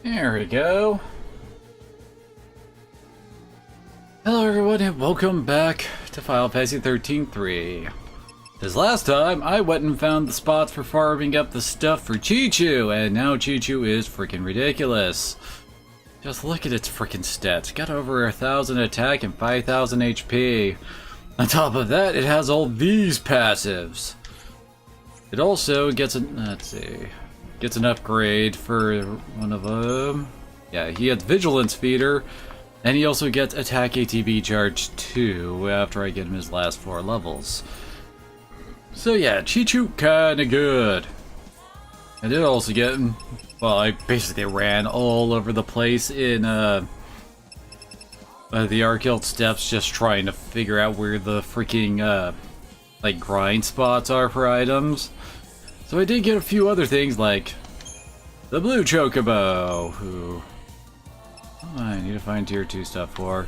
There we go. Hello everyone and welcome back to Final Fantasy 13-3. This last time, I went and found the spots for farming up the stuff for Qiqu, and now Qiqu is freaking ridiculous. Just look at its freaking stats. Got over 1,000 attack and 5,000 HP. On top of that, it has all these passives. It also gets gets an upgrade for one of them. Yeah, he gets Vigilance Feeder, and he also gets Attack ATB Charge 2 after I get him his last 4 levels. So yeah, Qiqu kinda good. I did also get, well, I basically ran all over the place in the Archield Steppes just trying to figure out where the freaking like grind spots are for items. So I did get a few other things like the Blue Chocobo, who I need to find tier 2 stuff for.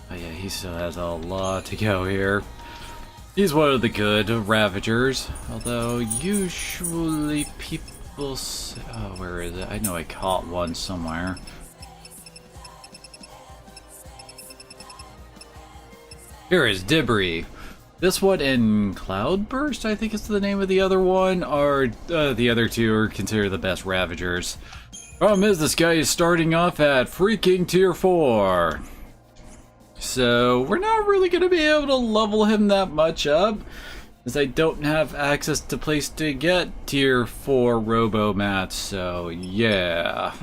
Oh yeah, he still has a lot to go here. He's one of the good Ravagers, although usually people say, oh, where is it? I know I caught one somewhere. Here is Dibri. This one and Cloudburst, I think is the name of the other one, are the other two are considered the best Ravagers. Problem is, this guy is starting off at freaking tier 4. So, we're not really going to be able to level him that much up, as I don't have access to place to get tier 4 Robo Mats, so yeah.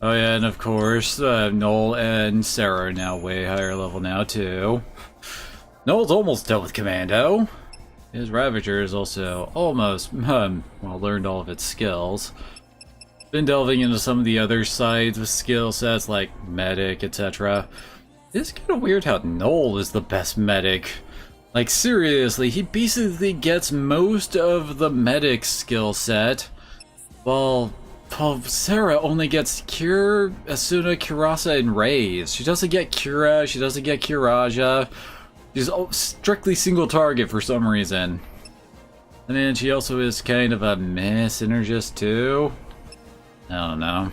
Oh yeah, and of course, Noel and Sarah are now way higher level now, too. Noel's almost done with Commando. His Ravager is also almost, well, learned all of its skills. Been delving into some of the other sides with skill sets like Medic, etc. It's kind of weird how Noel is the best Medic. Like, seriously, he basically gets most of the Medic skill set, while Sarah only gets Cure, Asuna, Kurasa, and Raze. She doesn't get Cura, she doesn't get Kiraja. She's strictly single target for some reason. And then she also is kind of a meh synergist too. I don't know.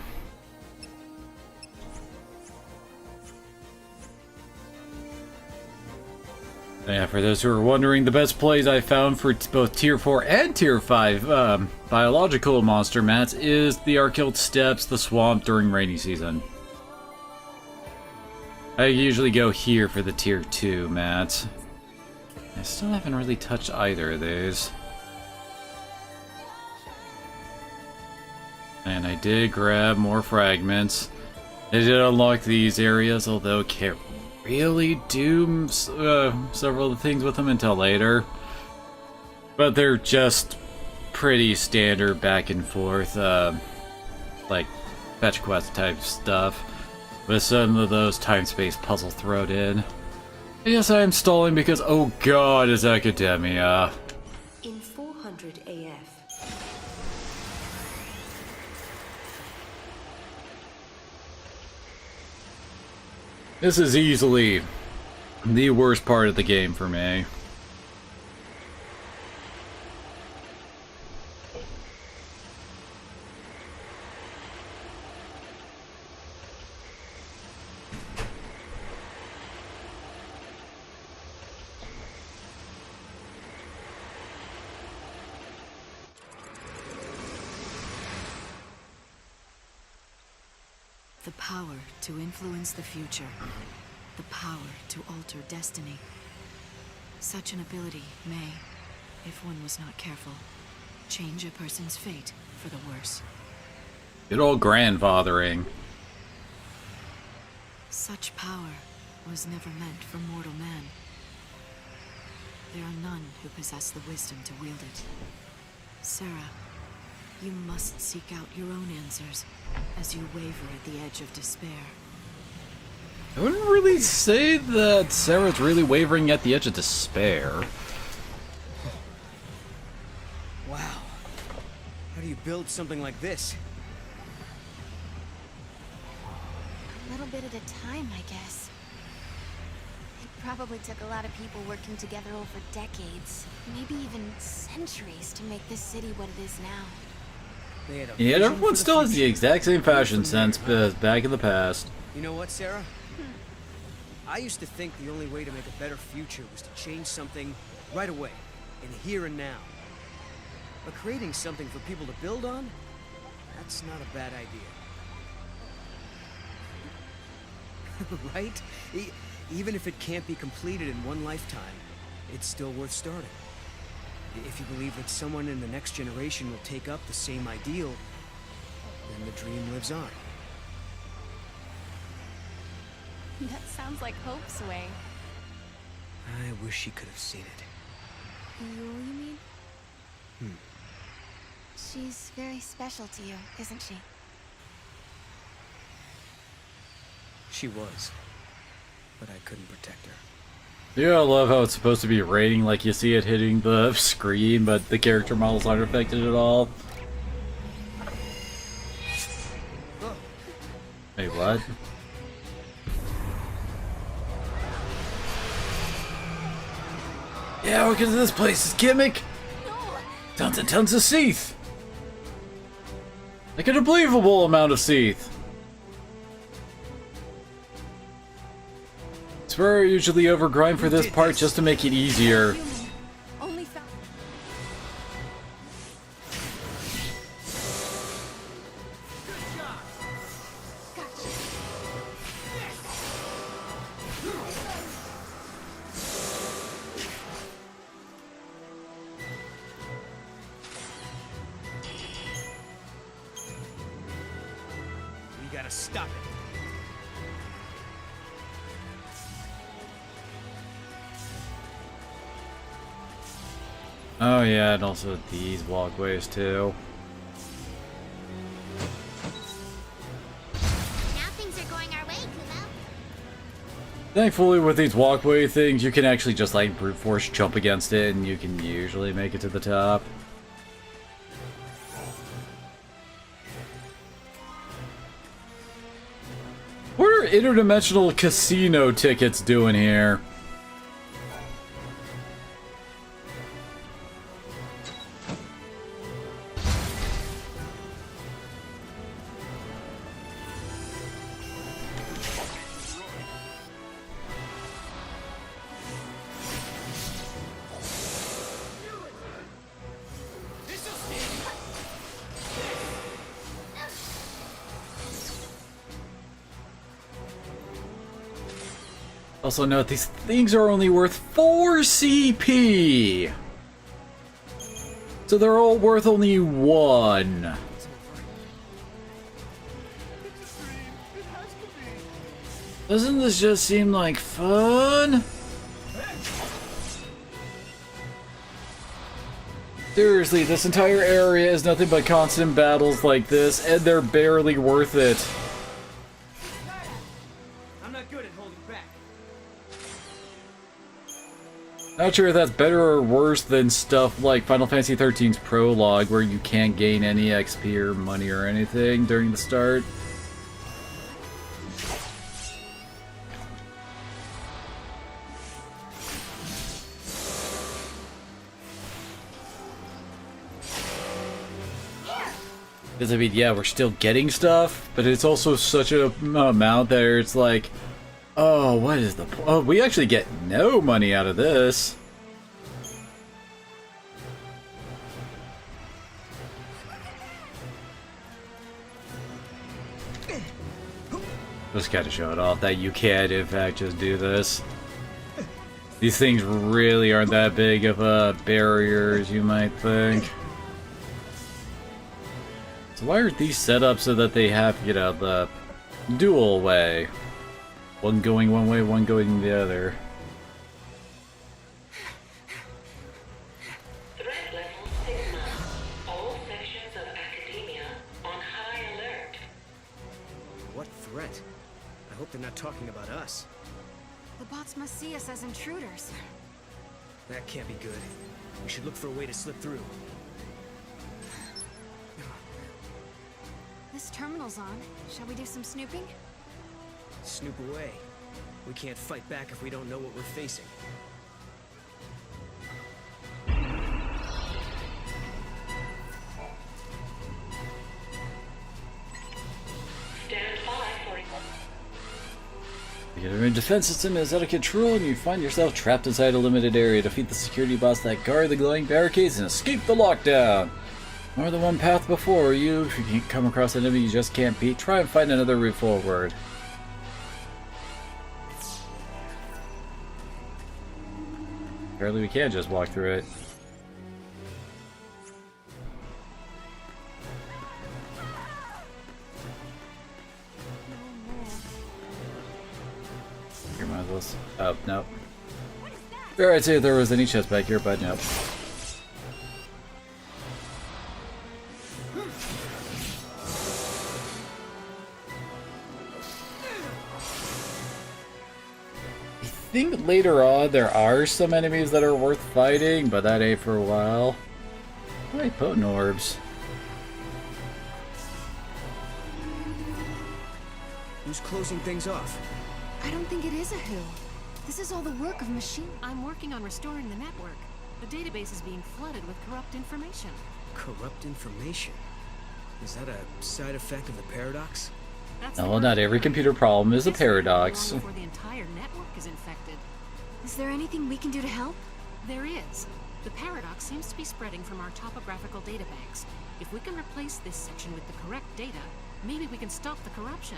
Yeah, for those who are wondering, the best plays I found for both Tier 4 and Tier 5 biological monster mats is the Archield Steppes, the Swamp during rainy season. I usually go here for the Tier 2 mats. I still haven't really touched either of these. And I did grab more fragments. I did unlock these areas, although can't really do several of the things with them until later. But they're just pretty standard back and forth, like fetch quest type stuff, with some of those time-space puzzles thrown in. Yes, I am stalling because, oh god, is Academia. In 400 AF. This is easily the worst part of the game for me. The power to influence the future. The power to alter destiny. Such an ability may, if one was not careful, change a person's fate for the worse. Good old grandfathering. Such power was never meant for mortal man. There are none who possess the wisdom to wield it. Sarah, you must seek out your own answers as you waver at the edge of despair. I wouldn't really say that Sarah's really wavering at the edge of despair. Wow. How do you build something like this? A little bit at a time, I guess. It probably took a lot of people working together over decades, maybe even centuries, to make this city what it is now. They had a Yeah, vision everyone for still has the future. exact same fashion sense as back in the past. You know what, Sarah? I used to think the only way to make a better future was to change something right away, in the here and now. But creating something for people to build on? That's not a bad idea. Right? Even if it can't be completed in one lifetime, it's still worth starting. If you believe that someone in the next generation will take up the same ideal, then the dream lives on. That sounds like Hope's way. I wish she could have seen it. You mean? She's very special to you, isn't she? She was. But I couldn't protect her. Yeah, I love how it's supposed to be raining, like you see it hitting the screen, but the character models aren't affected at all. Oh, Wait, what? Yeah, look at this place, it's gimmick! Tons and tons of Seath! Like an unbelievable amount of Seath! It's where I usually overgrind for this part just to make it easier. Human. Only found. Gotcha. we gotta stop it. Oh yeah, and also these walkways too. Now things are going our way, Kumo. Thankfully with these walkway things, you can actually just like brute force jump against it and you can usually make it to the top. What are interdimensional casino tickets doing here? Also note, these things are only worth 4 CP! So they're all worth only 1. Doesn't this just seem like fun? Seriously, this entire area is nothing but constant battles like this, and they're barely worth it. I'm not good at holding back. Not sure if that's better or worse than stuff like Final Fantasy XIII's prologue, where you can't gain any XP or money or anything during the start. Because I mean, yeah, we're still getting stuff, but it's also such an amount that it's like, oh, what is the oh, we actually get no money out of this. Just gotta show it off that you can, in fact, just do this. These things really aren't that big of a barrier as you might think. So why are these set up so that they have, you know, the dual way? One going one way, one going the other. Threat level Sigma. All sections of academia on high alert. What threat? I hope they're not talking about us. The bots must see us as intruders. That can't be good. We should look for a way to slip through. This terminal's on. Shall we do some snooping? Snoop away. We can't fight back if we don't know what we're facing. Stand by for Your defense system is out of control and you find yourself trapped inside a limited area. Defeat the security boss that guard the glowing barricades and escape the lockdown. More than one path before you. If you can't come across an enemy you just can't beat, try and find another route forward. Apparently we can't just walk through it. Here, might as well. Oh, nope. I'd say if there was any chest back here, but nope. I think later on there are some enemies that are worth fighting, but that ain't for a while. Hey, potent orbs. Who's closing things off? I don't think it is a who. This is all the work of machine. I'm working on restoring the network. The database is being flooded with corrupt information. Corrupt information? Is that a side effect of the paradox? That's No, the not worst every part. computer problem is a This could be paradox. long before the entire network is infected. Is there anything we can do to help? There is. The paradox seems to be spreading from our topographical databanks. If we can replace this section with the correct data, maybe we can stop the corruption.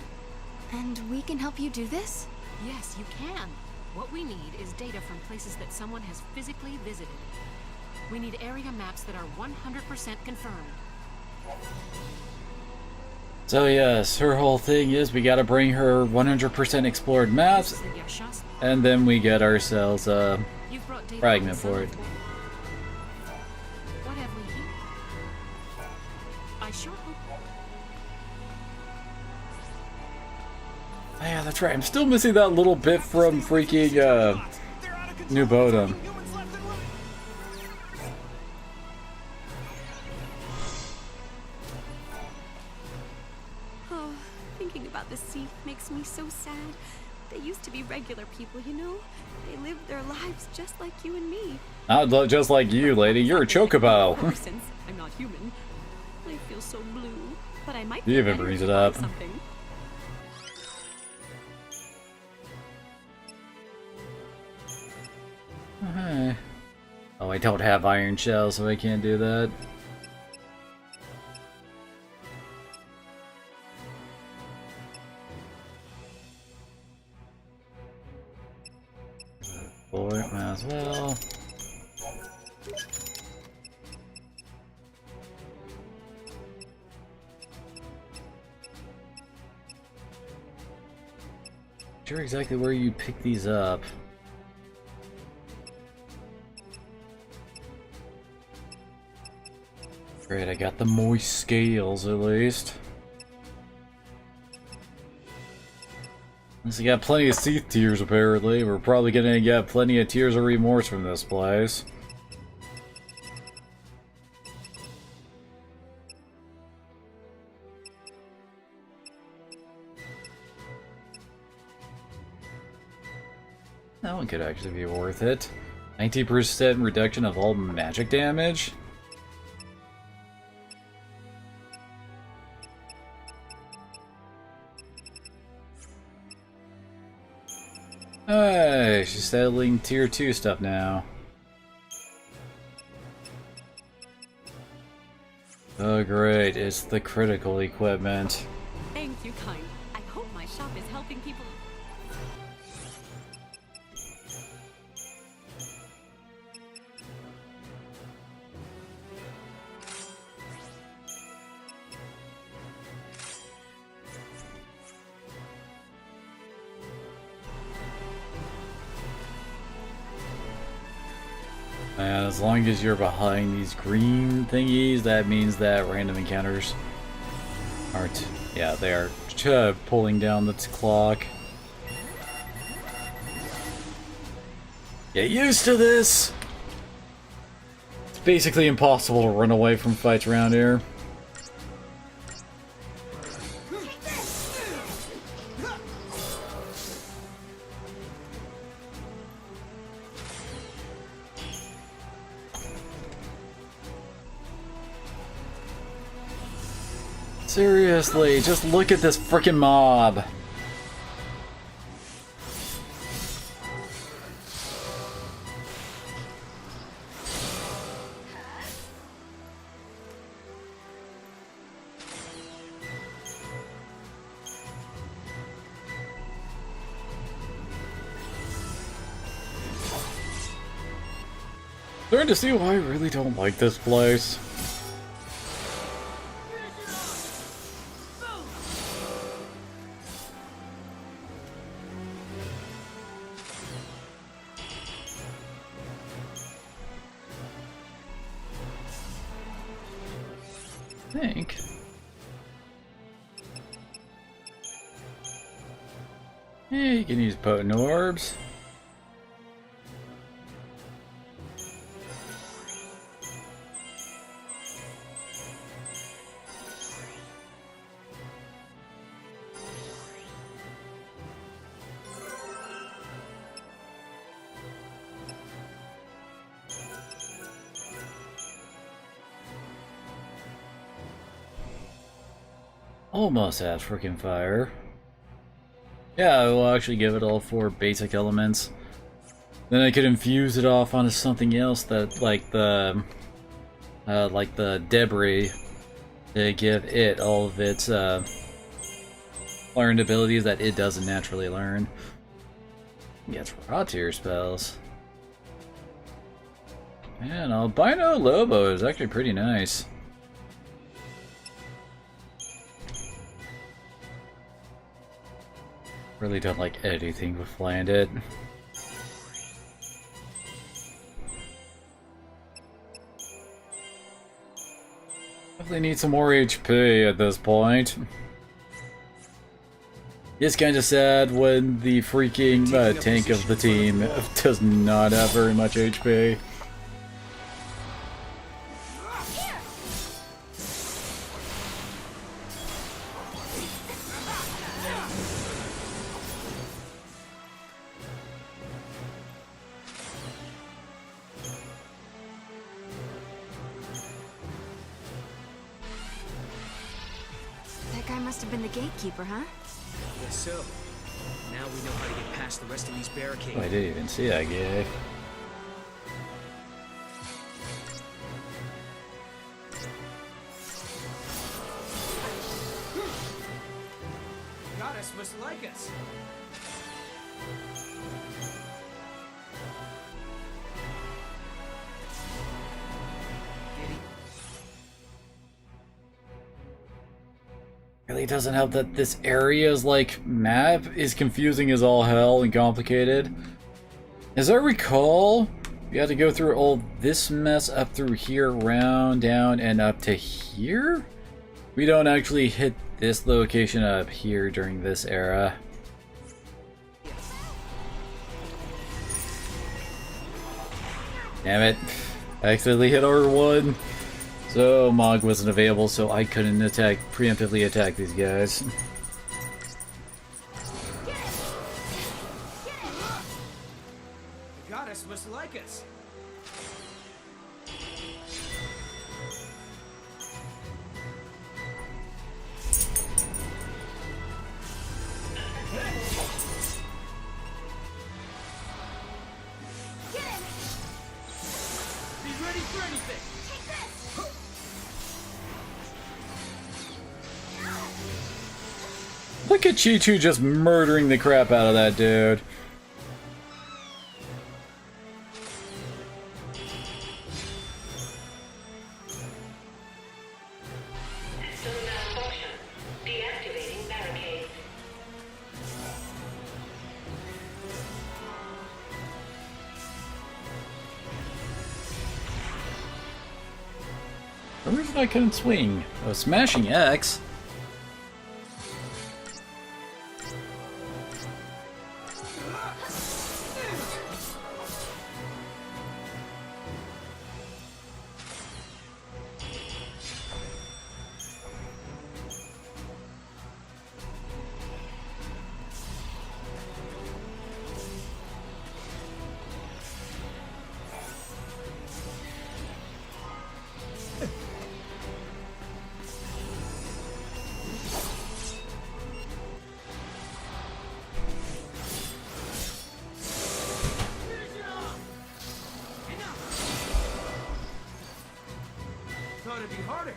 And we can help you do this? Yes, you can. What we need is data from places that someone has physically visited. We need area maps that are 100% confirmed. So yes, her whole thing is we gotta bring her 100% explored This maps, is the Yashas. and then we get ourselves You've brought data fragment on for it. some of What have we here? I sure hope. yeah, that's right. I'm still missing that little bit from freaking New Bodom. Oh, thinking about the sea makes me so sad. They used to be regular people, you know? They lived their lives just like you and me. Not just like you, lady. You're a chocobo. Since I'm not human. I feel so blue, but I might You feel even better brings if it I up. find something. Hey. Oh, I don't have iron shell, so I can't do that. Boy, might as well. Sure exactly where you pick these up. Great, I got the moist scales at least. Unless you got plenty of Seath tears apparently. We're probably gonna get plenty of tears of remorse from this place. That one could actually be worth it. 90% reduction of all magic damage? Hey, she's settling tier 2 stuff now. Oh great, it's the critical equipment. Thank you, kind. I hope my shop is helping people. And as long as you're behind these green thingies, that means that random encounters aren't. Yeah, they are pulling down the clock. Get used to this! It's basically impossible to run away from fights around here. Seriously, just look at this frickin' mob. Starting to see why I really don't like this place. Think. Yeah, you can use potent orbs. Almost at freaking fire. Yeah, I will actually give it all 4 basic elements. Then I could infuse it off onto something else that, like the debris, to give it all of its learned abilities that it doesn't naturally learn. It gets raw tier spells. And Albino Lobo is actually pretty nice. Really don't like anything with landed. Definitely need some more HP at this point. It's kind of sad when the freaking tank of the team does not have very much HP. That guy must have been the gatekeeper, huh? Guess so. Now we know how to get past the rest of these barricades. Oh, I didn't even see that guy. Goddess must like us. Really doesn't help that this area's like map is confusing as all hell and complicated. As I recall, we had to go through all this mess up through here, round, down, and up to here? We don't actually hit this location up here during this era. Damn it. I accidentally hit R1. So Mog wasn't available, so I couldn't preemptively attack these guys. The goddess must like us. Be ready for anything. Look at Chi-Chu just murdering the crap out of that dude. System malfunction. Deactivating barricades. The reason I couldn't swing. I was smashing X. Thought it'd be harder.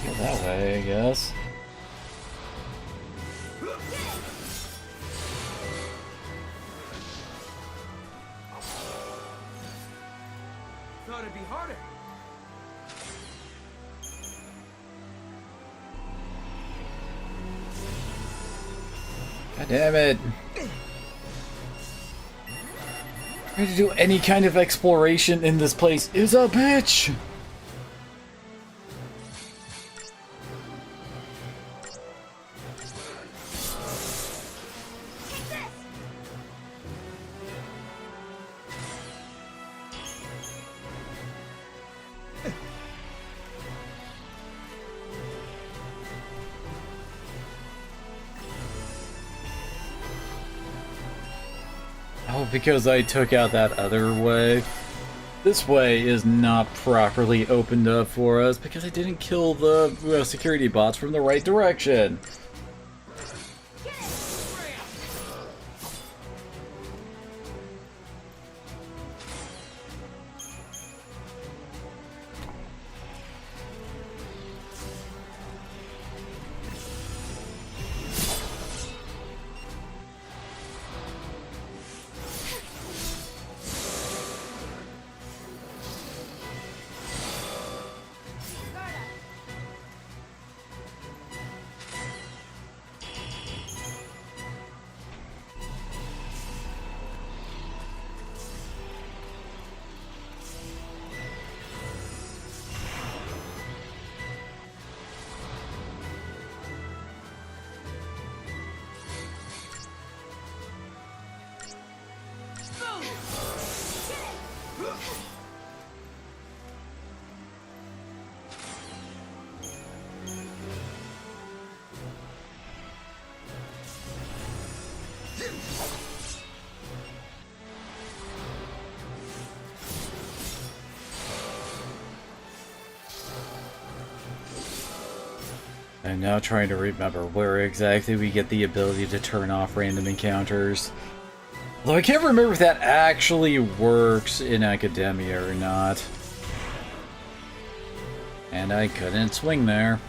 Go that way, I guess. Thought it'd be harder. God damn it. Trying to do any kind of exploration in this place is a bitch! Oh, because I took out that other way. This way is not properly opened up for us because I didn't kill the security bots from the right direction. I'm now trying to remember where exactly we get the ability to turn off random encounters. Although I can't remember if that actually works in Academia or not. And I couldn't swing there.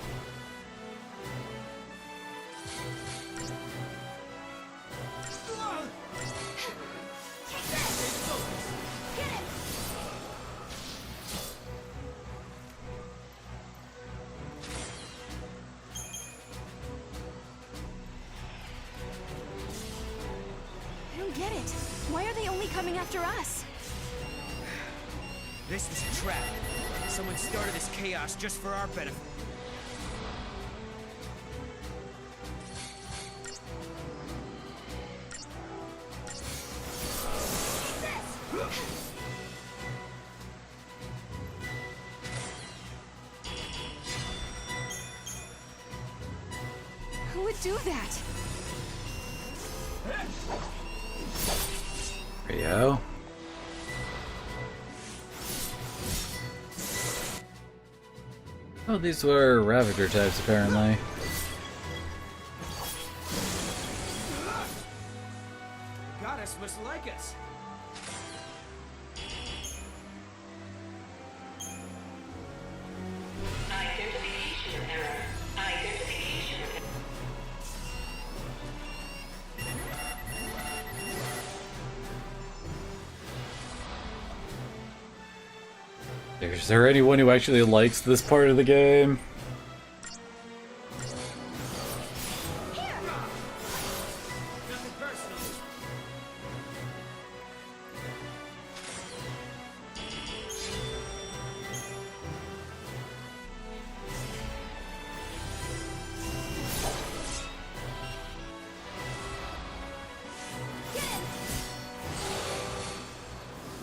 Get it? Why are they only coming after us? This was a trap. Someone started this chaos just for our benefit. Who would do that? Rio. Oh, these were Ravager types, apparently. The goddess must like us. Identification error. Identification error. Is there anyone who actually likes this part of the game? Nothing personal.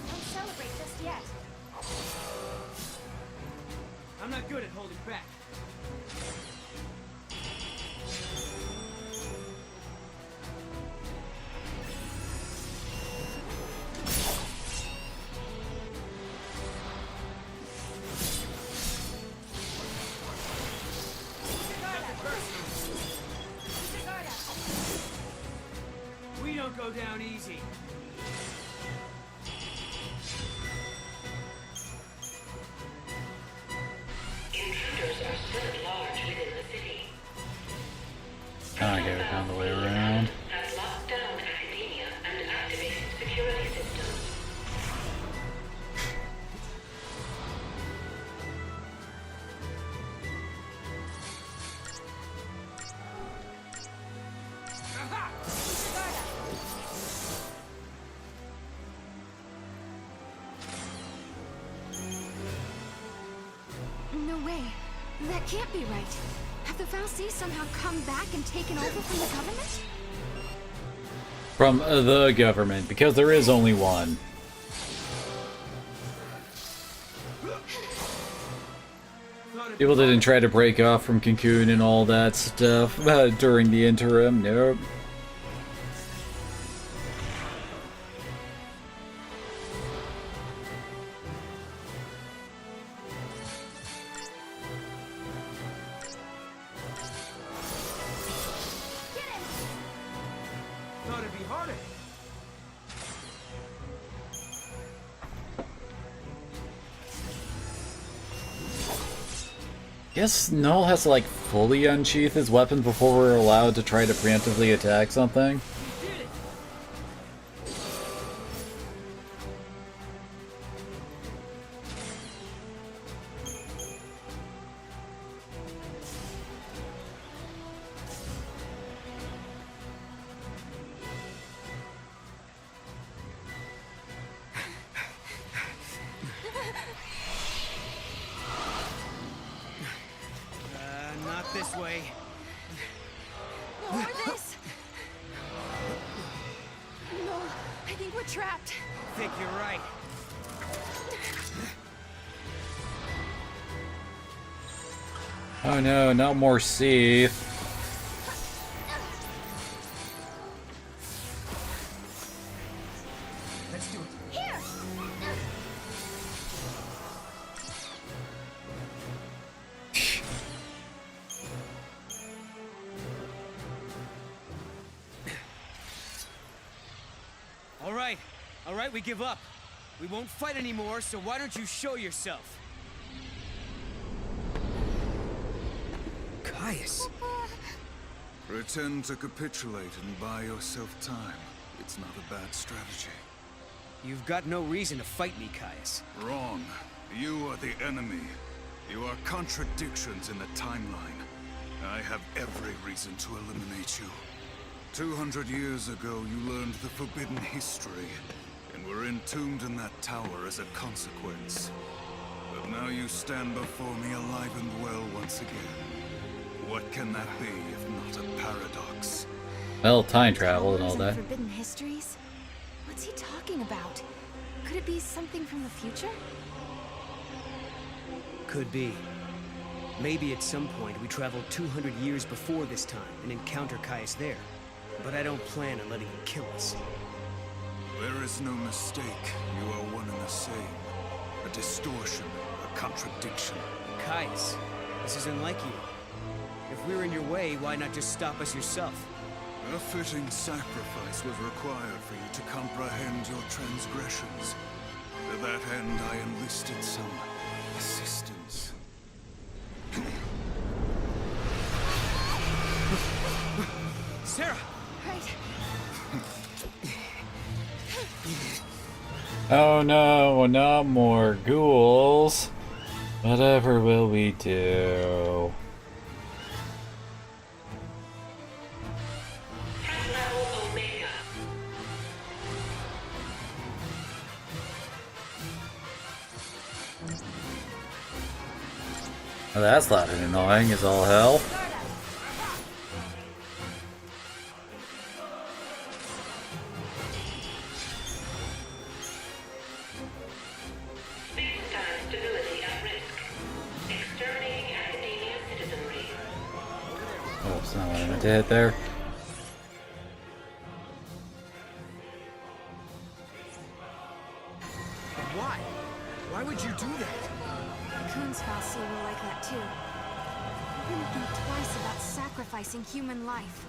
Don't celebrate just yet. I'm not good at holding back. We don't go down easy. Intruders are still at large within the city. I go down the way around. Has locked down academia and activated security systems. No way. That can't be right. Have the Fal'Cie somehow come back and taken over from the government? From the government, because there is only one. People didn't try to break off from Cocoon and all that stuff during the interim. Nope. Thought it'd be harder. Guess Null has to like fully unsheath his weapon before we're allowed to try to preemptively attack something. Not this way. More of this? No, I think we're trapped. Think you're right. Oh no, not more Seath. Let's do it. Here! All right, we give up. We won't fight anymore, so why don't you show yourself? Caius. Pretend to capitulate and buy yourself time. It's not a bad strategy. You've got no reason to fight me, Caius. Wrong. You are the enemy. You are contradictions in the timeline. I have every reason to eliminate you. 200 years ago, you learned the forbidden history, and were entombed in that tower as a consequence. But now you stand before me alive and well once again. What can that be if not a paradox? Well, time travel and all Tours that. Forbidden histories? What's he talking about? Could it be something from the future? Could be. Maybe at some point we travel 200 years before this time and encounter Caius there. But I don't plan on letting him kill us. There is no mistake. You are one and the same. A distortion, a contradiction. Caius, this isn't like you. If we're in your way, why not just stop us yourself? A fitting sacrifice was required for you to comprehend your transgressions. To that end, I enlisted some assistance. Sarah! Right. Oh no, not more ghouls. Whatever will we do? Press level Omega. Well, that's loud and annoying as all hell. Big-time stability at risk. Exterminating academia citizenry. Oh, it's not what I meant to hit there. Why? Why would you do that? Coon's Fal'Cie were like that too. They wouldn't think twice about sacrificing human life.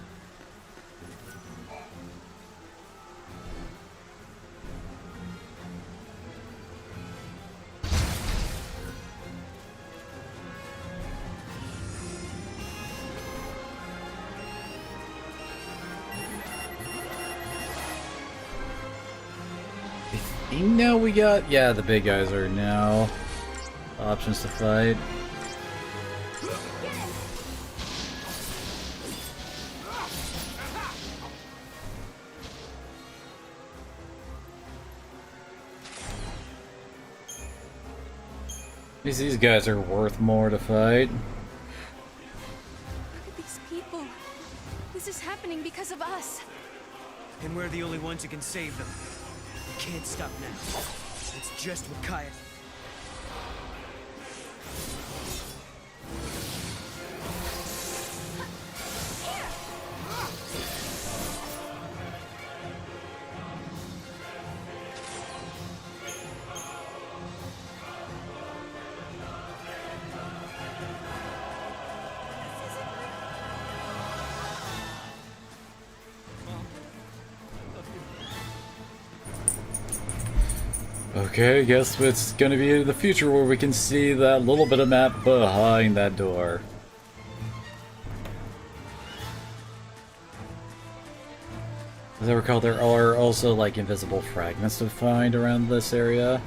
Now we got, yeah, the big guys are now options to fight. These guys are worth more to fight. Look at these people. This is happening because of us. And we're the only ones who can save them. We can't stop now. It's just what Kaya... Okay, guess it's gonna be in the future where we can see that little bit of map behind that door. As I recall, there are also like invisible fragments to find around this area.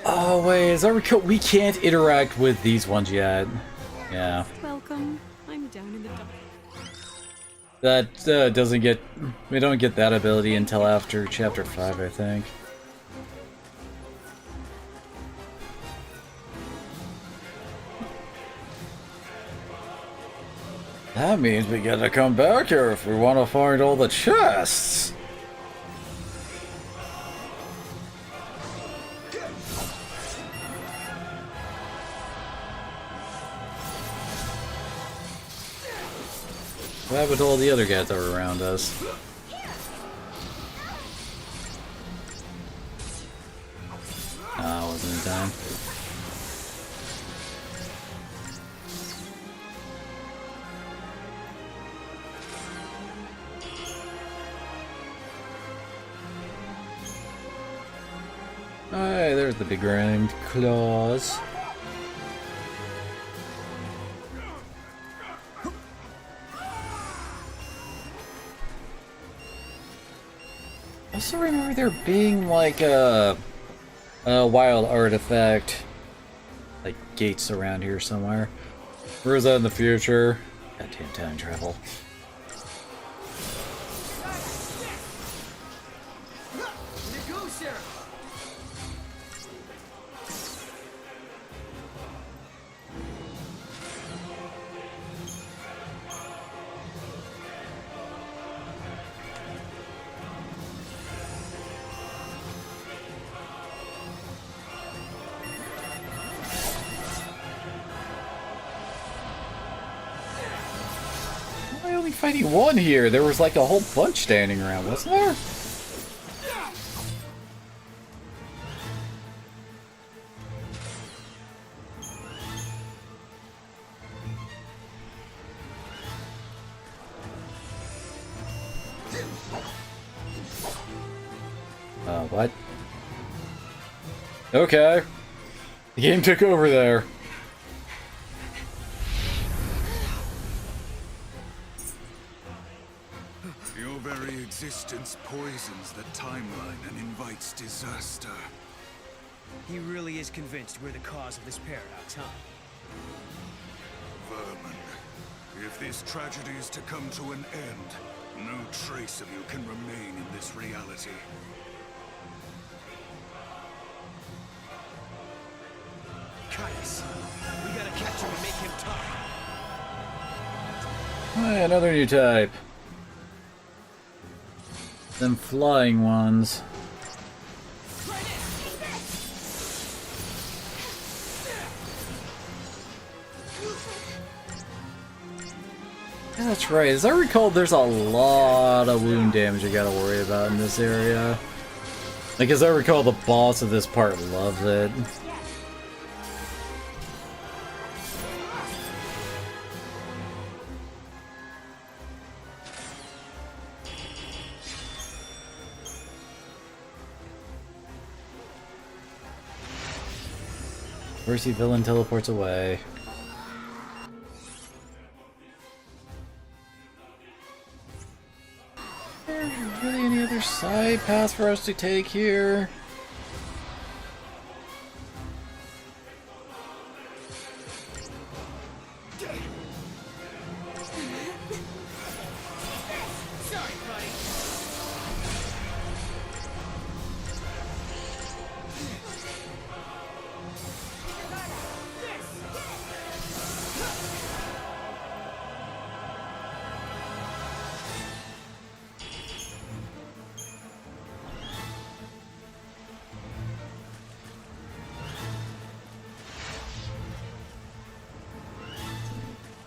Oh wait, as I recall, we can't interact with these ones yet. Yeah. Welcome. I'm down in the dark. That doesn't get... We don't get that ability until after Chapter 5, I think. That means we gotta come back here if we want to find all the chests! What happened to all the other guys that were around us? Ah, wasn't in time. Alright, there's the big round claws. I also remember there being like a wild artifact, like gates around here somewhere. Or is that in the future? Goddamn time travel. Fighting one here. There was like a whole bunch standing around, wasn't there? What? Okay. The game took over there. Existence poisons the timeline and invites disaster. He really is convinced we're the cause of this paradox, huh? Vermin, if this tragedy is to come to an end, no trace of you can remain in this reality. Caius, we gotta catch him and make him talk. Hey, another new type. Them flying ones. Yeah, that's right. As I recall, there's a lot of wound damage you gotta worry about in this area. Like, as I recall, the boss of this part loves it. Mercy villain teleports away. Is there really any other side paths for us to take here?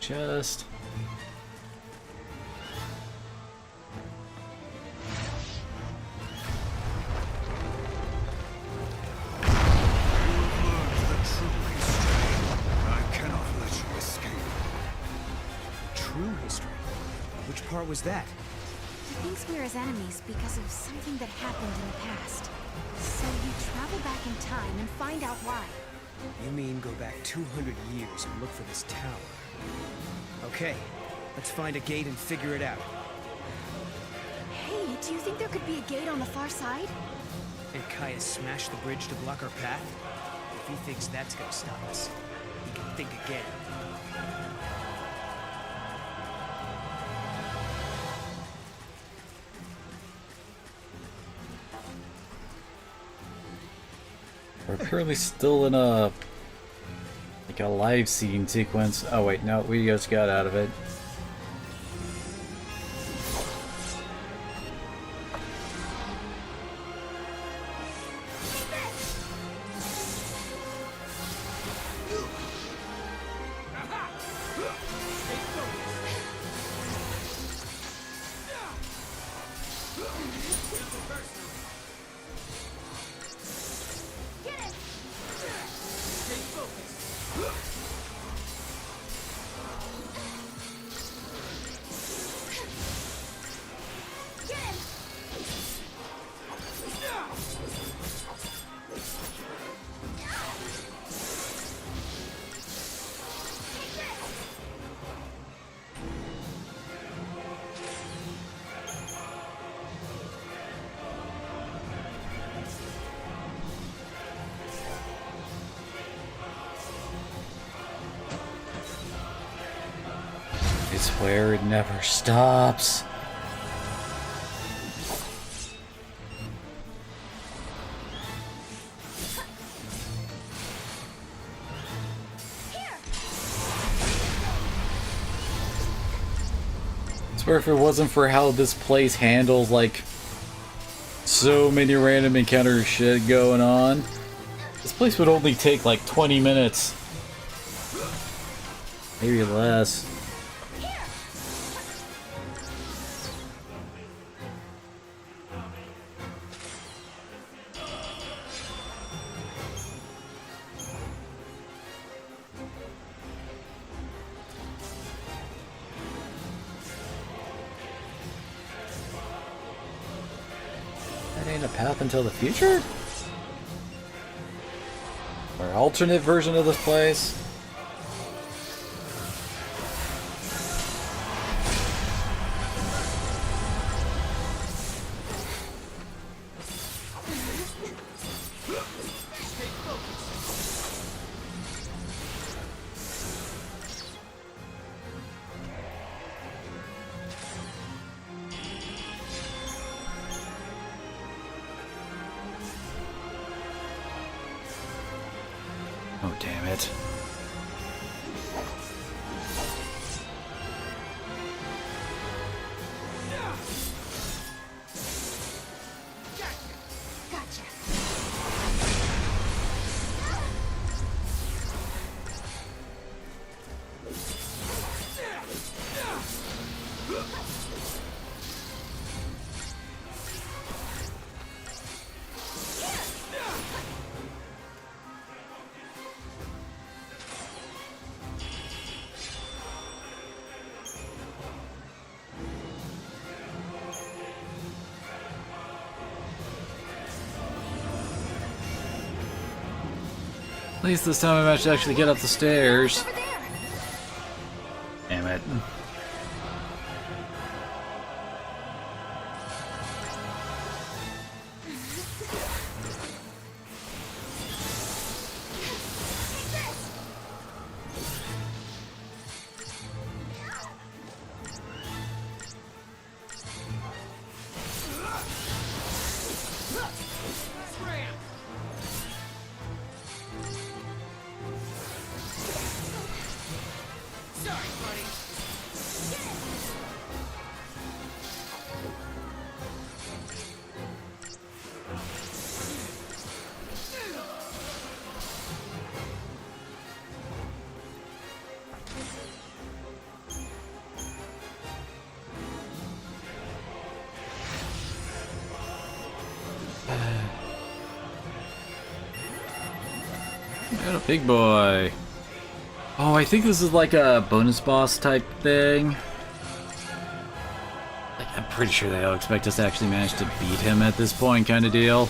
Chest. True history? Which part was that? He thinks we're his enemies because of something that happened in the past. So you travel back in time and find out why. You mean go back 200 years and look for this tower? Okay, let's find a gate and figure it out. Hey, do you think there could be a gate on the far side? And Kaya smashed the bridge to block our path? If he thinks that's gonna stop us, he can think again. We're currently still in a live scene sequence. Oh wait, no, we just got out of it. It's where it never stops. I swear if it wasn't for how this place handles like so many random encounter shit going on, this place would only take like 20 minutes. Maybe less. A path until the future? Or alternate version of this place? Oh, damn it. least this time I managed to actually get up the stairs. Damn it. Got a big boy. Oh, I think this is like a bonus boss type thing. Like, I'm pretty sure they'll expect us to actually manage to beat him at this point, kind of deal.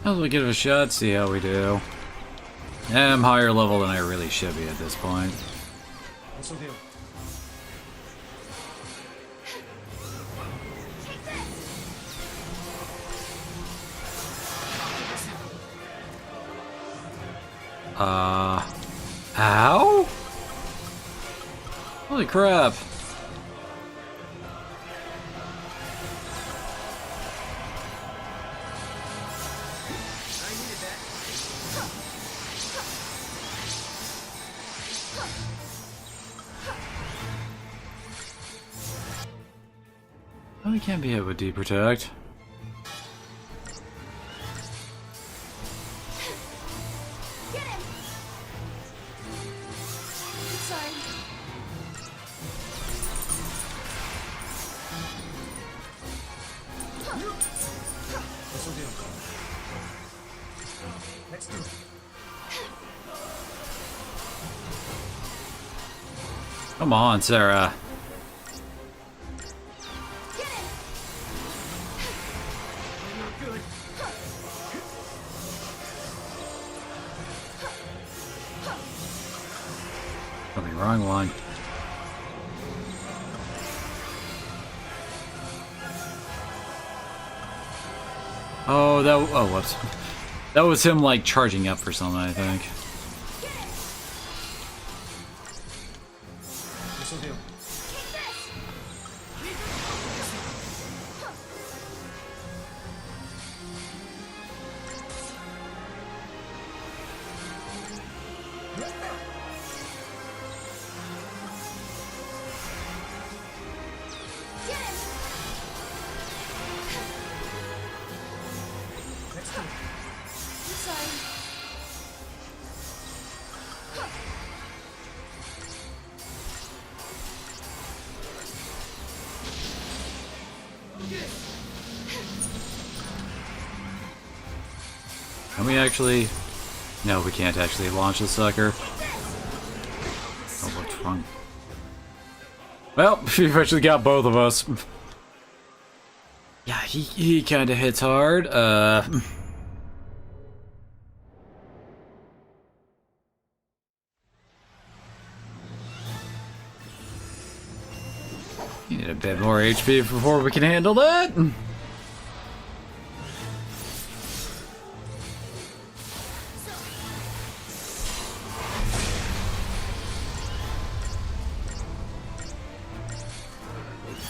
I'll give it a shot, see how we do. I'm higher level than I really should be at this point. This'll do. Ow? Holy crap. Oh, we can't be hit with Deep Protect. Get him! Sorry. This'll do. Next to it. Come on, Sarah. Wrong one. Oh, whoops. That was him, like, charging up for something, I think. This'll do. Can we actually... No, we can't actually launch the sucker. Oh, what's wrong? Well, we've actually got both of us. Yeah, he kind of hits hard. You need a bit more HP before we can handle that.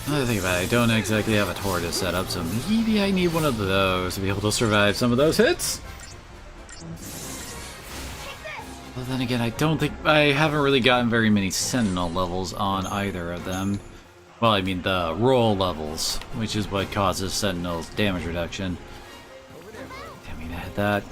Another thing about it, I don't exactly have a tortoise set up, so maybe I need one of those to be able to survive some of those hits. then again, I don't think I haven't really gotten very many Sentinel levels on either of them. Well, I mean the roll levels, which is what causes Sentinel's damage reduction. I mean, I had that.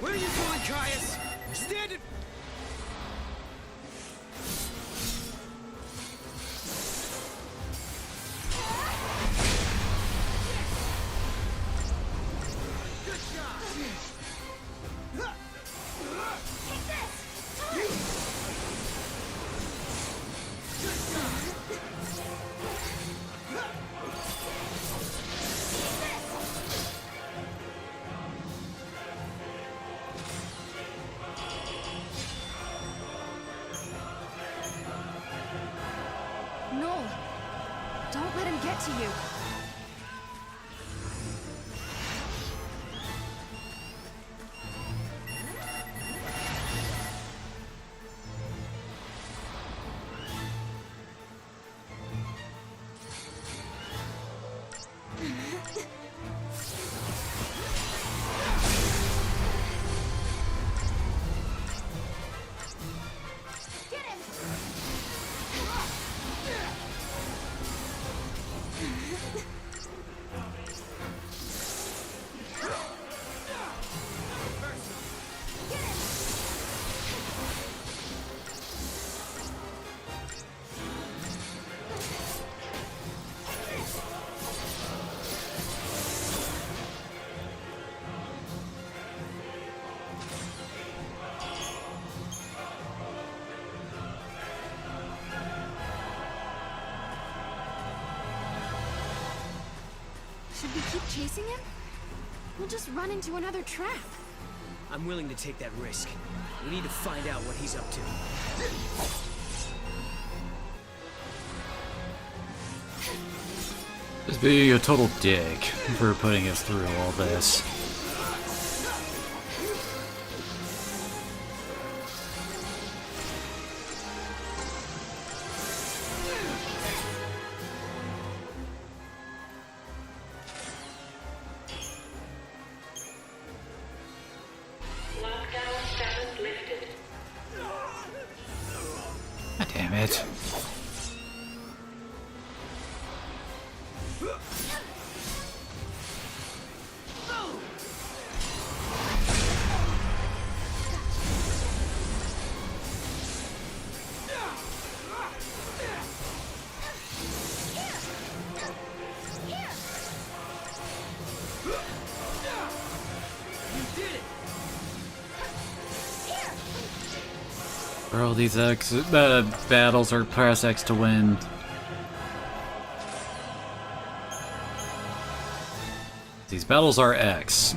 What are you doing, Caius? Stand it! Good job! Take this! Noel, don't let him get to you. Should we keep chasing him? We'll just run into another trap. I'm willing to take that risk. We need to find out what he's up to. Just being a total dick for putting us through all this. Lockdown status lifted. God damn it. Bro, these battles are press X to win. These battles are X.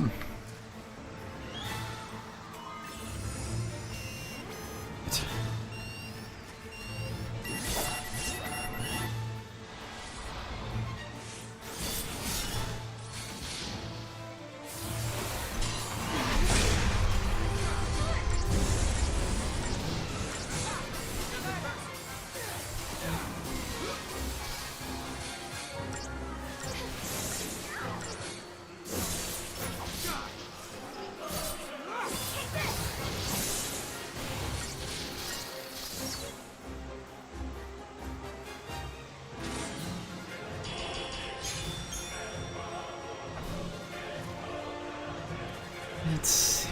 Let's see,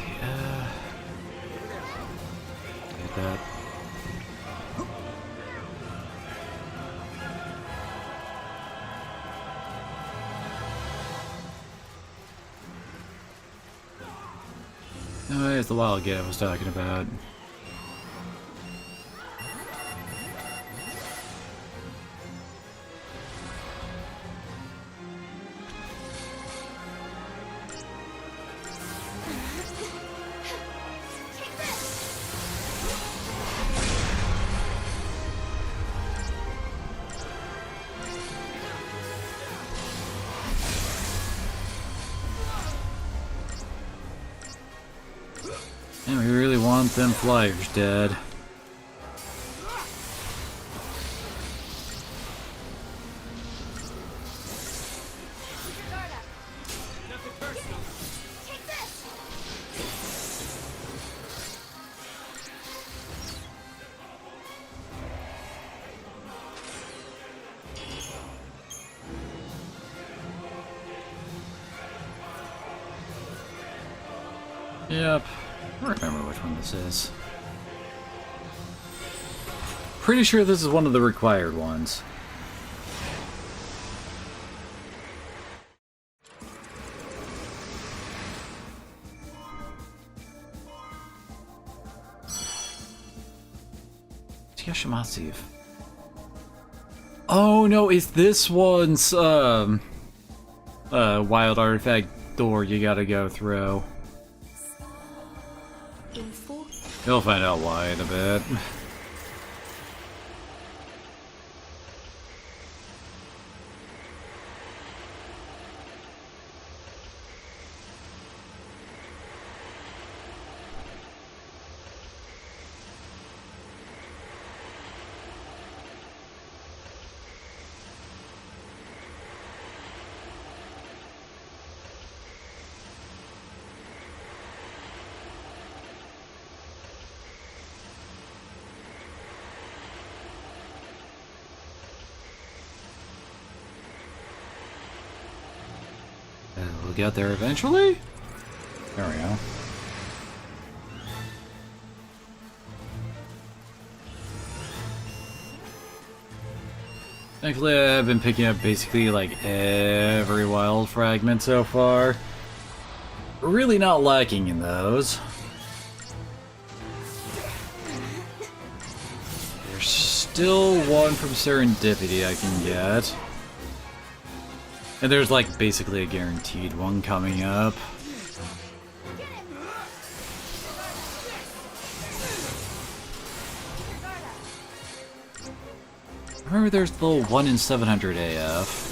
get that. Oh, it's the wild gate I was talking about. And we really want them flyers dead. Yep. I don't remember which one this is. Pretty sure this is one of the required ones. Yashimatsu. Oh no, it's this one's wild artifact door you gotta go through. You'll find out why in a bit. We'll get there eventually? There we go. Thankfully, I've been picking up basically like every wild fragment so far. Really not lacking in those. There's still one from Serendipity I can get. And there's like basically a guaranteed one coming up. Remember there's the 1 in 700 AF.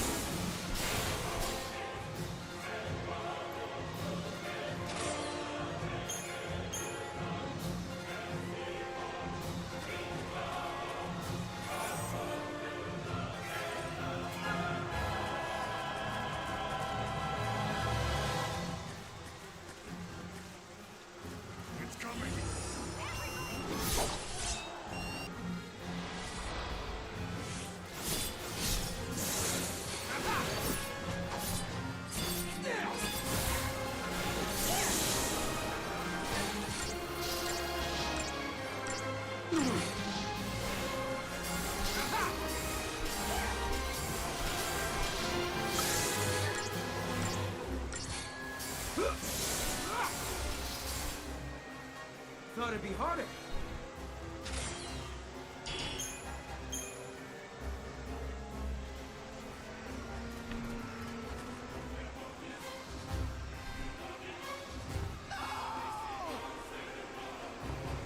Thought it'd be harder.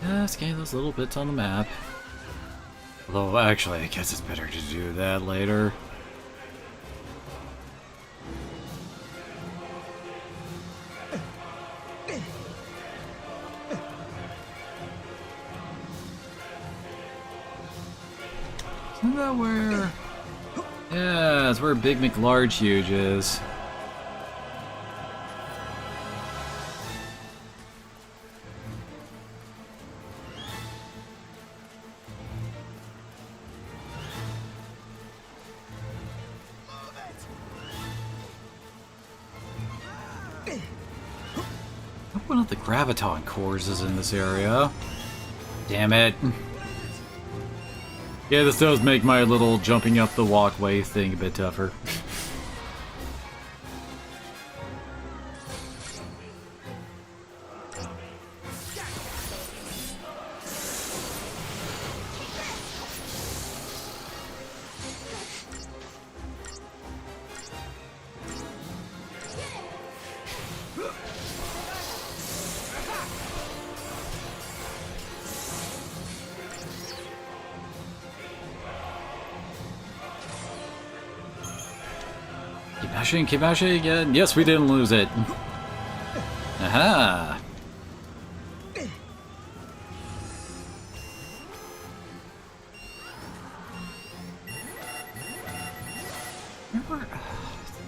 Yeah, scan those little bits on the map. Although, actually, I guess it's better to do that later. Isn't that where... Yeah, that's where Big McLarge Huge is. One of the Graviton cores is in this area. Damn it. Yeah, this does make my little jumping up the walkway thing a bit tougher. mashing, keep mashing again. Yes, we didn't lose it. Aha! Remember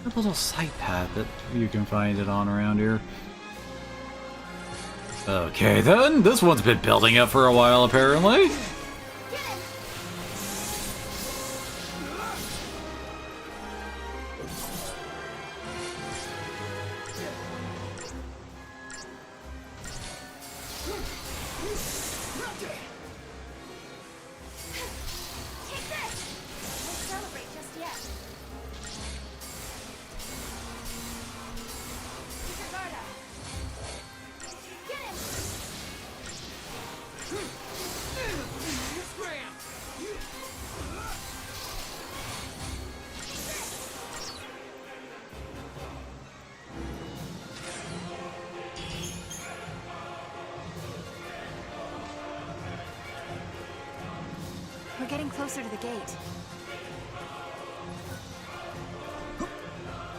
a little side path that you can find it on around here. Okay then, this one's been building up for a while apparently. We're getting closer to the gate.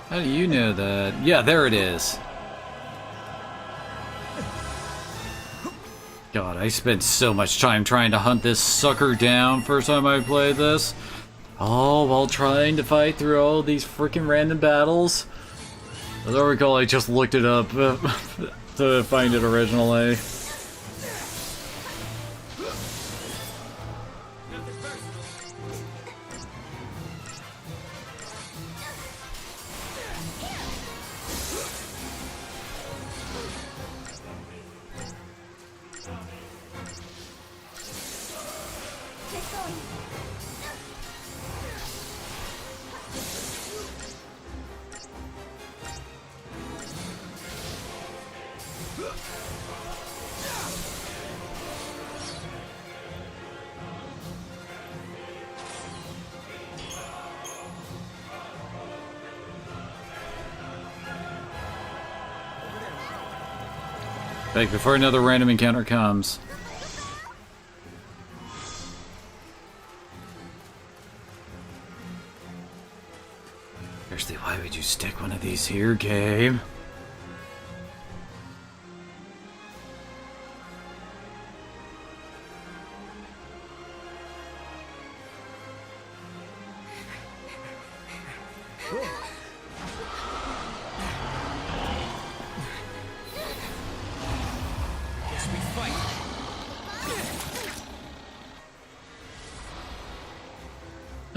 How do you know that? Yeah, there it is. God, I spent so much time trying to hunt this sucker down first time I played this. All while trying to fight through all these freaking random battles. As I recall, I just looked it up to find it originally. Like, before another random encounter comes. Seriously, why would you stick one of these here, game?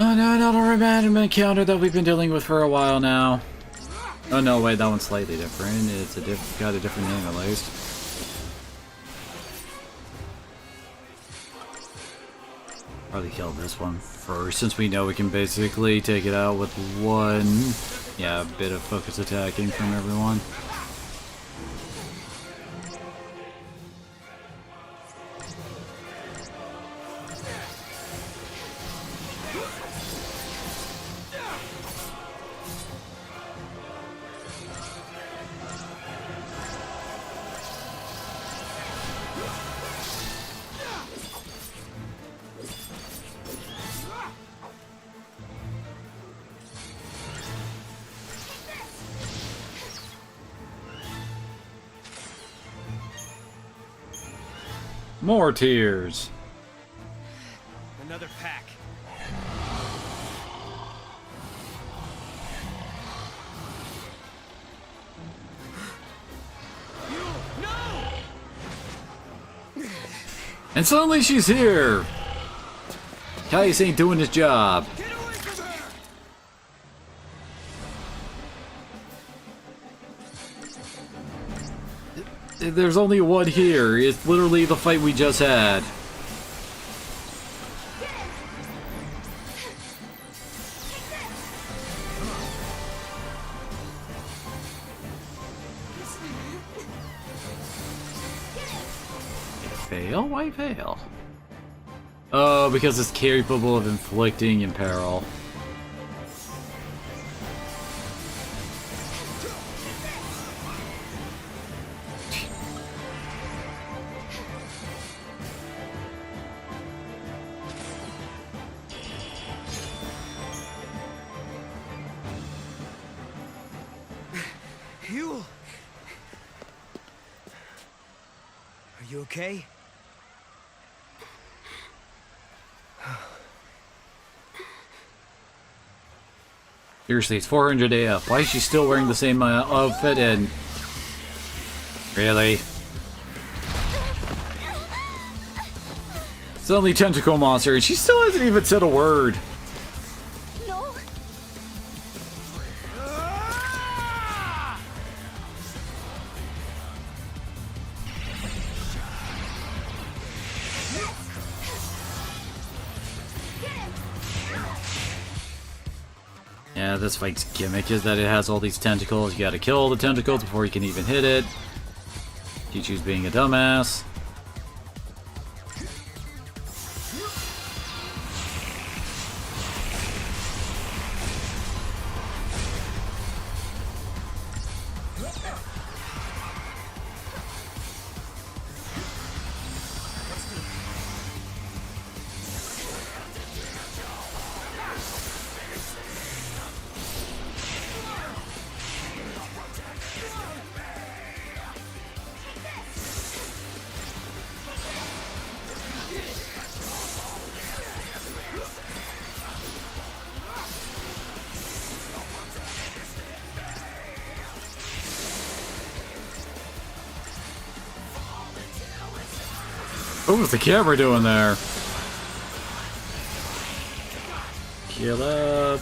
Oh no, not a random encounter that we've been dealing with for a while now. Oh no, wait, that one's slightly different. It's got a different name at least. Probably kill this one first, since we know we can basically take it out with one, yeah, bit of focus attacking from everyone. More tears. Another pack. And suddenly she's here! Caius ain't doing his job. There's only one here. It's literally the fight we just had. Fail? Why fail? Oh, because it's capable of inflicting imperil. Huel! Are you okay? Seriously, it's 400 AF. Why is she still wearing the same outfit and... Really? It's only Tentacle Monster and she still hasn't even said a word. No. Yeah, this fight's gimmick is that it has all these tentacles. You gotta kill all the tentacles before you can even hit it. Chichu's being a dumbass. What was the camera doing there? Kill up.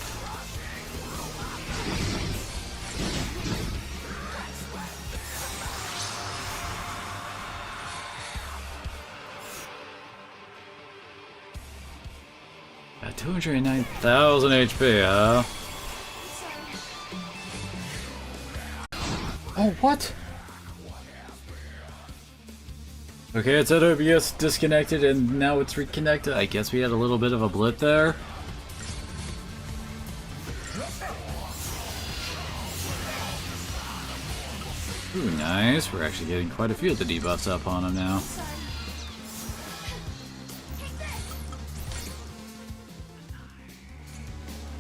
At 209,000 HP, huh? Oh, what? Okay, it said OBS disconnected and now it's reconnected. I guess we had a little bit of a blip there. Ooh, nice. We're actually getting quite a few of the debuffs up on him now.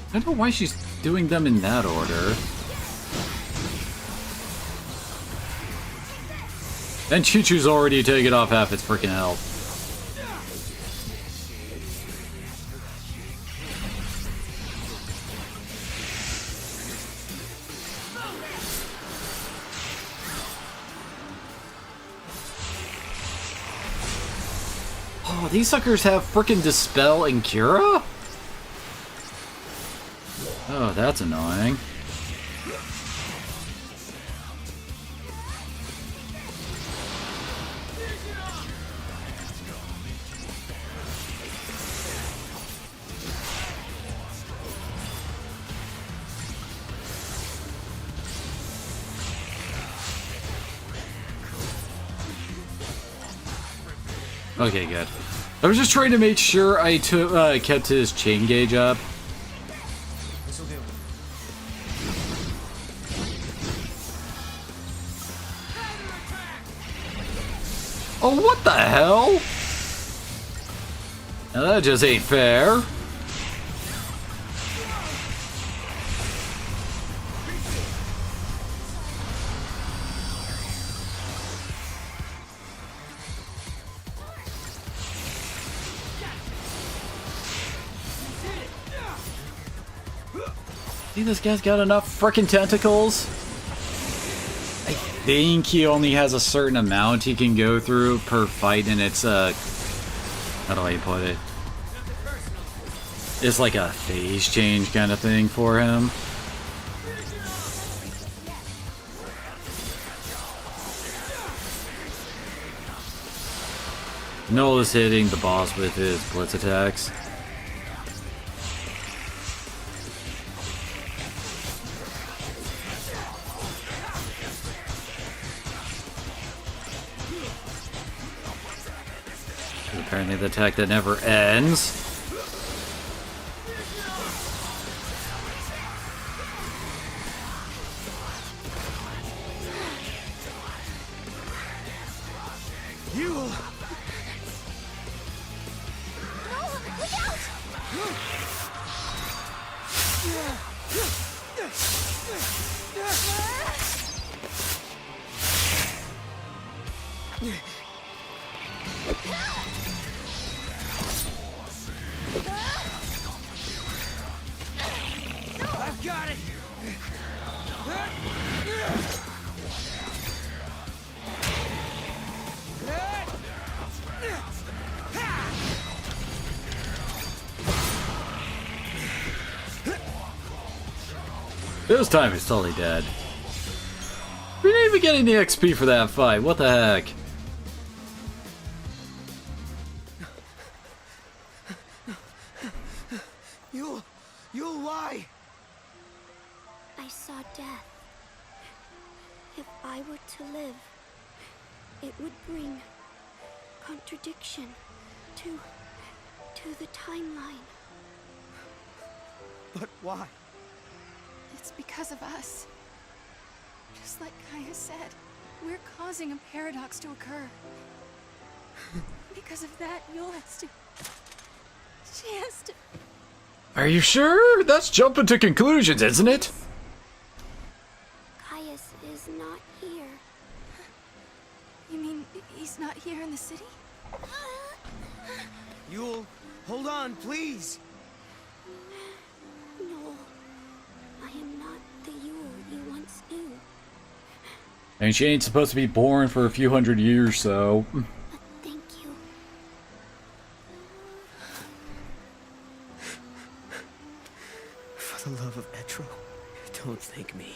I don't know why she's doing them in that order. And Chichu's already taken off half its freaking health. Oh, these suckers have freaking Dispel and Cura? Oh, that's annoying. Okay, good. I was just trying to make sure I kept his chain gauge up. Oh, what the hell? Now that just ain't fair. See, this guy's got enough frickin' tentacles. I think he only has a certain amount he can go through per fight, and it's how do I put it? It's like a phase change kind of thing for him. Noel is hitting the boss with his blitz attacks. Apparently the attack that never ends. I've got it! This time he's totally dead. We didn't even get any XP for that fight. What the heck? You'll lie! I saw death. If I were to live, it would bring contradiction to the timeline. But why? It's because of us. Just like Kaya said, we're causing a paradox to occur. Because of that, Yul has to... She has to... Are you sure? That's jumping to conclusions, isn't it? Caius is not here. You mean he's not here in the city? Yul, hold on, please! No, I am not the Yul you once knew. And she ain't supposed to be born for a few hundred years, so... But thank you. For the love of Etro, don't thank me.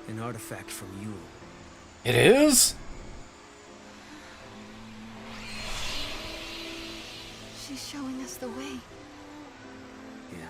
An artifact from Yul. It is? She's showing us the way. Yeah.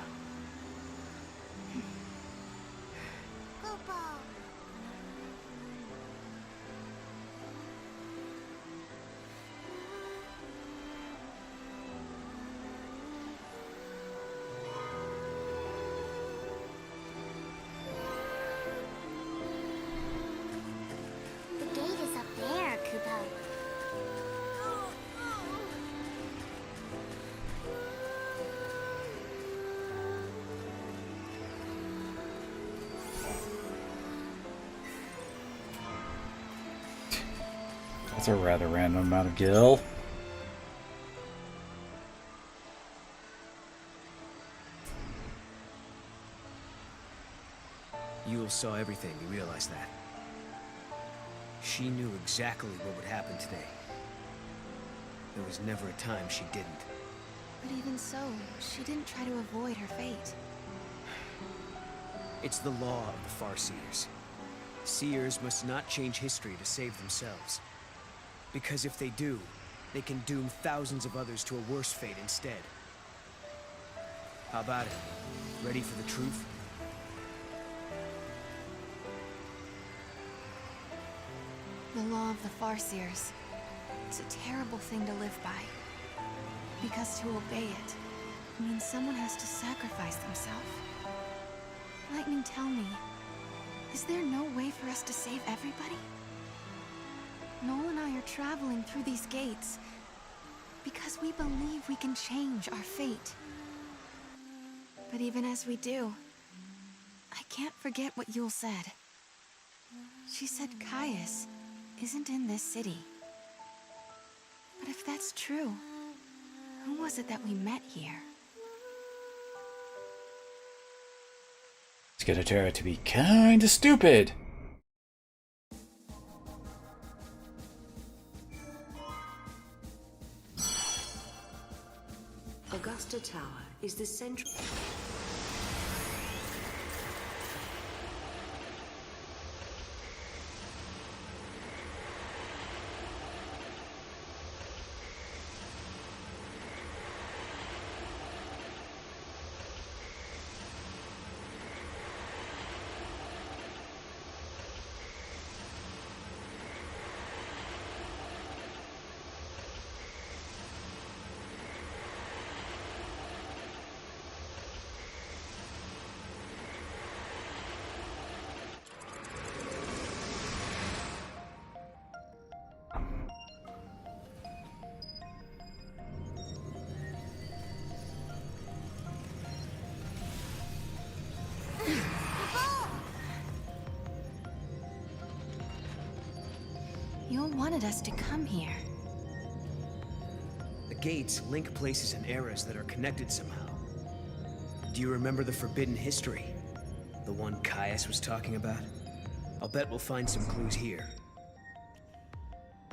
The gate is up there, Kupo. That's a rather random amount of gil. Yul saw everything, you realize that? She knew exactly what would happen today. There was never a time she didn't. But even so, she didn't try to avoid her fate. It's the law of the Farseers. Seers must not change history to save themselves. Because if they do, they can doom thousands of others to a worse fate instead. How about it? Ready for the truth? The law of the Farseers. It's a terrible thing to live by. Because to obey it means someone has to sacrifice themselves. Lightning, tell me, is there no way for us to save everybody? Noel and I are traveling through these gates because we believe we can change our fate. But even as we do, I can't forget what Yul said. She said Caius isn't in this city. But if that's true, who was it that we met here? It's gonna turn out to be kinda stupid. Augusta Tower is the central... wanted us to come here? The gates link places and eras that are connected somehow. Do you remember the Forbidden History? The one Caius was talking about? I'll bet we'll find some clues here.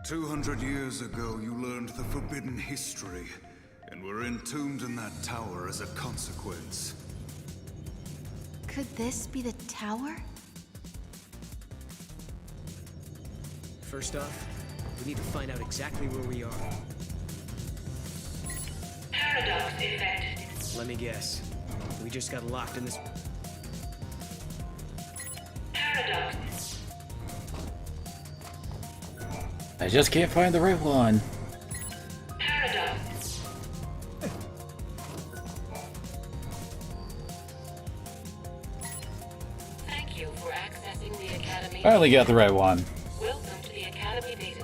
200 years ago, you learned the Forbidden History, and were entombed in that tower as a consequence. Could this be the tower? First off, we need to find out exactly where we are. Paradox effect. Let me guess. We just got locked in this... Paradox. I just can't find the right one. Paradox. Thank you for accessing the Academy. Finally got the right one. Welcome to the Academy DataNet.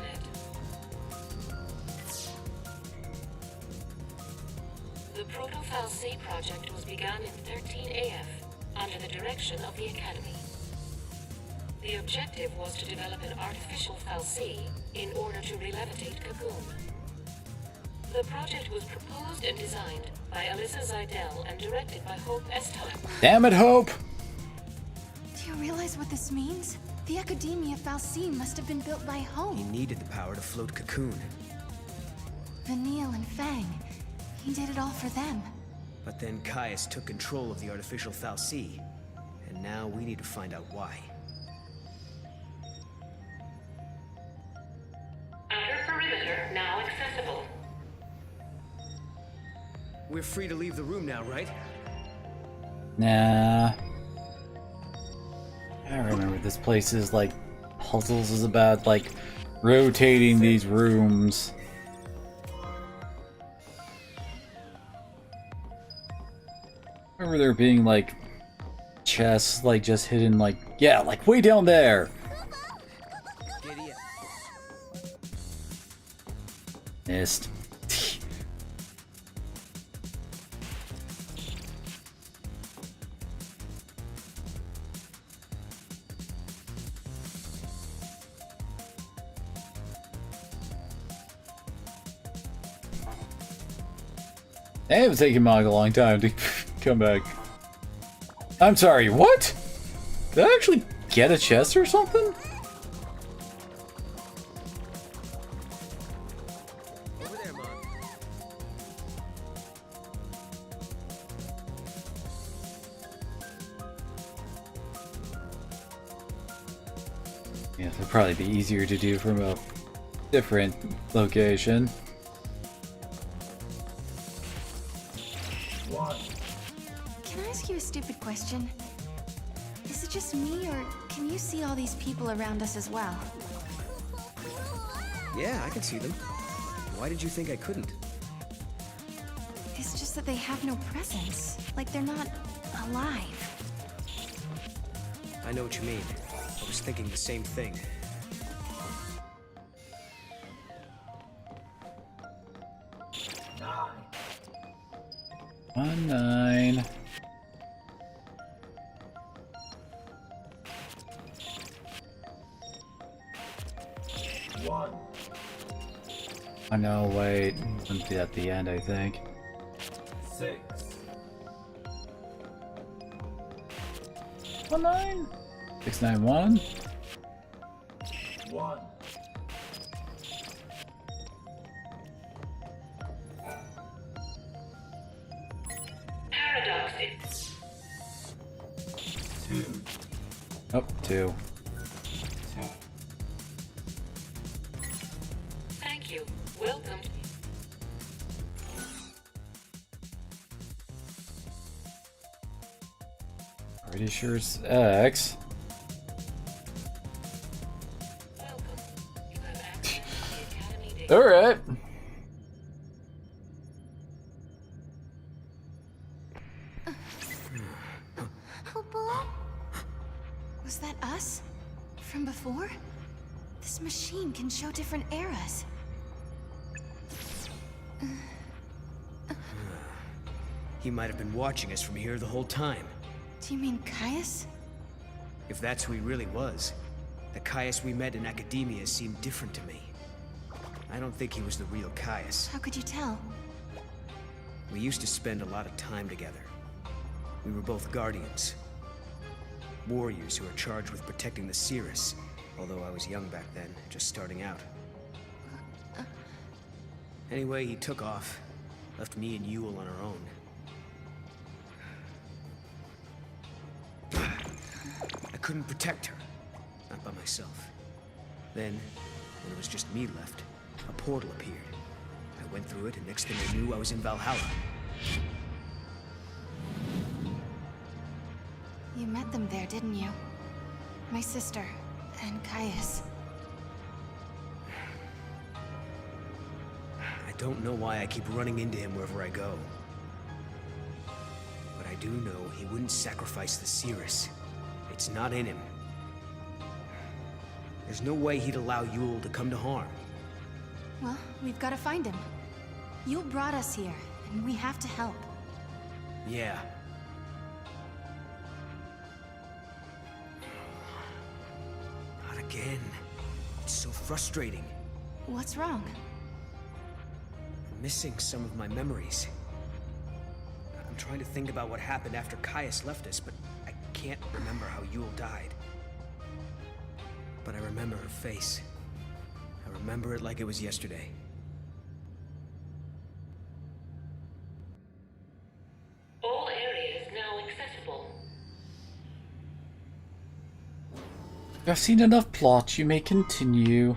The Proto-Fal'Cie project was begun in 13AF under the direction of the Academy. The objective was to develop an artificial Fal'Cie in order to re-levitate Cocoon. The project was proposed and designed by Alyssa Zidell and directed by Hope Estheim. Damn it, Hope! Do you realize what this means? The Academia Fal'Cie must have been built by He Hope. needed the power to float Cocoon. Vanille and Fang. He did it all for them. But then Caius took control of the artificial Fal'Cie. And now we need to find out why. Outer perimeter now accessible. We're free to leave the room now, right? Nah. I remember this place is like puzzles is about like rotating these rooms. I remember there being like chests like just hidden like yeah, like way down there. Giddy up. Missed. Hey, it was taking Mog a long time to come back. I'm sorry, what? Did I actually get a chest or something? Over there, Mog. Yeah, it'd probably be easier to do from a different location. Can I ask you a stupid question? Is it just me, or can you see all these people around us as well? Yeah, I can see them. Why did you think I couldn't? It's just that they have no presence. Like they're not alive. I know what you mean. I was thinking the same thing. One nine. Oh no, wait. It's gonna be at the end, I think. 6. 19? 691? 1. Paradox is 2. Oh, 2. thank you. Welcome. Pretty sure it's X. Welcome. You have access to the Academy data. Alright. Was that us? From before? This machine can show different eras. He might have been watching us from here the whole time. Do you mean Caius? If that's who he really was, the Caius we met in Academia seemed different to me. I don't think he was the real Caius. How could you tell? We used to spend a lot of time together. We were both guardians. Warriors who are charged with protecting the Cirrus, although I was young back then, just starting out. Anyway, he took off, left me and Yule on our own. I couldn't protect her, not by myself. Then, when it was just me left, a portal appeared. I went through it, and next thing I knew, I was in Valhalla. You met them there, didn't you? My sister, and Caius. I don't know why I keep running into him wherever I go. But I do know he wouldn't sacrifice the Cirrus. It's not in him. There's no way he'd allow Yule to come to harm. Well, we've got to find him. Yule brought us here, and we have to help. Yeah. Not again. It's so frustrating. What's wrong? I'm missing some of my memories. I'm trying to think about what happened after Caius left us, but I can't remember how Yule died. But I remember her face. I remember it like it was yesterday. All areas now accessible. I've seen enough plot, you may continue.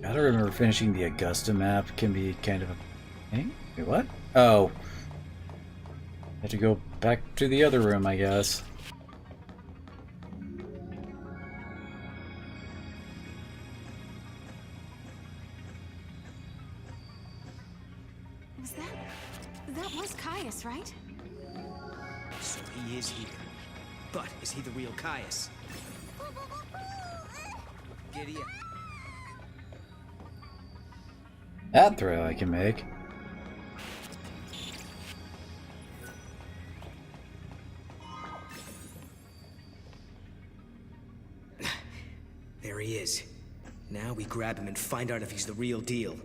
Gotta remember finishing the Augusta map can be kind of a thing. Wait, what? Oh. Have to go back to the other room, I guess. That was Caius, right? So he is here. But is he the real Caius? Giddy up. That throw I can make. There he is. Now we grab him and find out if he's the real deal.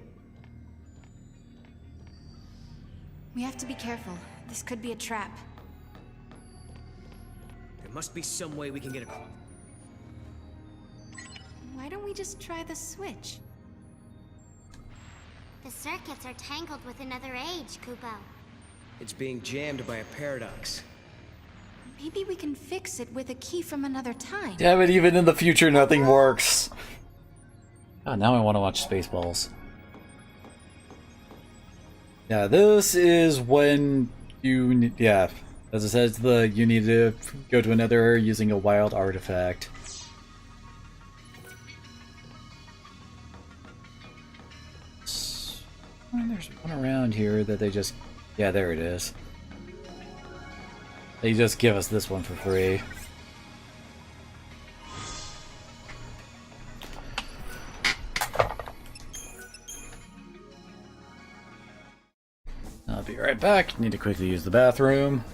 We have to be careful. This could be a trap. There must be some way we can get across. Why don't we just try the switch? The circuits are tangled with another age, Kupo. It's being jammed by a paradox. Maybe we can fix it with a key from another time. Damn it, even in the future nothing works. God, now I want to watch Spaceballs. Yeah, this is when you, yeah, as it says, you need to go to another area using a wild artifact. There's one around here that they just, yeah, there it is. They just give us this one for free. I'll be right back. Need to quickly use the bathroom.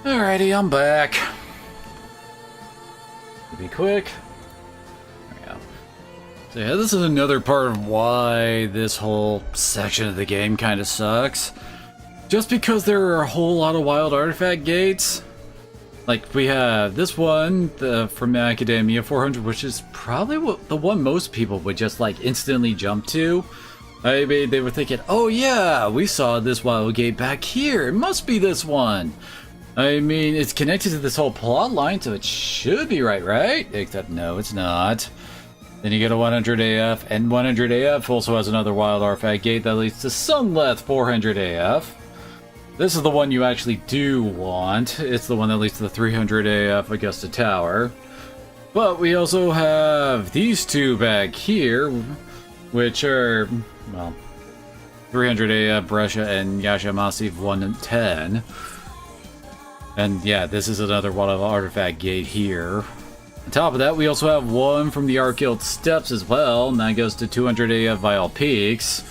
Alrighty, I'm back. To be quick. There we go. So yeah, this is another part of why this whole section of the game kind of sucks. Just because there are a whole lot of wild artifact gates. Like, we have this one from Academia 400, which is probably the one most people would just, like, instantly jump to. I mean, they were thinking, oh yeah, we saw this wild gate back here. It must be this one. I mean, it's connected to this whole plot line, so it should be right? Except, no, it's not. Then you get a 100 AF, and 100 AF also has another wild artifact gate that leads to Sunleth 400 AF. This is the one you actually do want. It's the one that leads to the 300 AF Augusta Tower. But we also have these two back here, which are, well, 300 AF Brescia and Yasha Massive 110. And yeah, this is another one of the artifact gate here. On top of that, we also have one from the Ark-Guild Steppes as well, and that goes to 200 AF Vile Peaks.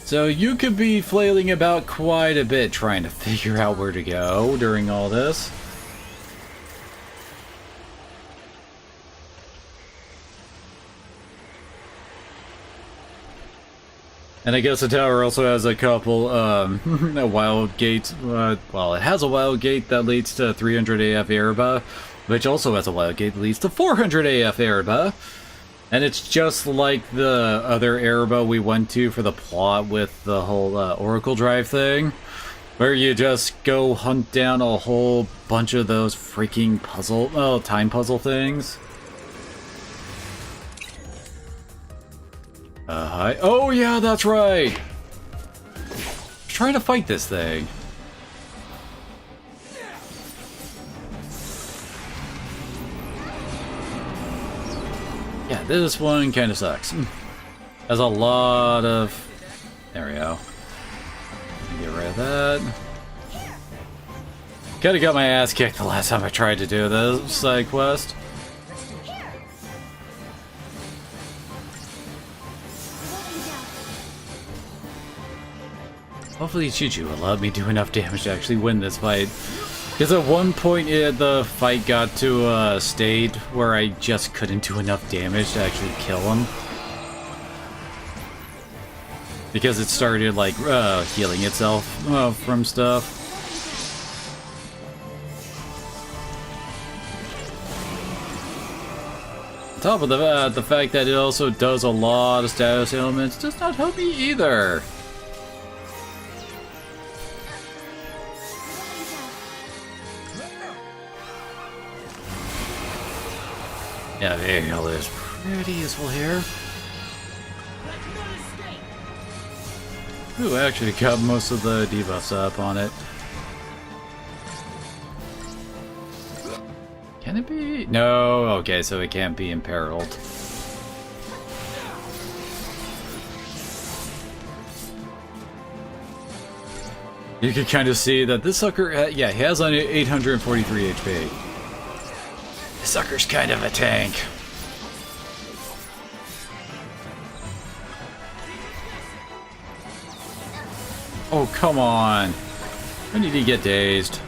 So you could be flailing about quite a bit trying to figure out where to go during all this. And I guess the tower also has a couple wild gates. Well, it has a wild gate that leads to 300 AF Erba, which also has a wild gate that leads to 400 AF Erba. And it's just like the other Erba we went to for the plot with the whole Oracle Drive thing, where you just go hunt down a whole bunch of those freaking time puzzle things. Hi. Oh yeah, that's right! I was trying to fight this thing. Yeah, this one kind of sucks. Has a lot of... There we go. Get rid of that. Kinda got my ass kicked the last time I tried to do this side quest. Hopefully Chuchu will let me do enough damage to actually win this fight. Because at one point the fight got to a state where I just couldn't do enough damage to actually kill him. Because it started like healing itself from stuff. On top of the fact that it also does a lot of status ailments does not help me either. Yeah, Ariel is pretty useful here. Ooh, I actually got most of the debuffs up on it. Can it be? No, okay, so it can't be imperiled. You can kind of see that this sucker, yeah, he has on 843 HP. This sucker's kind of a tank. Oh, come on. When did he get dazed?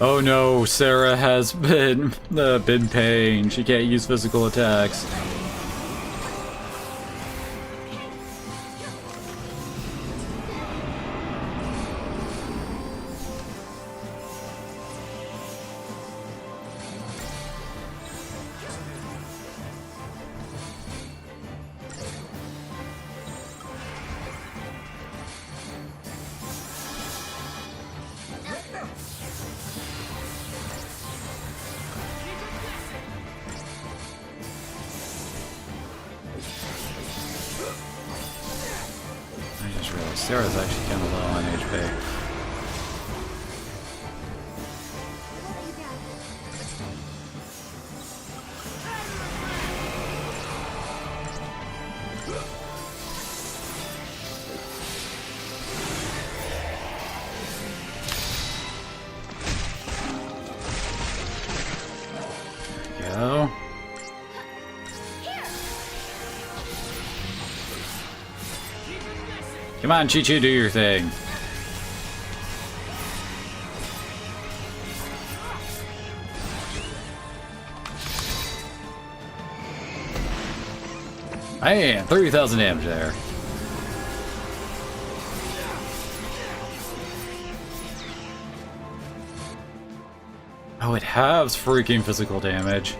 Oh no, Sarah has been pain. She can't use physical attacks. Sarah's actually kind of low on HP. Come on, Chi-Chi, do your thing. Man, 30,000 damage there. Oh, it halves freaking physical damage.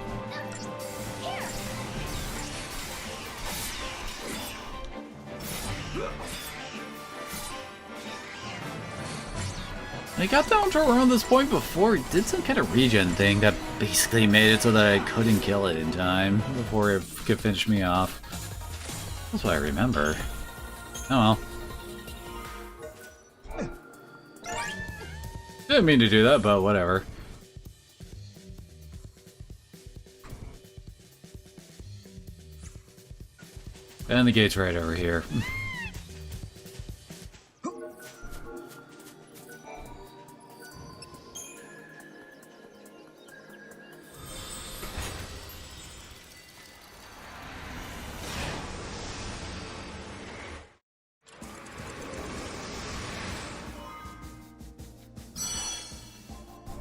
I got down to around this point before. It did some kind of regen thing that basically made it so that I couldn't kill it in time before it could finish me off. That's what I remember. Oh well. Didn't mean to do that, but whatever. And the gate's right over here.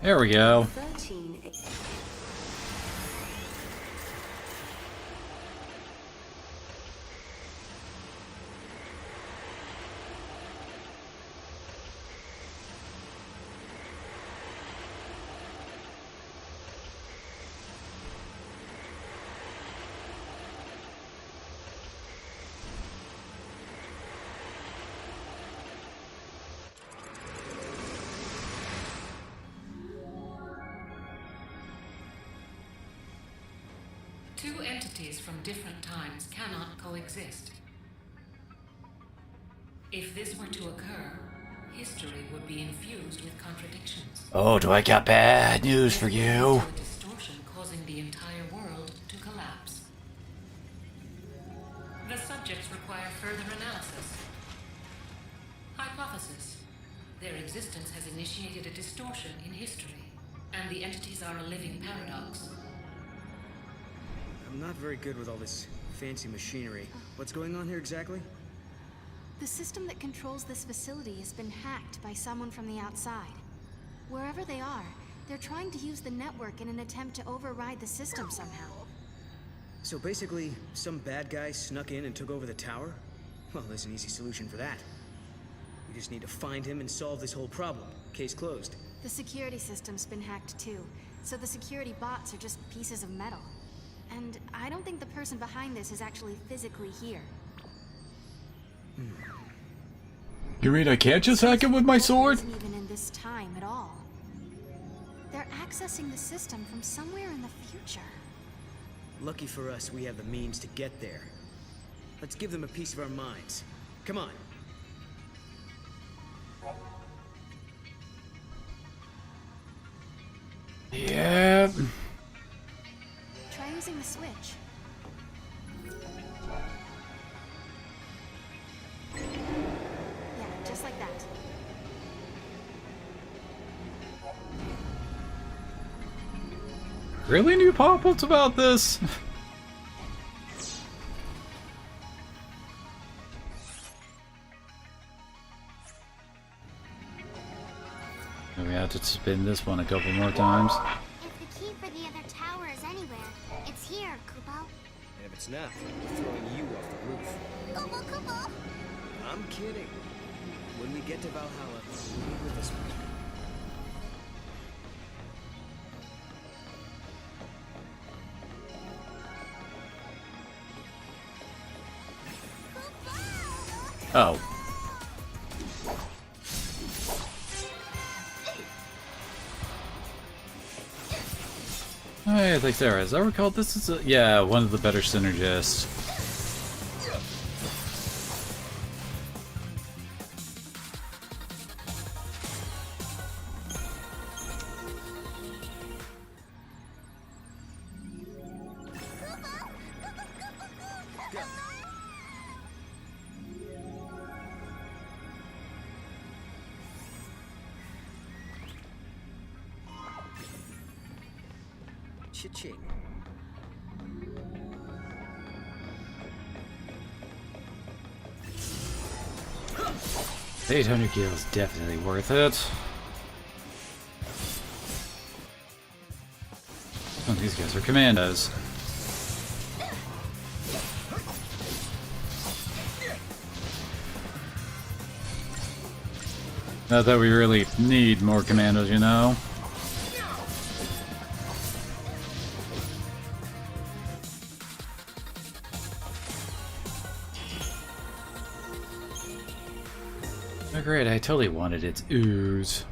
There we go. 13. Two entities from different times cannot coexist. If this were to occur, history would be infused with contradictions. Oh, do I got bad news for you? A distortion causing the entire world to collapse. The subjects require further analysis. Hypothesis. Their existence has initiated a distortion in history, and the entities are a living paradox. I'm not very good with all this fancy machinery. What's going on here exactly? The system that controls this facility has been hacked by someone from the outside. Wherever they are, they're trying to use the network in an attempt to override the system somehow. So basically, some bad guy snuck in and took over the tower? Well, there's an easy solution for that. We just need to find him and solve this whole problem. Case closed. The security system's been hacked too, so the security bots are just pieces of metal. And I don't think the person behind this is actually physically here. You mean I can't just hack him with my sword? Isn't even in this time at all. They're accessing the system from somewhere in the future. Lucky for us, we have the means to get there. Let's give them a piece of our minds. Come on. Yeah. Try using the switch. Yeah, just like that. Really new pop-ups about this? We have to spin this one a couple more times. If the key for the other tower is anywhere, it's here, Kupo. And if it's not, we're throwing you off the roof. Kupo, Kupo! I'm kidding. When we get to Valhalla, we'll be with us. Oh. Hey, like Sarah, as I recall, this is yeah, one of the better synergists. Cha-ching. 800 gil is definitely worth it. Oh, these guys are commandos. Not that we really need more commandos, you know? Oh great, I totally wanted its ooze.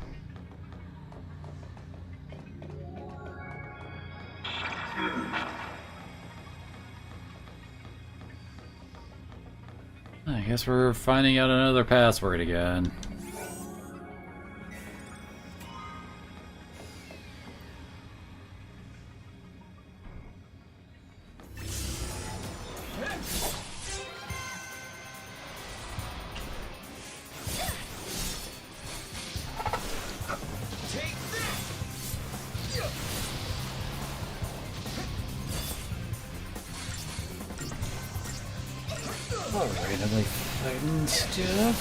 I guess we're finding out another password again. Oh, randomly fighting stuff.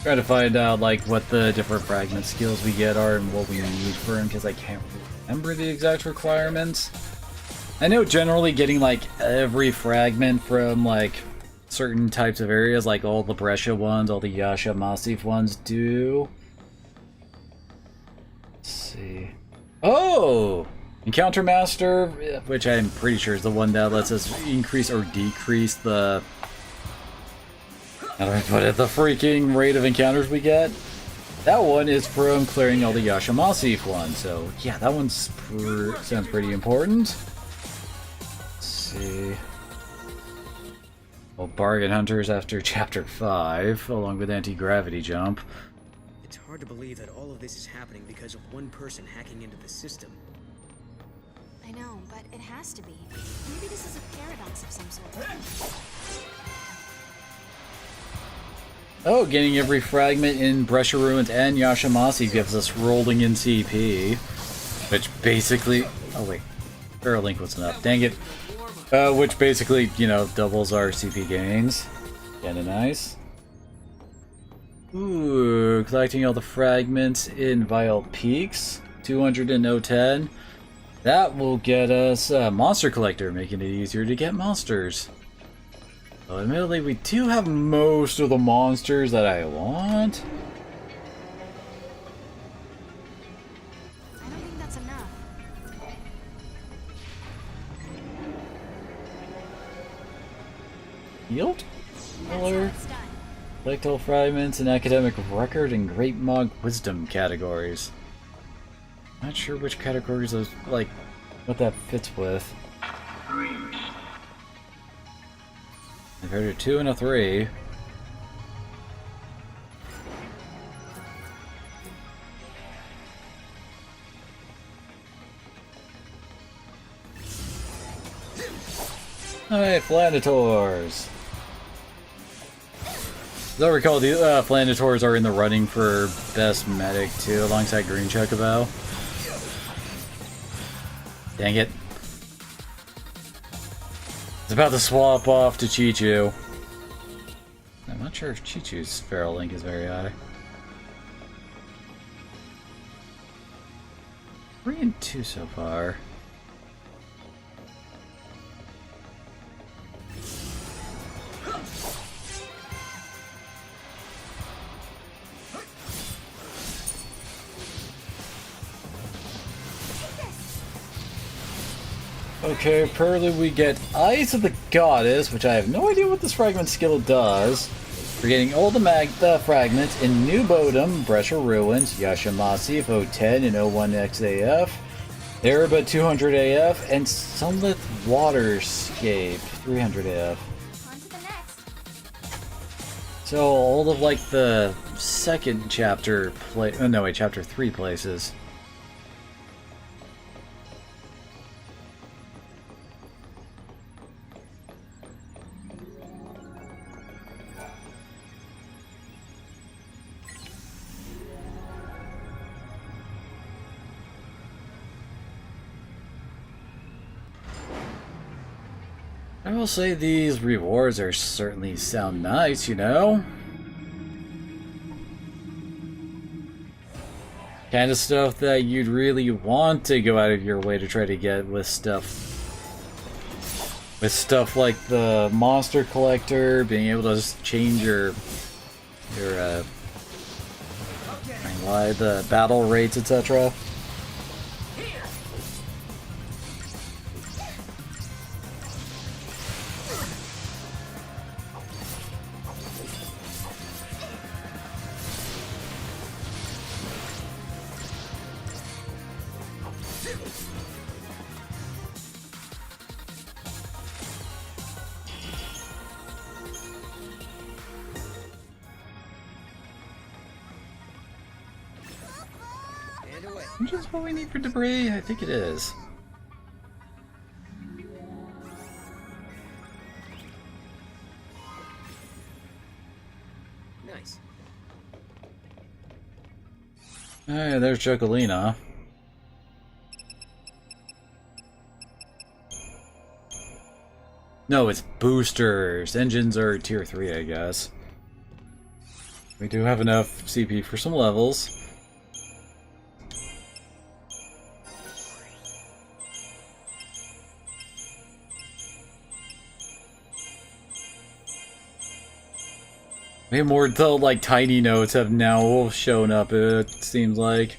Try to find out like what the different fragment skills we get are and what we need for them, because I can't remember the exact requirements. I know generally getting like every fragment from like certain types of areas, like all the Brescia ones, all the Yasha Massif ones do. Let's see. Oh! Encounter Master, which I'm pretty sure is the one that lets us increase or decrease the... how do I put it? The freaking rate of encounters we get. That one is from clearing all the Yasha Massif ones, so yeah, that one sounds pretty important. Let's see. Well, Bargain Hunters after Chapter 5, along with Anti-Gravity Jump. It's hard to believe that all of this is happening because of one person hacking into the system. I know, but it has to be. Maybe this is a paradox of some sort. Oh, getting every fragment in Brescia Ruins and Yasha Massif gives us rolling in CP. Which basically... oh wait, Ferrolink wasn't up, dang it. Which basically, you know, doubles our CP gains. Kinda nice. Ooh, collecting all the fragments in Vile Peaks. 200 and 010. That will get us a Monster Collector, making it easier to get monsters. Well, admittedly, we do have most of the monsters that I want. I don't think that's enough. Yield? Color. Collect all fragments in Academic Record and Great Mog Wisdom categories. Not sure which categories those, like, what that fits with. I've heard a 2 and a 3. Alright, Flanators. As I recall, the Flanators are in the running for best medic too, alongside Green Chocobo. Dang it. It's about to swap off to Chichu. I'm not sure if Chichu's Feral Link is very high. 3 and 2 so far. Okay, apparently we get Eyes of the Goddess, which I have no idea what this fragment skill does. We're getting all the fragments in New Bodum, Brescia Ruins, Yasha Massif, 010 and 01XAF, Erebus 200 AF, and Sunlit Waterscape 300 AF. On to the next. So all of like the second chapter chapter 3 places. I will say these rewards are certainly sound nice, you know? Kind of stuff that you'd really want to go out of your way to try to get with stuff. With stuff like the monster collector, being able to just change the battle rates, etc. Which is what we need for debris? I think it is. Nice. Alright, there's Chocolina. No, it's boosters. Engines are tier 3, I guess. We do have enough CP for some levels. Way more like tiny notes have now shown up, it seems like.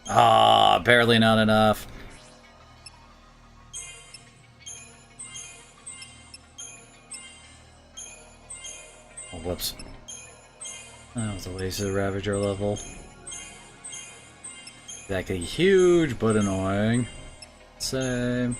Ah, barely not enough. Oh, whoops. That was a waste of the Ravager level. Exactly huge, but annoying. Same.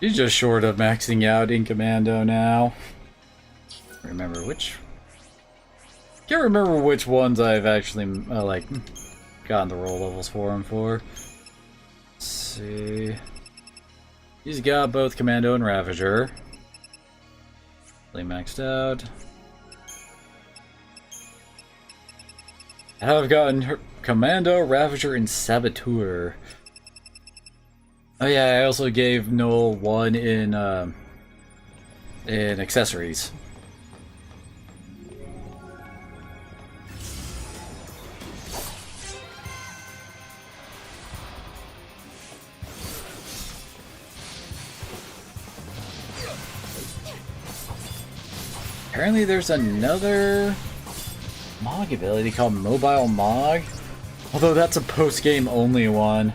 He's just short of maxing out in Commando now. Remember which? Can't remember which ones I've actually like gotten the roll levels for him for. Let's see. He's got both Commando and Ravager. Fully maxed out. I've gotten Commando, Ravager, and Saboteur. Oh yeah, I also gave Noel one in accessories. Apparently there's another Mog ability called Mobile Mog, although that's a post-game only one.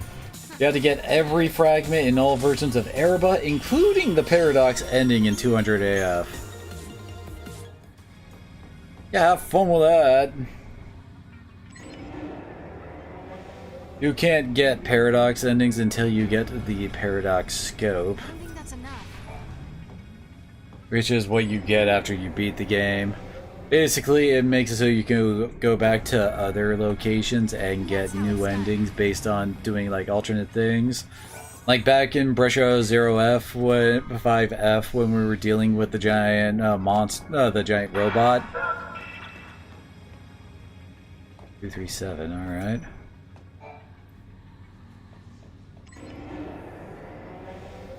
You have to get every fragment in all versions of Erebus, including the Paradox ending in 200 AF. Yeah, have fun with that. You can't get Paradox endings until you get the Paradox Scope. I think that's enough. Which is what you get after you beat the game. Basically, it makes it so you can go back to other locations and get new endings based on doing like alternate things. Like back in Brescia 0F, 5F, when we were dealing with the giant the giant robot. 237, alright.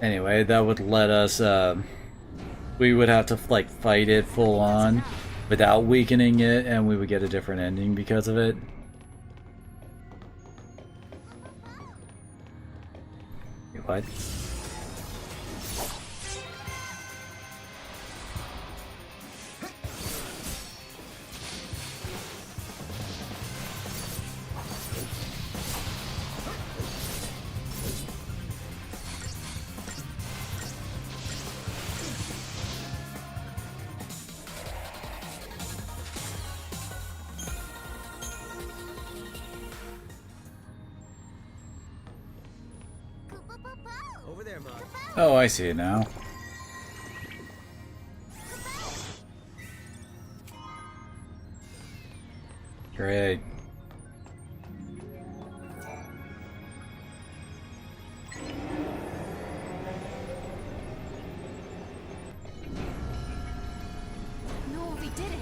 Anyway, that would let us, we would have to like fight it full on without weakening it, and we would get a different ending because of it. Wait, what? Over there, Mog. Oh, I see it now. Great. No, we did it.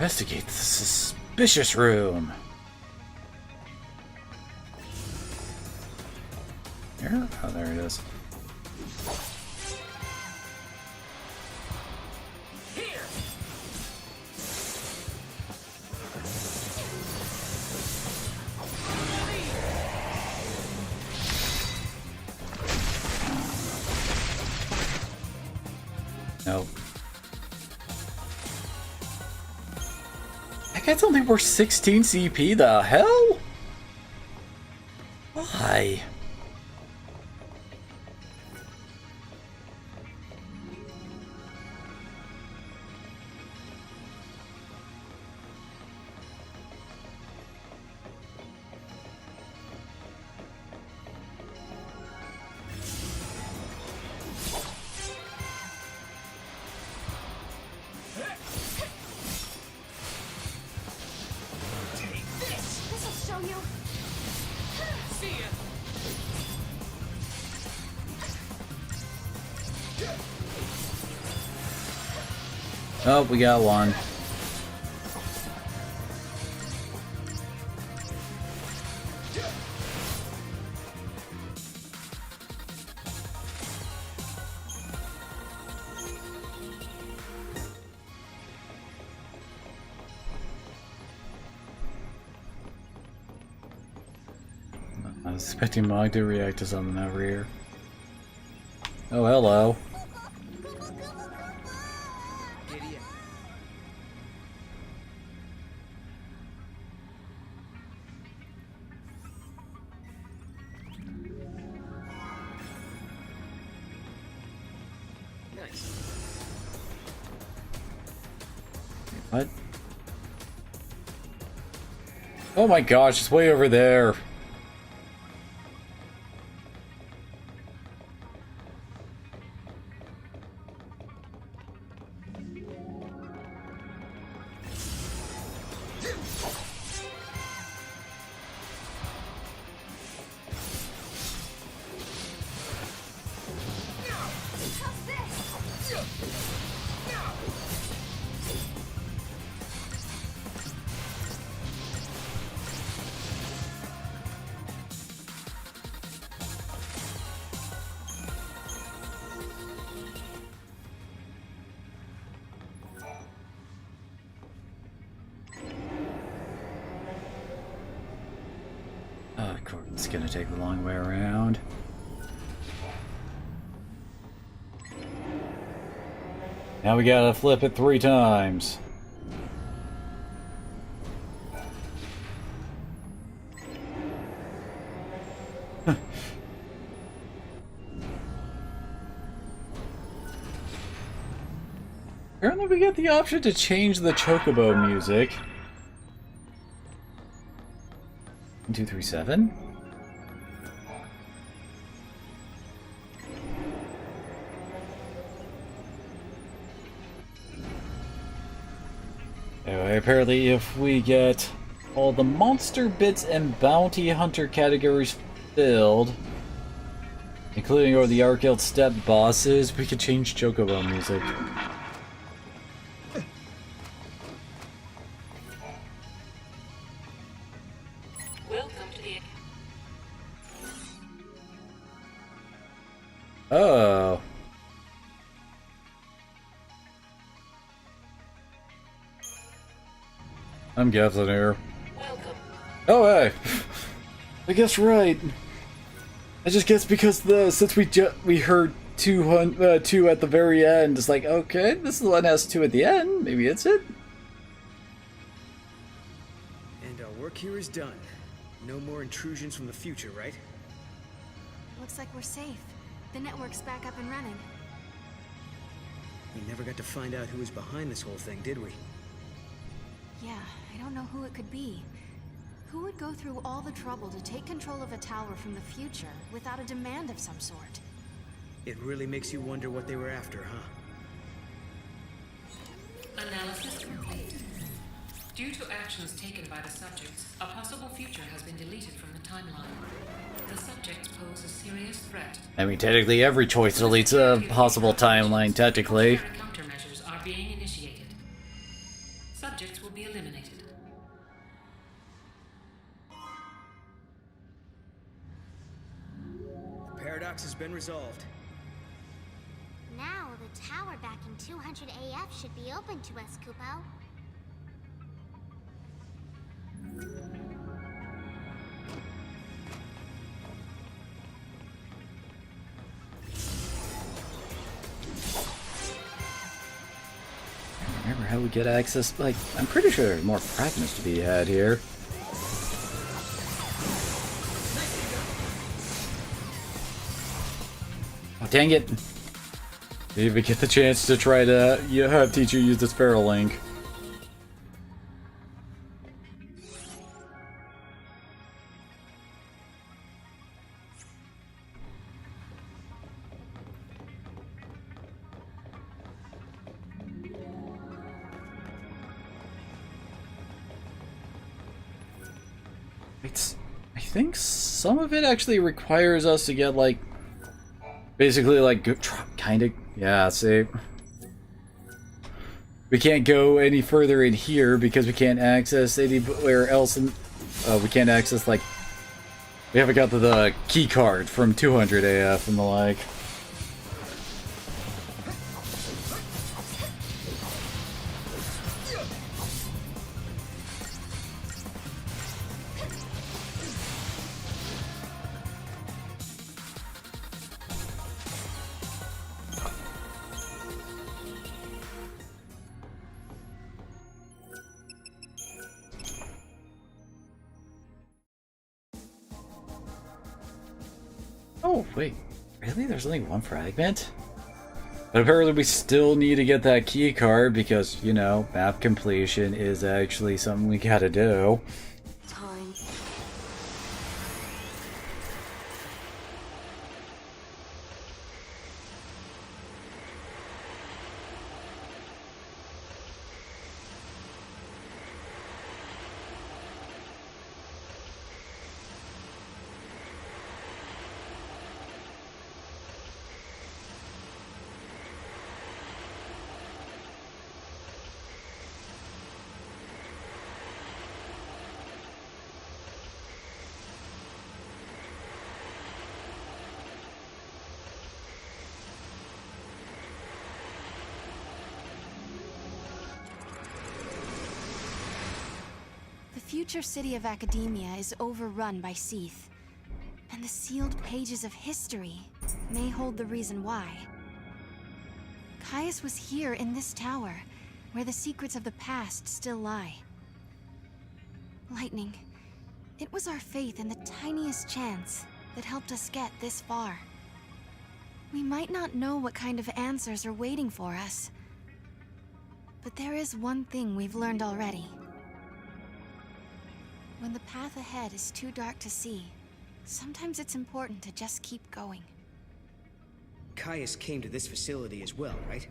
Investigate the suspicious room. Here? Oh, there it is. Nope. That guy's only worth 16 CP, the hell? Why? This'll show you. Oh, we got one. I was expecting Mog to react to something over here. Oh, hello. Idiot. Nice. What? Oh my gosh, it's way over there. Oh, of course, it's gonna take the long way around. Now we gotta flip it 3 times. Apparently we get the option to change the chocobo music. 1, 2, 3, 7. Anyway, apparently if we get all the monster bits and bounty hunter categories filled, including over the Ark-Guild step bosses, we could change chocobo music. Welcome to the... Oh. I'm Gavlin here. Welcome. Oh, hey. I guess right. I just guess because since we heard 2 at the very end, it's like, okay, this one has 2 at the end. Maybe it's it. And our work here is done. No more intrusions from the future, right? Looks like we're safe. The network's back up and running. We never got to find out who was behind this whole thing, did we? Yeah, I don't know who it could be. Who would go through all the trouble to take control of a tower from the future without a demand of some sort? It really makes you wonder what they were after, huh? Analysis complete. Due to actions taken by the subjects, a possible future has been deleted from the timeline. The subjects pose a serious threat. I mean, technically every choice deletes a possible timeline, technically. Countermeasures are being initiated. Subjects will be eliminated. The paradox has been resolved. Now, the tower back in 200 AF should be open to us, Kupo. Remember how we get access? Like, I'm pretty sure there's more fragments to be had here. Oh, dang it! Didn't even get the chance to try to have teacher use this Feral Link. I think some of it actually requires us to get, like, basically, like, kind of, yeah, see. We can't go any further in here because we can't access anywhere else, and we can't access, like, we haven't got the key card from 200 AF and the like. Oh, wait. Really? There's only one fragment? But apparently we still need to get that key card because, you know, map completion is actually something we gotta do. Time. The future city of Academia is overrun by Seath, and the sealed pages of history may hold the reason why. Caius was here in this tower, where the secrets of the past still lie. Lightning, it was our faith in the tiniest chance that helped us get this far. We might not know what kind of answers are waiting for us, but there is one thing we've learned already. When the path ahead is too dark to see, sometimes it's important to just keep going. Caius came to this facility as well, right?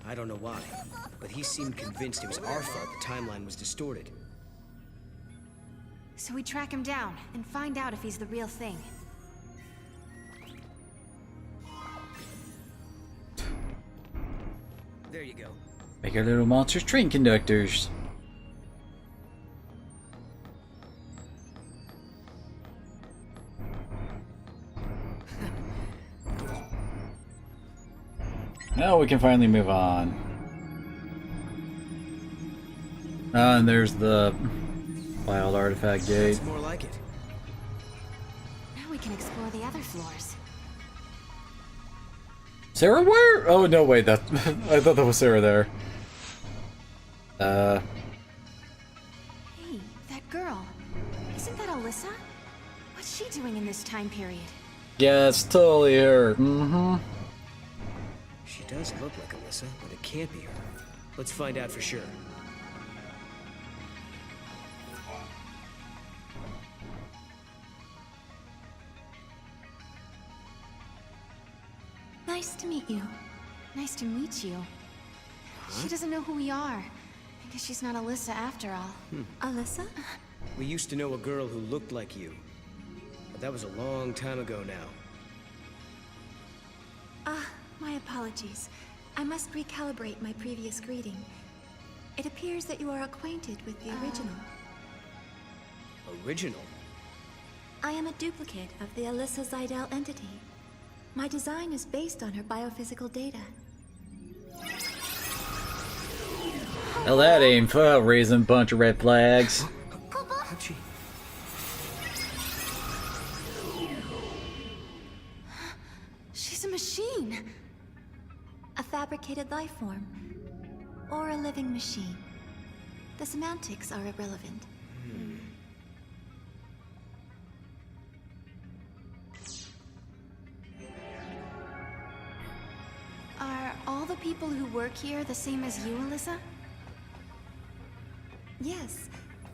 I don't know why, but he seemed convinced it was our fault the timeline was distorted. So we track him down and find out if he's the real thing. There you go. Make our little monsters train conductors. Now we can finally move on. And there's the wild artifact gate. That's more like it. Now we can explore the other floors. Sarah, where? Oh no, wait, that I thought that was Sarah there. Hey, that girl. Isn't that Alyssa? What's she doing in this time period? Yeah, it's totally her. Mm-hmm. She does look like Alyssa, but it can't be her. Let's find out for sure. Nice to meet you. Nice to meet you. She doesn't know who we are. I guess she's not Alyssa after all. Alyssa? We used to know a girl who looked like you. But that was a long time ago now. My apologies. I must recalibrate my previous greeting. It appears that you are acquainted with the original. Original? I am a duplicate of the Alyssa Zidell entity. My design is based on her biophysical data. Hell, that ain't for raising a bunch of red flags. How'd she... She's a machine. A fabricated life form. Or a living machine. The semantics are irrelevant. Are all the people who work here the same as you, Alyssa? Yes,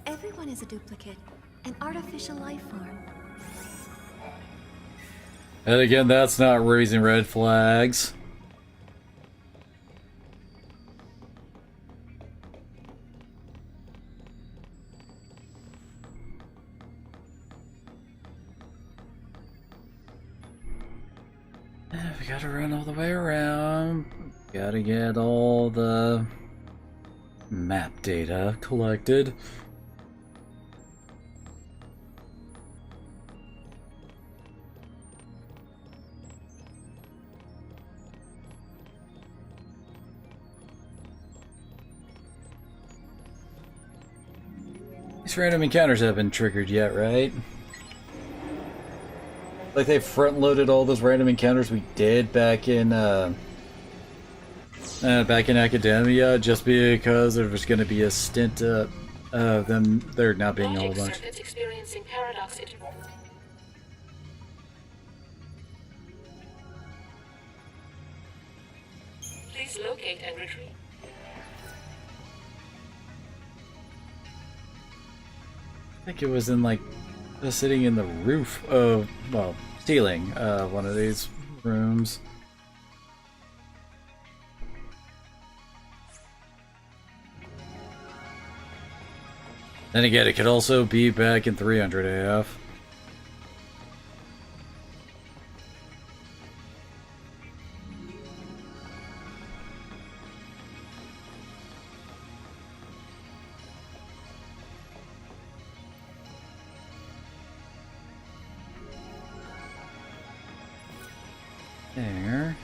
everyone is a duplicate. An artificial life form. And again, that's not raising red flags. We gotta run all the way around. Gotta get all the map data collected. These random encounters haven't been triggered yet, right? Like they front-loaded all those random encounters we did back in Academia, just because there was going to be a stint of them there not being a whole bunch. Experiencing paradox. Please locate and retrieve. I think it was in like sitting in the roof of, well, ceiling one of these rooms. Then again, it could also be back in 300 AF. There.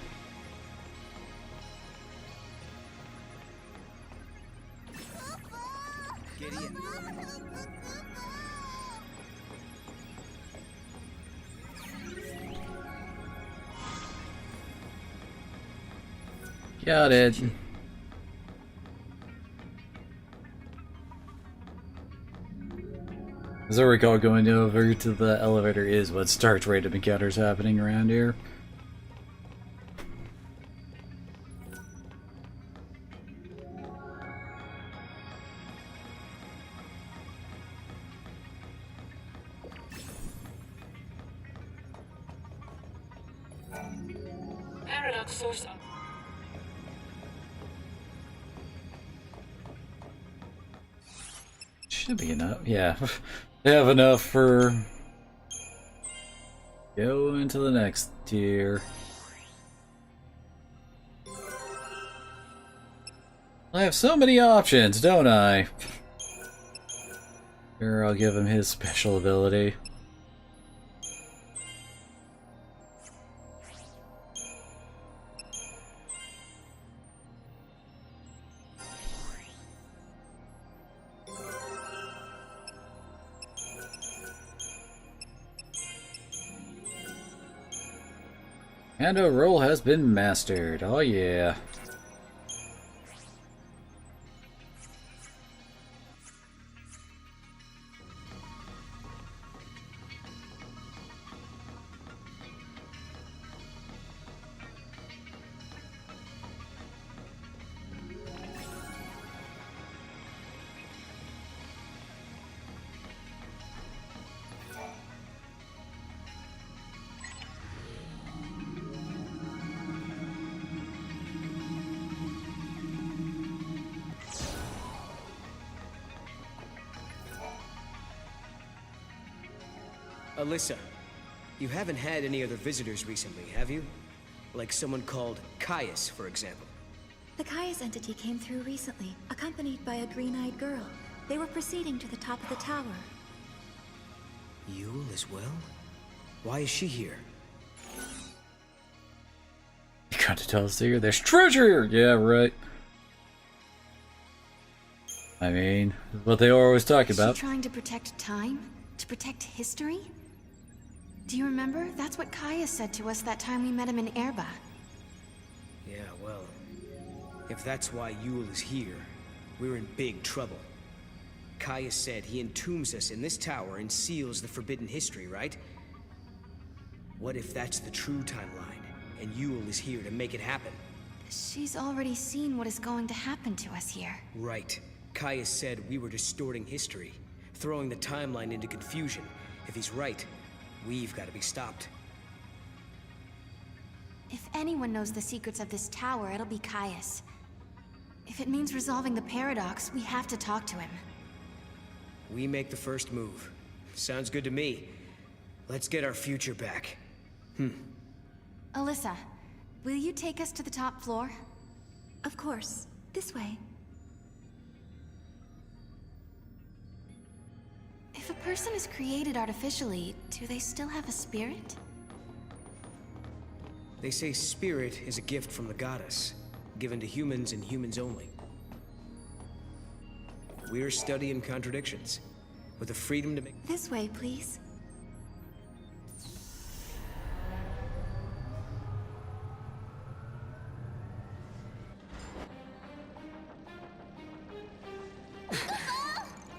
Giddy up. Got it. As I recall, going over to the elevator is what starts random encounters happening around here. Paradox source. Should be enough. Yeah. They have enough for... Go into the next tier. I have so many options, don't I? Sure, I'll give him his special ability. And a role has been mastered. Oh yeah. Alyssa, you haven't had any other visitors recently, have you? Like someone called Caius, for example. The Caius entity came through recently, accompanied by a green-eyed girl. They were proceeding to the top of the tower. Yule as well? Why is she here? You got to tell us here. There's treasure here! Yeah, right. I mean, what they always talk about. Is she trying to protect time? To protect history? Do you remember? That's what Caius said to us that time we met him in Erba. Yeah, well, if that's why Yule is here, we're in big trouble. Caius said he entombs us in this tower and seals the forbidden history, right? What if that's the true timeline, and Yule is here to make it happen? She's already seen what is going to happen to us here. Right. Caius said we were distorting history, throwing the timeline into confusion. If he's right, we've got to be stopped. If anyone knows the secrets of this tower, it'll be Caius. If it means resolving the paradox, we have to talk to him. We make the first move. Sounds good to me. Let's get our future back. Alyssa, will you take us to the top floor? Of course. This way. If a person is created artificially, do they still have a spirit? They say spirit is a gift from the goddess, given to humans and humans only. We're studying contradictions, with the freedom to make... This way, please.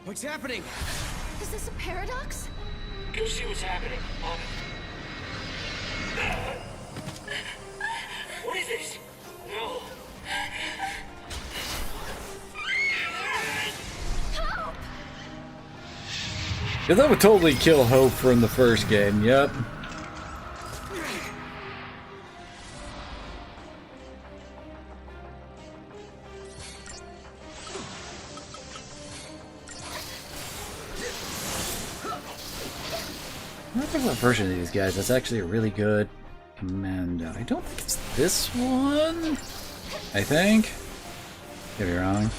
What's happening? Is this a paradox? Go see what's happening. On it. What is this? No. Yeah, that would totally kill Hope from the first game, yep. I think what version of these guys that's actually a really good commando. I don't think it's this one. I think. Could be wrong.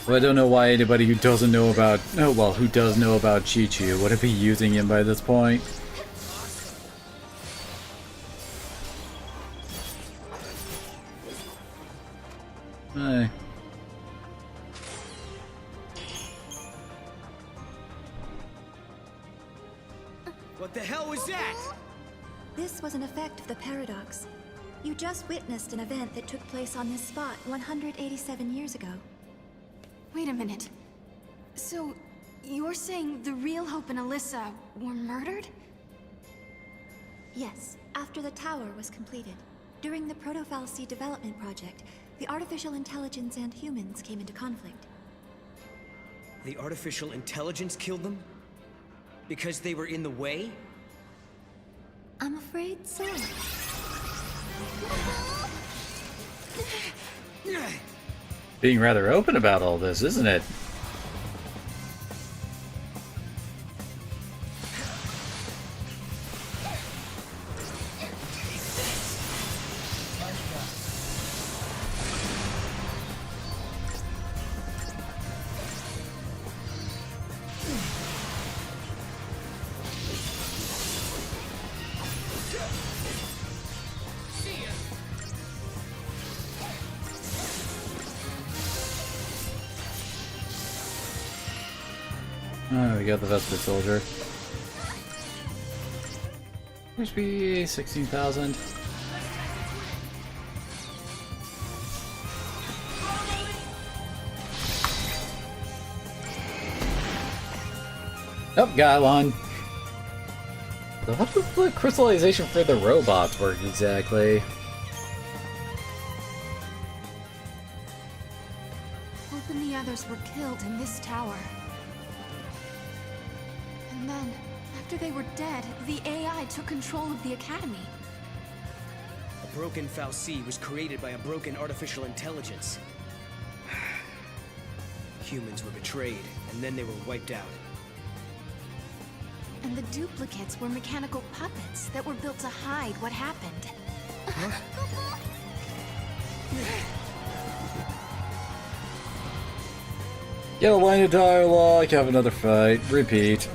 Well, I don't know why anybody who doesn't know about, oh well, who does know about Chi-Chi would be using him by this point. Hey. What the hell was that? This was an effect of the paradox. You just witnessed an event that took place on this spot 187 years ago. Wait a minute. So, you're saying the real Hope and Alyssa were murdered? Yes, after the tower was completed. During the Proto-Fal'Cie development project, the artificial intelligence and humans came into conflict. The artificial intelligence killed them? Because they were in the way? I'm afraid so. Being rather open about all this, isn't it? Oh, we got the Vesper Soldier. HP 16,000. Oh, got one. So how does the crystallization for the robots work exactly? Hope and the others were killed in this tower. And then, after they were dead, the AI took control of the Academy. broken fal'Cie was created by a broken artificial intelligence. Humans were betrayed, and then they were wiped out. And the duplicates were mechanical puppets that were built to hide what happened. Get a line of dialogue, have another fight, repeat.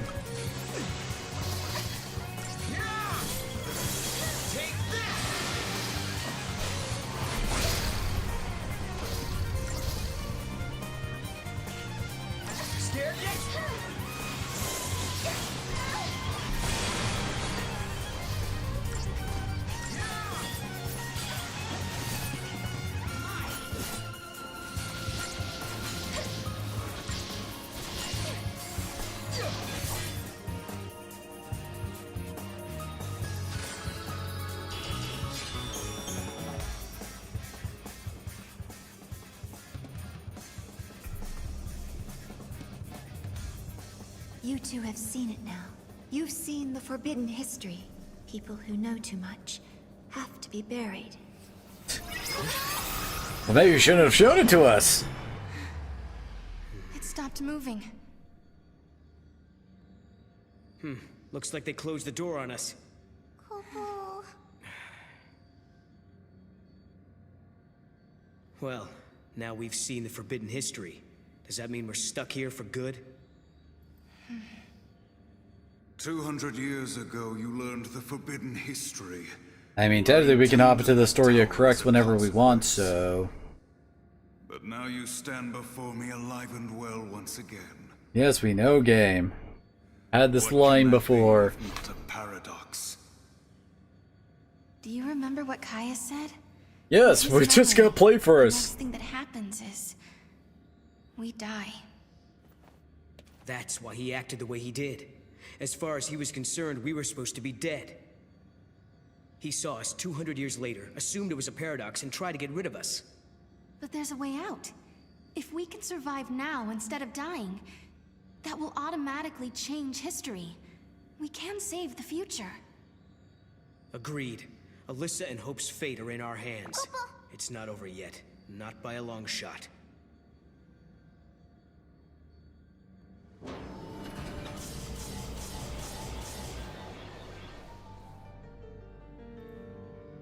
You two have seen it now. You've seen the forbidden history. People who know too much have to be buried. Well, maybe you shouldn't have shown it to us. It stopped moving. Looks like they closed the door on us. Well, now we've seen the forbidden history. Does that mean we're stuck here for good? 200 years ago, you learned the forbidden history. I mean, technically we can hop into the story of corrects whenever we want, so... But now you stand before me alive and well once again. Yes, we know game. Had this line before. Not a paradox. Do you remember what Kaya said? Yes, we just got played for The us. next thing that happens is... we die. That's why he acted the way he did. As far as he was concerned, we were supposed to be dead. He saw us 200 years later, assumed it was a paradox, and tried to get rid of us. But there's a way out. If we can survive now instead of dying, that will automatically change history. We can save the future. Agreed. Alyssa and Hope's fate are in our hands. It's not over yet. Not by a long shot.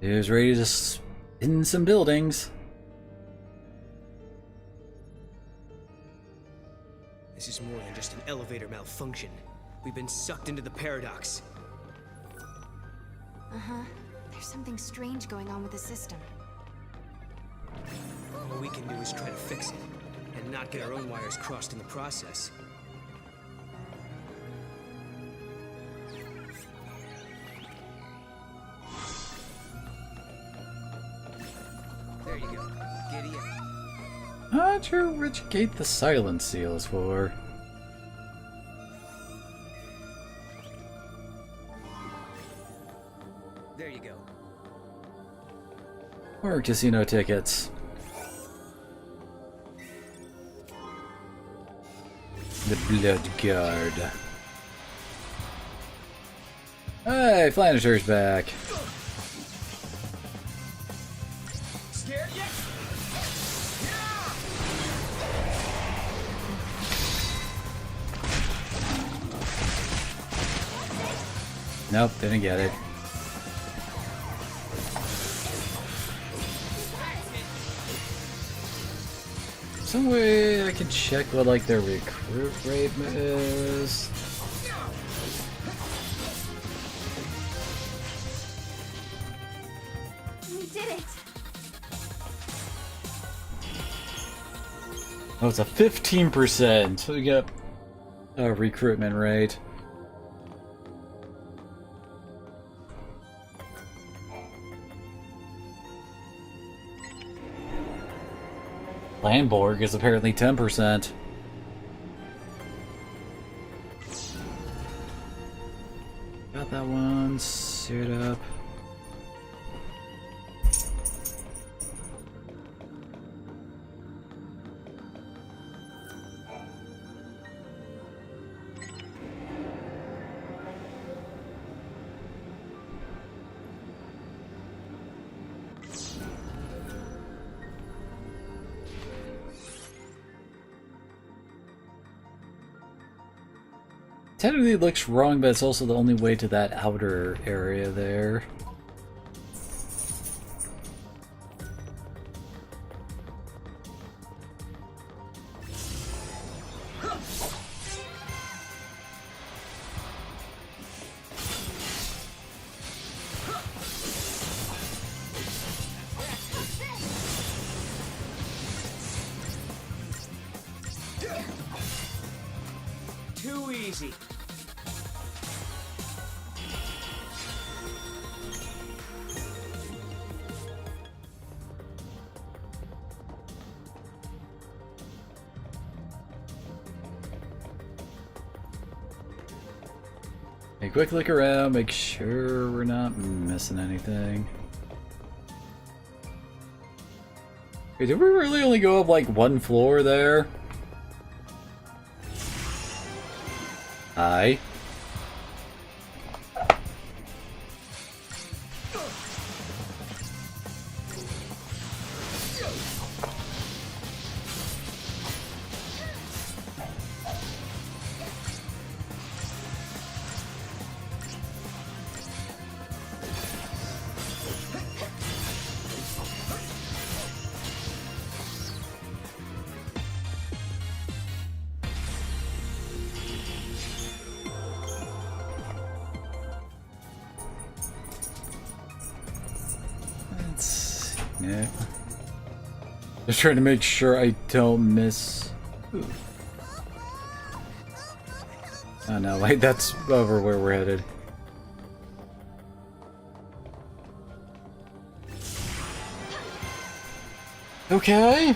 He was ready to spin some buildings. This is more than just an elevator malfunction. We've been sucked into the paradox. Uh-huh. There's something strange going on with the system. All we can do is try to fix it, and not get our own wires crossed in the process. There you go. Giddy up. Not sure which gate the silence seal is for. There you go. Or casino tickets. The Blood Guard. Hey, Flannisher's back. Scared yet? Nope, didn't get it. Some way I can check what like their recruit rate is. We did it! Oh, it's a 15%. So we got a recruitment rate. Landborg is apparently 10%. Got that one seared up. technically looks wrong, but it's also the only way to that outer area there. Too easy. A quick look around, make sure we're not missing anything. Wait, did we really only go up like one floor there? Hi. Yeah. Just trying to make sure I don't miss. Ooh. Oh no, wait, that's over where we're headed. Okay.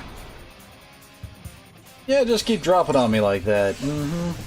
Yeah, just keep dropping on me like that. Mm-hmm.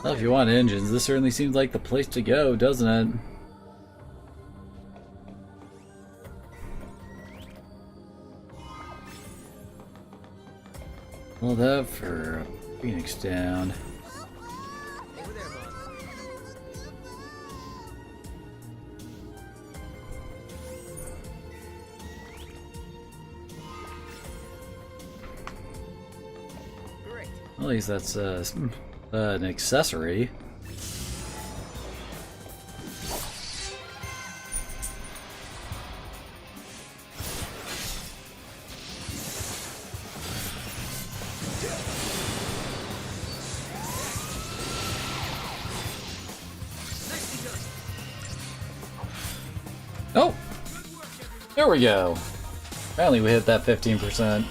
Well, if you want engines, this certainly seems like the place to go, doesn't it? Well, that for Phoenix Down. At least that's an accessory. Oh! There we go. Finally we hit that 15%.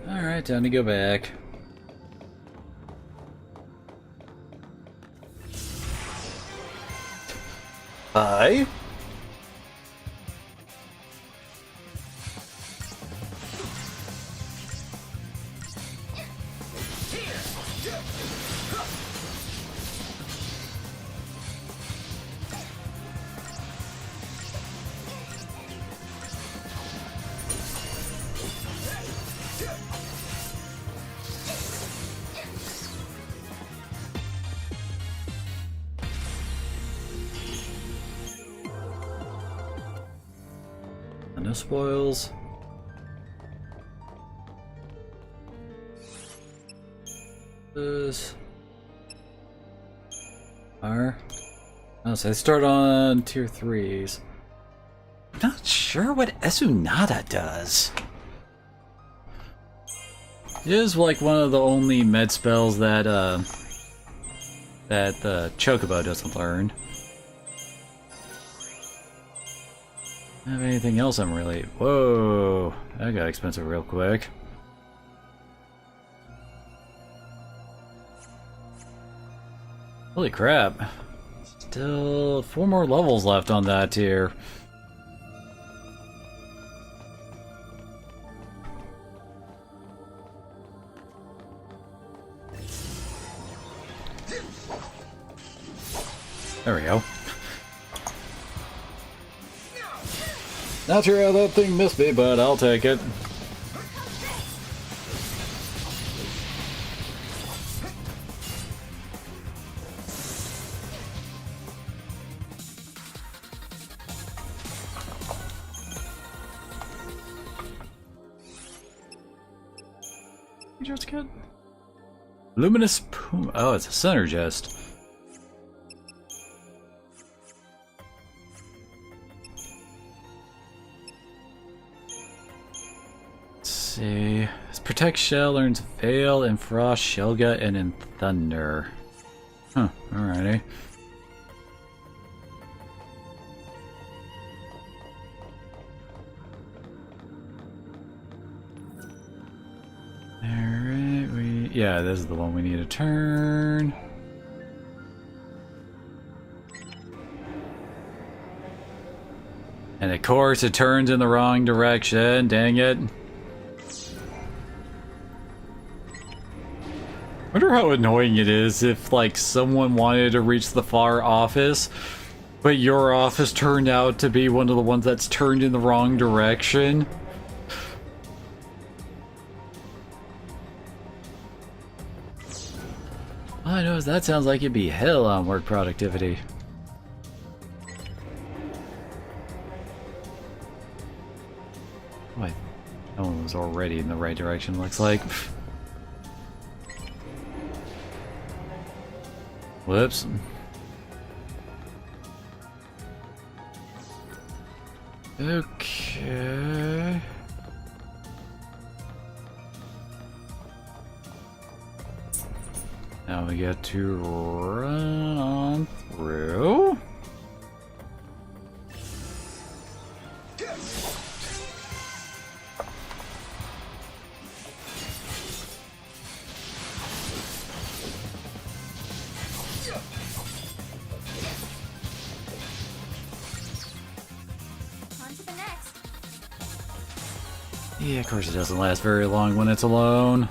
Alright, time to go back. Hi. No spoils. This are oh, so they start on tier 3s. I'm not sure what Esunada does. It is like one of the only med spells that that the Chocobo doesn't learn. Have anything else I'm really... Whoa! That got expensive real quick. Holy crap. Still 4 more levels left on that tier. There we go. Not sure how that thing missed me, but I'll take it. That's good. Luminous Puma. Oh, it's a center chest. See. This Protect Shell earns Veil in Frost, Shellgut, and in Thunder. Huh, alrighty. Alright, yeah, this is the one we need to turn. And of course it turns in the wrong direction, dang it. I wonder how annoying it is if, like, someone wanted to reach the far office, but your office turned out to be one of the ones that's turned in the wrong direction. All I know is that sounds like it'd be hell on work productivity. Boy, that one was already in the right direction, looks like. Whoops. Okay. Now we get to run on through. Yeah, of course it doesn't last very long when it's alone.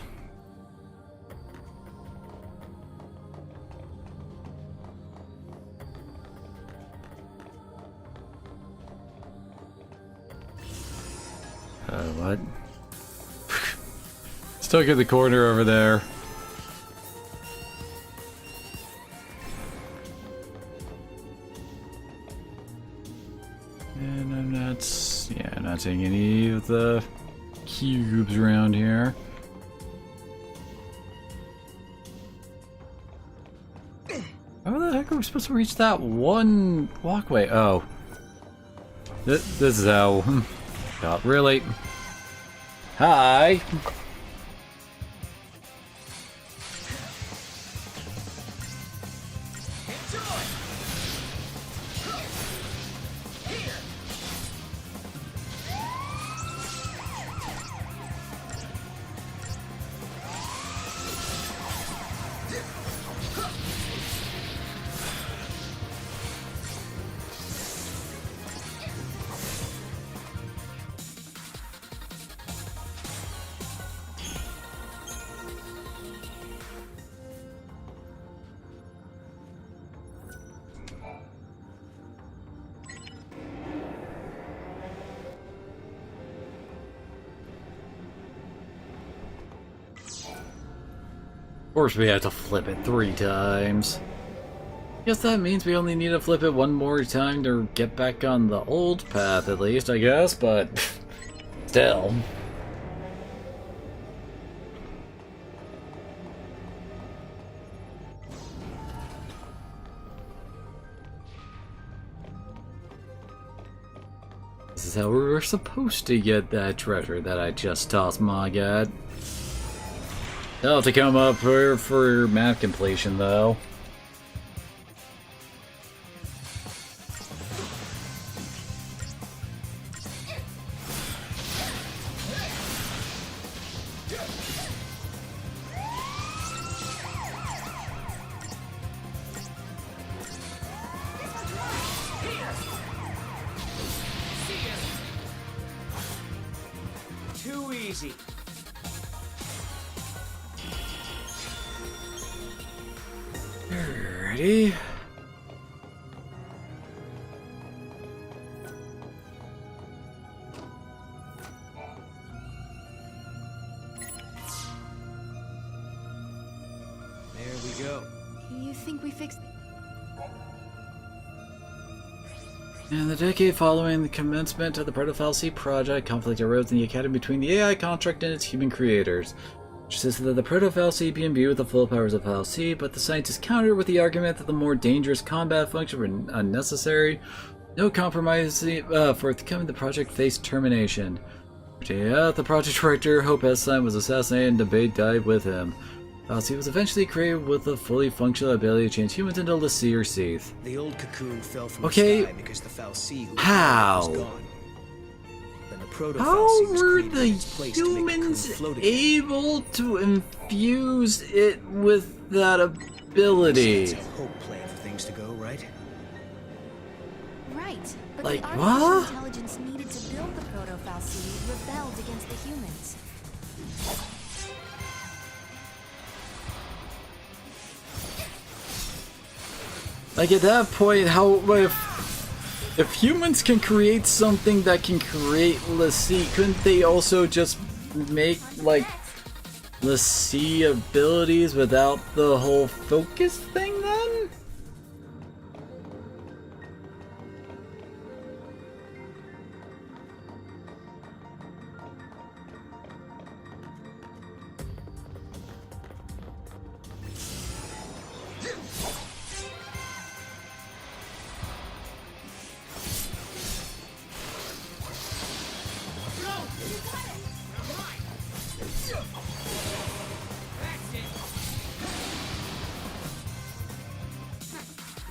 What? Stuck in the corner over there. And I'm not seeing any of the cubes around here. How the heck are we supposed to reach that one walkway? Oh. This is how... God, really? Hi! Of course we have to flip it 3 times. Guess that means we only need to flip it 1 more time to get back on the old path at least, I guess, but still. This is how we were supposed to get that treasure that I just tossed Mog at. I'll have to come up here for map completion, though. too easy. Ready? There we go. You think we fixed... In the decade following the commencement of the Proto-FALC project, conflict arose in the Academy between the AI construct and its human creators, which insisted that the Proto-FALC be imbued with the full powers of FALC, but the scientists countered with the argument that the more dangerous combat functions were unnecessary. No compromise forthcoming, the project faced termination. The project director, Hope Esstein, was assassinated and debate died with him. FALC was eventually created with the fully functional ability to change humans into Lassie or Seath. The old cocoon fell from Okay, the sky because the FALC who how? was gone. Then the proto How was were created the in its place to make the cocoon humans float again. able to infuse it with that ability? That's how Hope planned for things to go, right? Right, but Like the artificial what? intelligence needed to build the Proto-FALC rebelled against the humans. Like at that point, how if humans can create something that can create Lassie, couldn't they also just make like Lassie abilities without the whole focus thing then?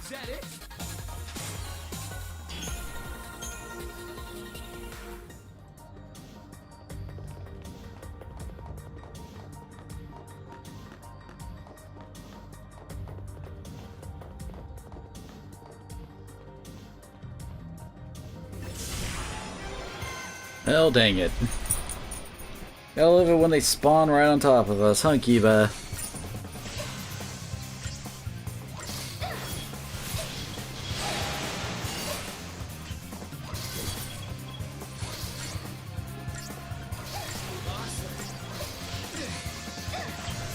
Is that it? Hell dang it. I love it when they spawn right on top of us, huh, Kiba?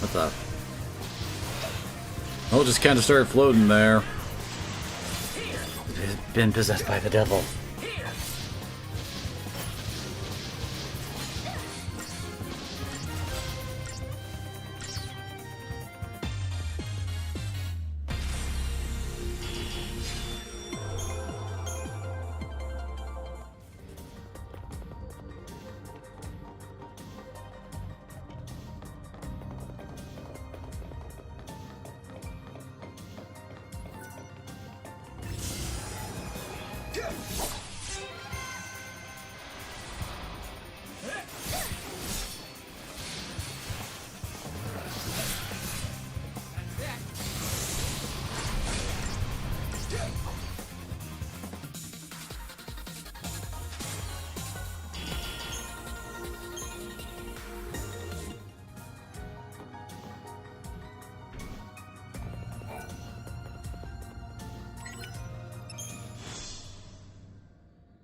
What's up? I'll just kind of start floating there. Been possessed by the devil.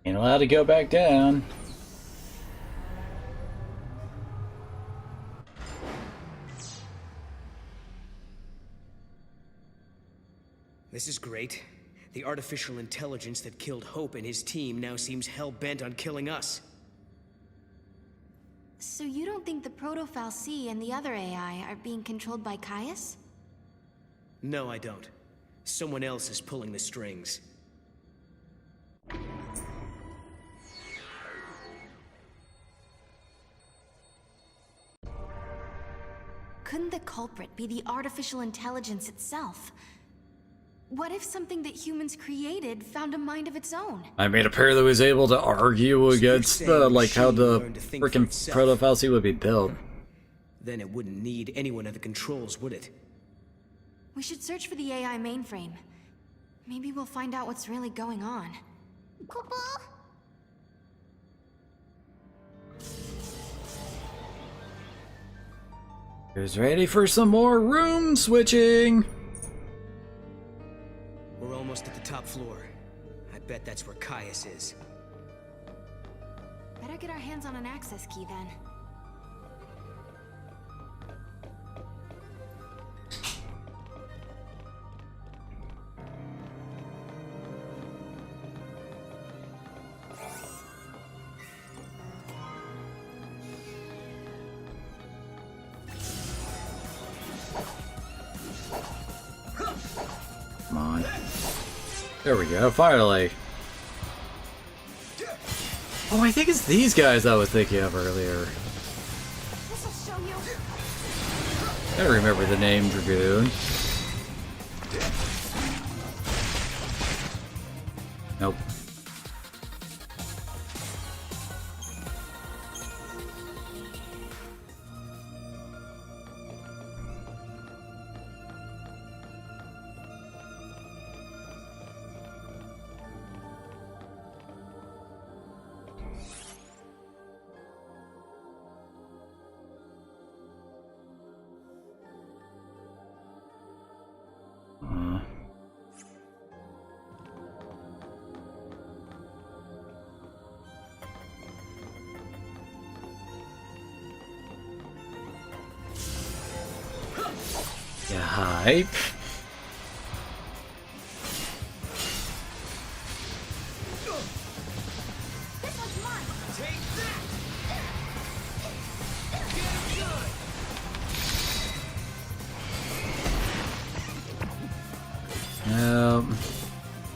Ain't allowed to go back down. This is great. The artificial intelligence that killed Hope and his team now seems hell-bent on killing us. So you don't think the Proto-FALC and the other AI are being controlled by Caius? No, I don't. Someone else is pulling the strings. Couldn't the culprit be the artificial intelligence itself? What if something that humans created found a mind of its own? I mean, apparently was able to argue against the, like, how the freaking Proto-FALC would be built. Then it wouldn't need anyone at the controls, would it? We should search for the AI mainframe. Maybe we'll find out what's really going on. Who's ready for some more room switching? We're almost at the top floor. I bet that's where Caius is. Better get our hands on an access key then. Come on. There we go, finally. Oh, I think it's these guys I was thinking of earlier. I remember the name Dragoon. Nope. Yeah, hype.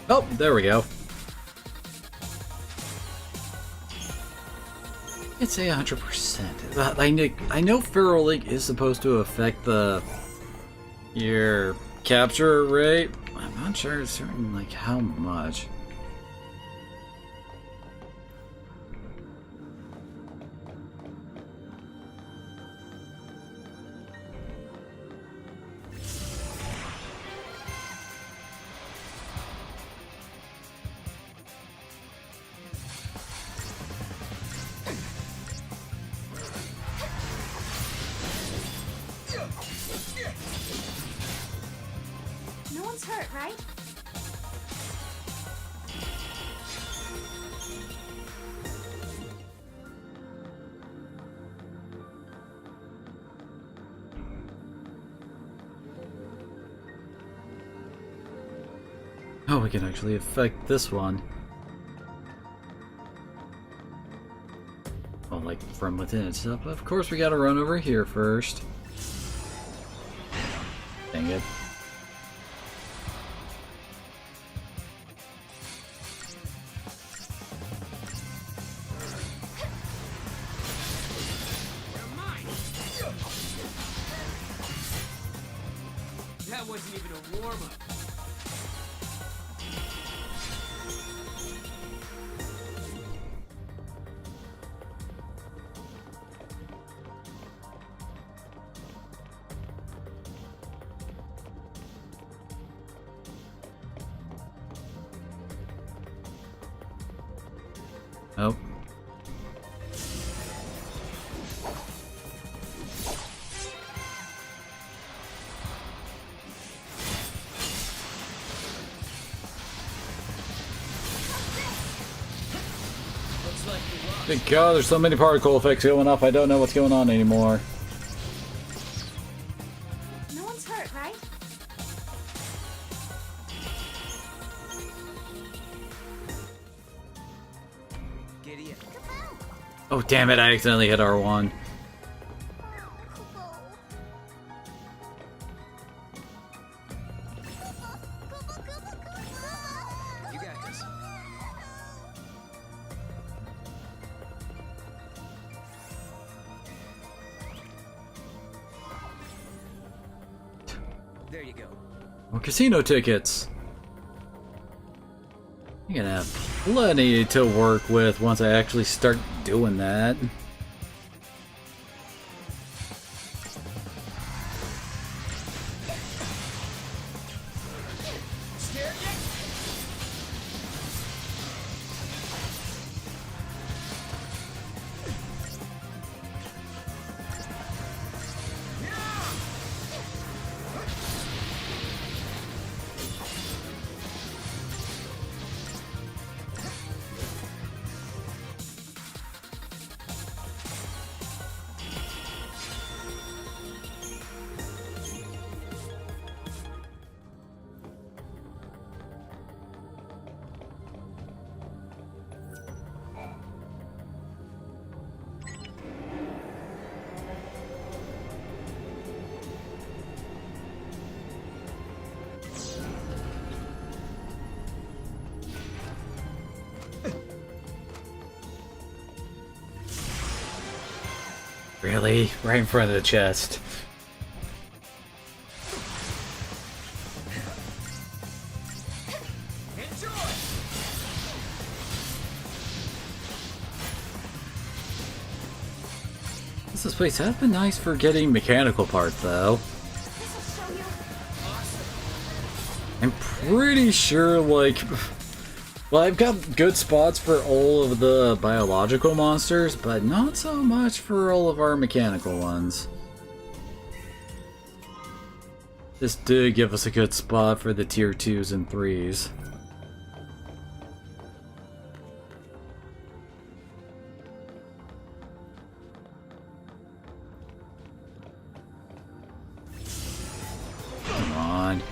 Oh, there we go. I'd say 100%. I know Feral Link is supposed to affect your capture rate. I'm not sure certain like how much. No one's hurt, right? Oh, we can actually affect this one. Well, like from within itself. But of course, we gotta run over here first. Dang it. That wasn't even a warm-up. Oh. Thank God, there's so many particle effects going off, I don't know what's going on anymore. No one's hurt, right? Gideon. Oh damn it, I accidentally hit R1. You got this. There you go. More casino tickets. You're gonna have plenty to work with once I actually start doing that. Really? Right in front of the chest. This place has been nice for getting mechanical parts, though. I'm pretty sure, like... Well, I've got good spots for all of the biological monsters, but not so much for all of our mechanical ones. This did give us a good spot for the tier 2s and 3s. Come on.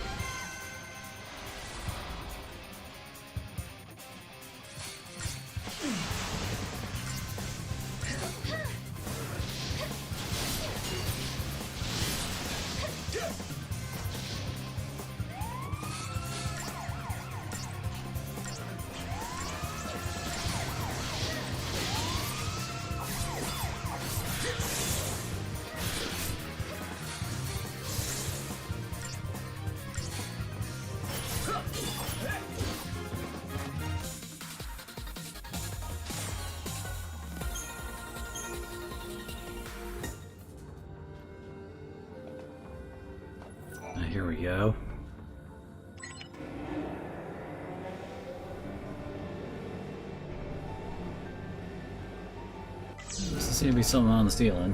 Here we go. This seems to be something on the ceiling.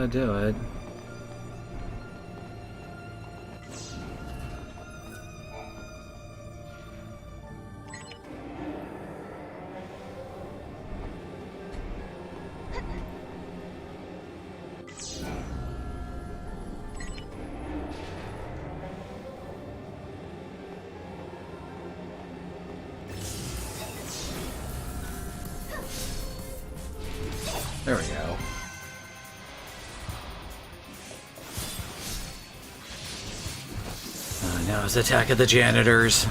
Do it. There we go. Now it's Attack of the Janitors.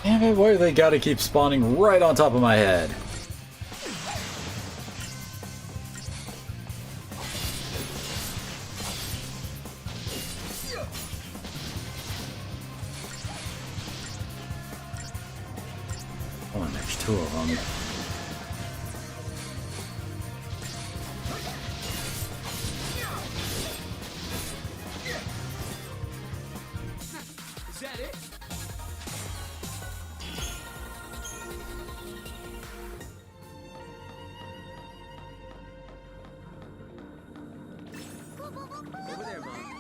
Damn it, why do they gotta keep spawning right on top of my head? Oh, and there's two of them. Is that it? Over there, Mom.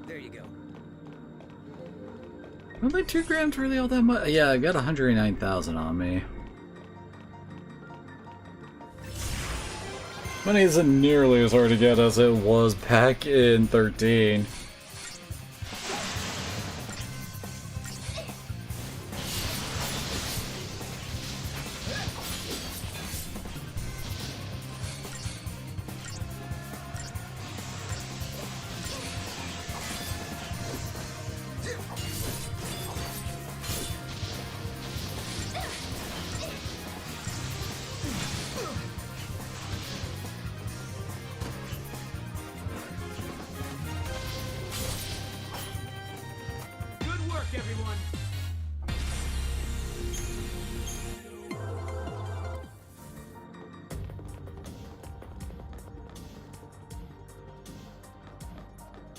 There you go. Are my 2 grams really all that much? Yeah, I got 109,000 on me. Money isn't nearly as hard to get as it was back in 13.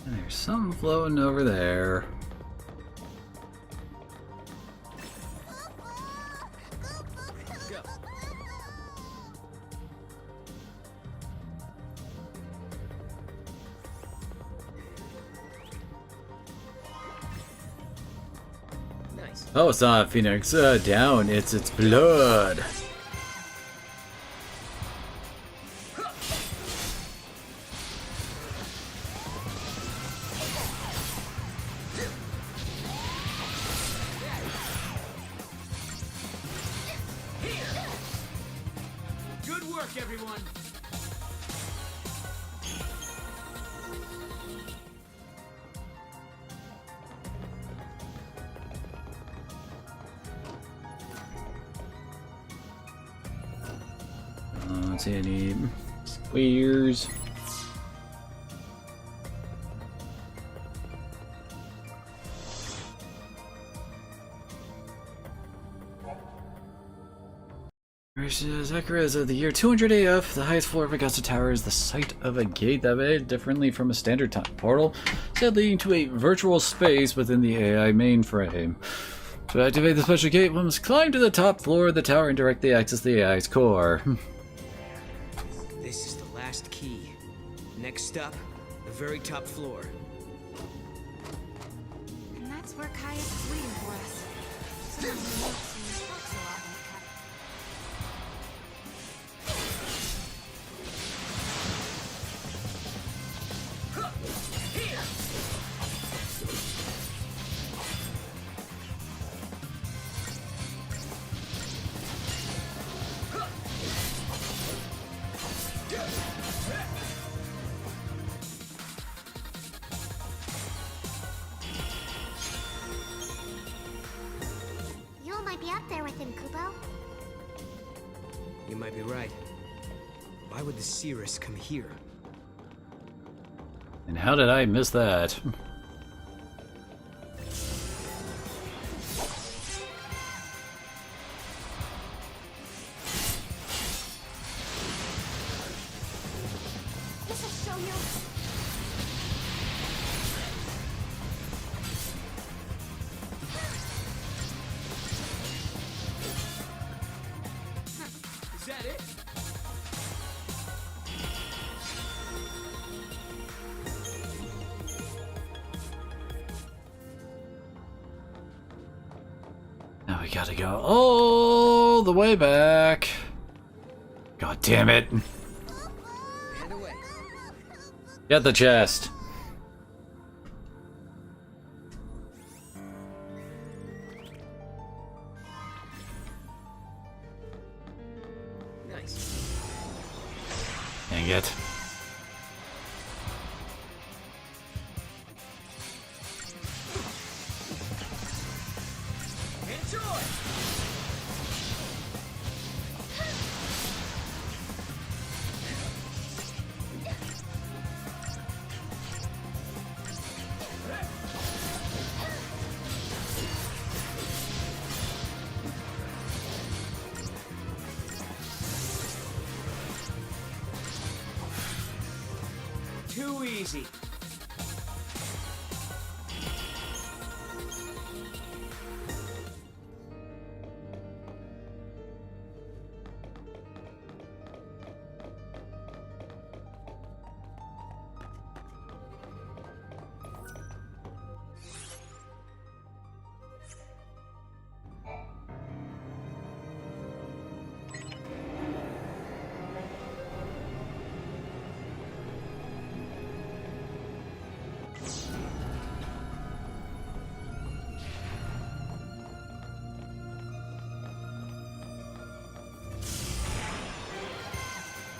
There's something floating over there. Go. Nice. Oh, it's not Phoenix down, it's its blood. Good work, everyone. Don't see any squares. Zechariah is of the year 200 AF. The highest floor of Augusta Tower is the site of a gate that behaved differently from a standard time portal, instead leading to a virtual space within the AI mainframe. To activate the special gate, one must climb to the top floor of the tower and directly access the AI's core. This is the last key. Next up, the very top floor. And that's where Caius is waiting for us. Someone who looks and talks a lot like Caius. You might be up there with him, Kupo. You might be right. Why would the Cirrus come here? And how did I miss that? This'll show you. Is that it? Now we gotta go all the way back. God damn it. And away. Get the chest. Nice. Dang it. Enjoy! Too easy.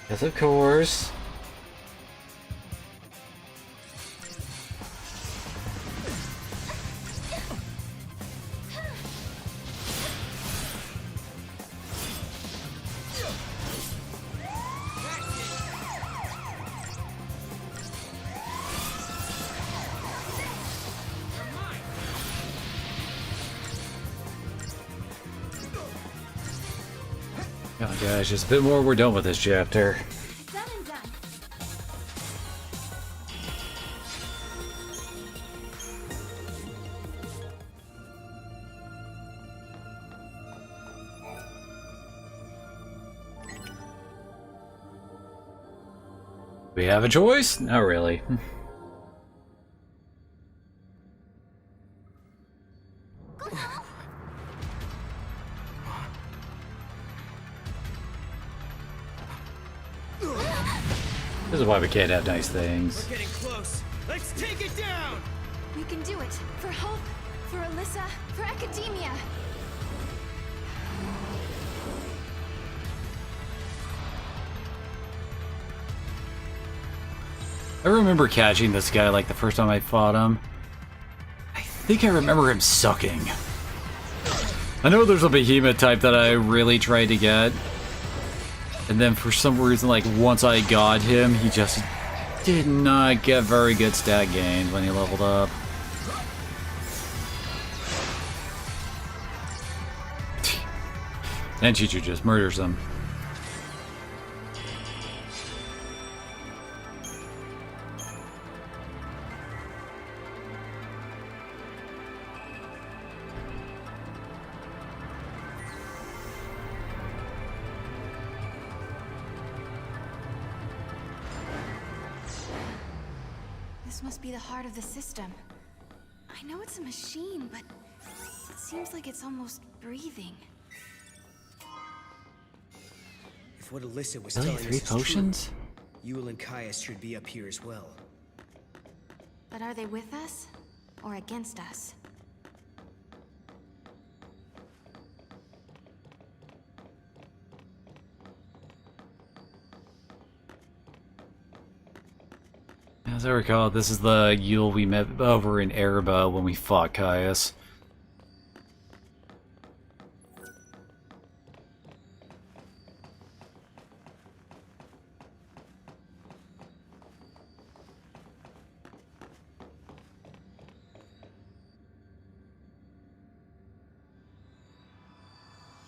Yes, of course. Oh gosh, just a bit more, we're done with this chapter. Done and done. We have a choice? Not really. This is why we can't have nice things. We're getting close. Let's take it down! We can do it. For Hope, for Alyssa, for Academia. I remember catching this guy like the first time I fought him. I think I remember him sucking. I know there's a behemoth type that I really tried to get. And then for some reason, like, once I got him, he just did not get very good stat gains when he leveled up. And Chichu just murders him. This must be the heart of the system. I know it's a machine, but it seems like it's almost breathing. If what Alyssa was Really? telling 3 us is potions? true, Yul and Caius should be up here as well. But are they with us? Or against us? As I recall, this is the Yule we met over in Ereba when we fought Caius.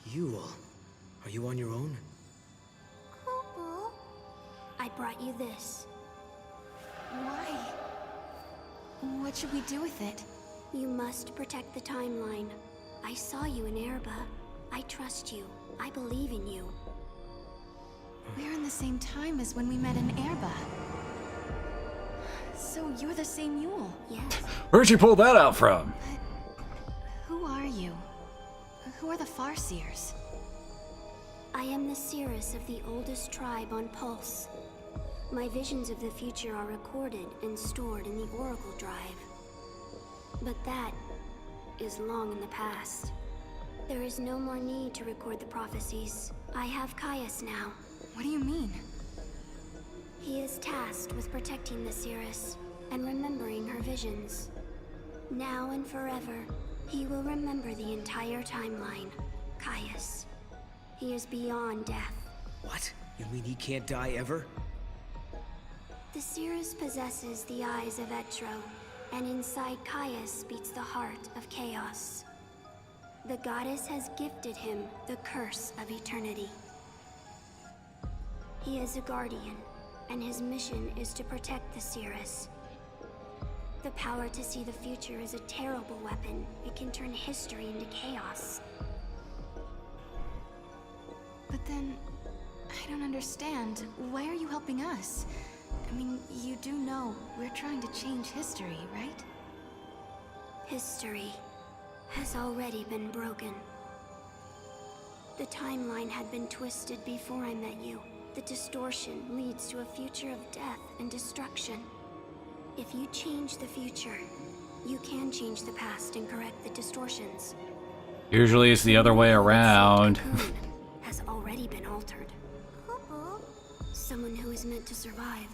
Yul, are you on your own? Boo-boo. I brought you this. Why? What should we do with it? You must protect the timeline. I saw you in Ereba. I trust you. I believe in you. We're in the same time as when we met in Erba. So you're the same Yule? Yes. Where'd you pull that out from? Who are you? Who are the Farseers? I am the Cirrus of the oldest tribe on Pulse. My visions of the future are recorded and stored in the Oracle Drive. But that is long in the past. There is no more need to record the prophecies. I have Caius now. What do you mean? He is tasked with protecting the Cirrus and remembering her visions. Now and forever, he will remember the entire timeline. Caius. He is beyond death. What? You mean he can't die ever? The Cirrus possesses the eyes of Etro, and inside Caius beats the heart of chaos. The goddess has gifted him the curse of eternity. He is a guardian, and his mission is to protect the Cirrus. The power to see the future is a terrible weapon. It can turn history into chaos. But then, I don't understand. Why are you helping us? I mean, you do know we're trying to change history, right? History has already been broken. The timeline had been twisted before I met you. The distortion leads to a future of death and destruction. If you change the future, you can change the past and correct the distortions. Usually it's the other way around. Has already been altered. Someone who is meant to survive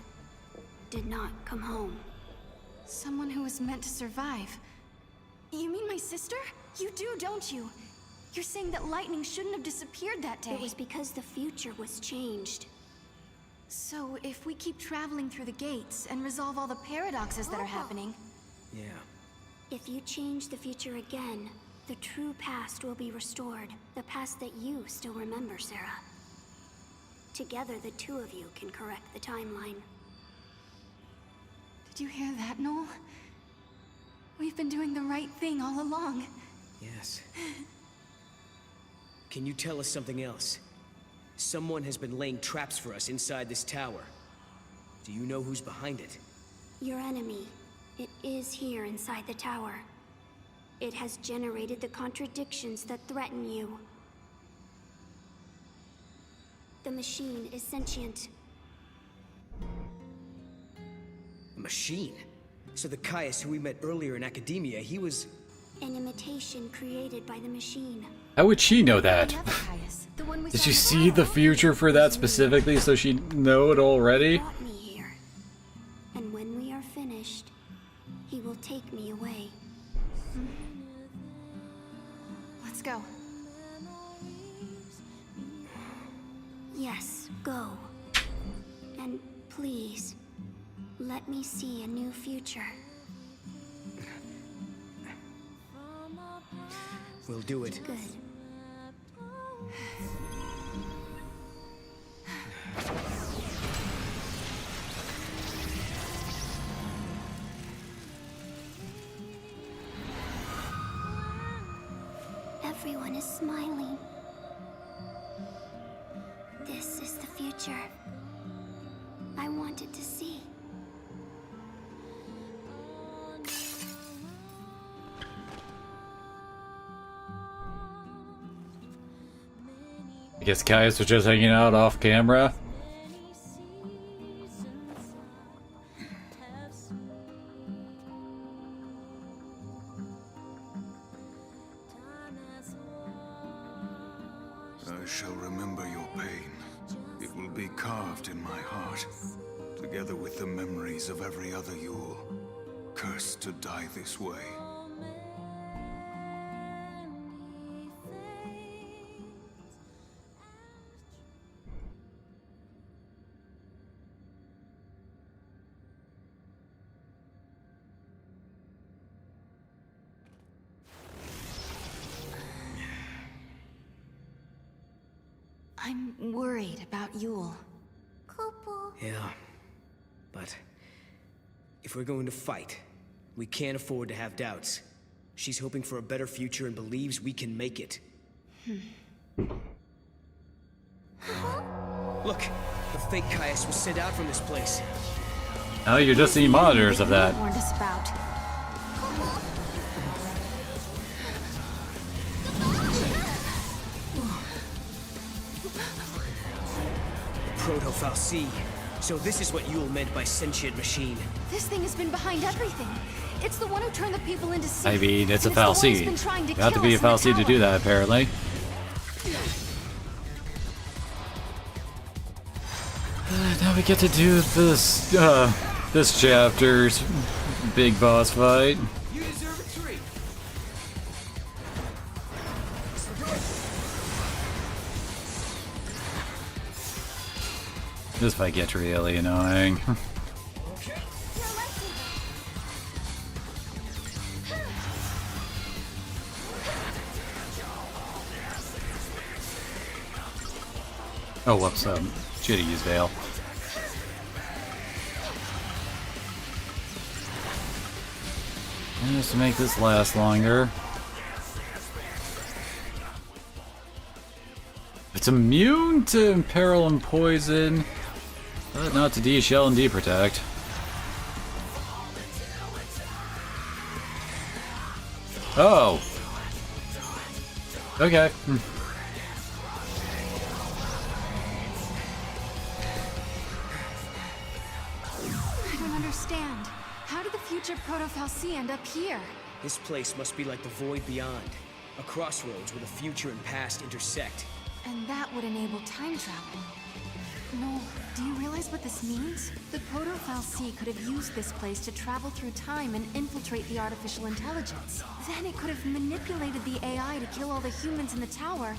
did not come home. Someone who was meant to survive? You mean my sister? You do, don't you? You're saying that lightning shouldn't have disappeared that day. It was because the future was changed. So, if we keep traveling through the gates and resolve all the paradoxes that are happening... Yeah. If you change the future again, the true past will be restored. The past that you still remember, Sarah. Together, the two of you can correct the timeline. Did you hear that, Noel? We've been doing the right thing all along. Yes. Can you tell us something else? Someone has been laying traps for us inside this tower. Do you know who's behind it? Your enemy. It is here inside the tower. It has generated the contradictions that threaten you. The machine is sentient. A machine? So the Caius who we met earlier in academia, he was... An imitation created by the machine. How would she know that? The other Caius, the one we Did saw you in the see the battle. future for that specifically so she'd know it already? Brought me here. And when we are finished, he will take me away. Let's go. Yes, go. And please, let me see a new future. We'll do it. Good. Everyone is smiling. This is the future I wanted to see. I guess Caius was just hanging out off camera. I shall remember your pain. It will be carved in my heart, together with the memories of every other Yule, cursed to die this way. I'm worried about Yule. Yeah. But... if we're going to fight, we can't afford to have doubts. She's hoping for a better future and believes we can make it. Look! The fake Caius was sent out from this place. Now you're just seeing monitors of that. Warned us about. Proto-Fal'Cie. So this is what Yule meant by sentient machine. This thing has been behind everything. It's the one who turned the people into sea. I mean, it's a And the one who's Fal'Cie. been trying to You have to kill be a us in the Fal'Cie to do tower. that, apparently. Now we get to do this, this chapter's big boss fight. You deserve a treat. This fight gets really annoying. Oh, whoops, should've used Veil. Just to make this last longer. It's immune to Imperil and Poison, but not to D-Shell and D-Protect. Oh! Okay. I don't understand. How did the future Proto-Fal'Cie end up here? This place must be like the void beyond. A crossroads where the future and past intersect. And that would enable time travel. Noel, do you realize what this means? The Proto-Fal'Cie could have used this place to travel through time and infiltrate the artificial intelligence. Then it could have manipulated the AI to kill all the humans in the tower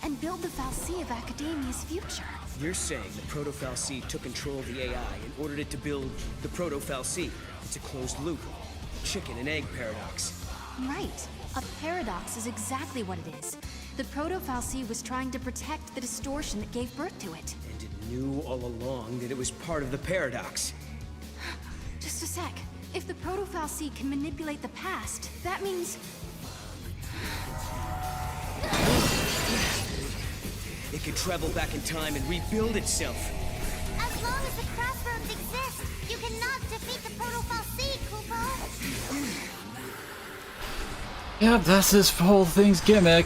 and build the Fal'Cie of Academia's future. You're saying the Proto-Fal'Cie took control of the AI and ordered it to build the Proto-Fal'Cie. It's a closed loop. Chicken and egg paradox. Right. A paradox is exactly what it is. The Proto-Fal'Cie was trying to protect the distortion that gave birth to it. And it knew all along that it was part of the paradox. Just a sec. If the Proto-Fal'Cie can manipulate the past, that means... It could travel back in time and rebuild itself. As long as the crossroads exist. Yep, that's this whole thing's gimmick.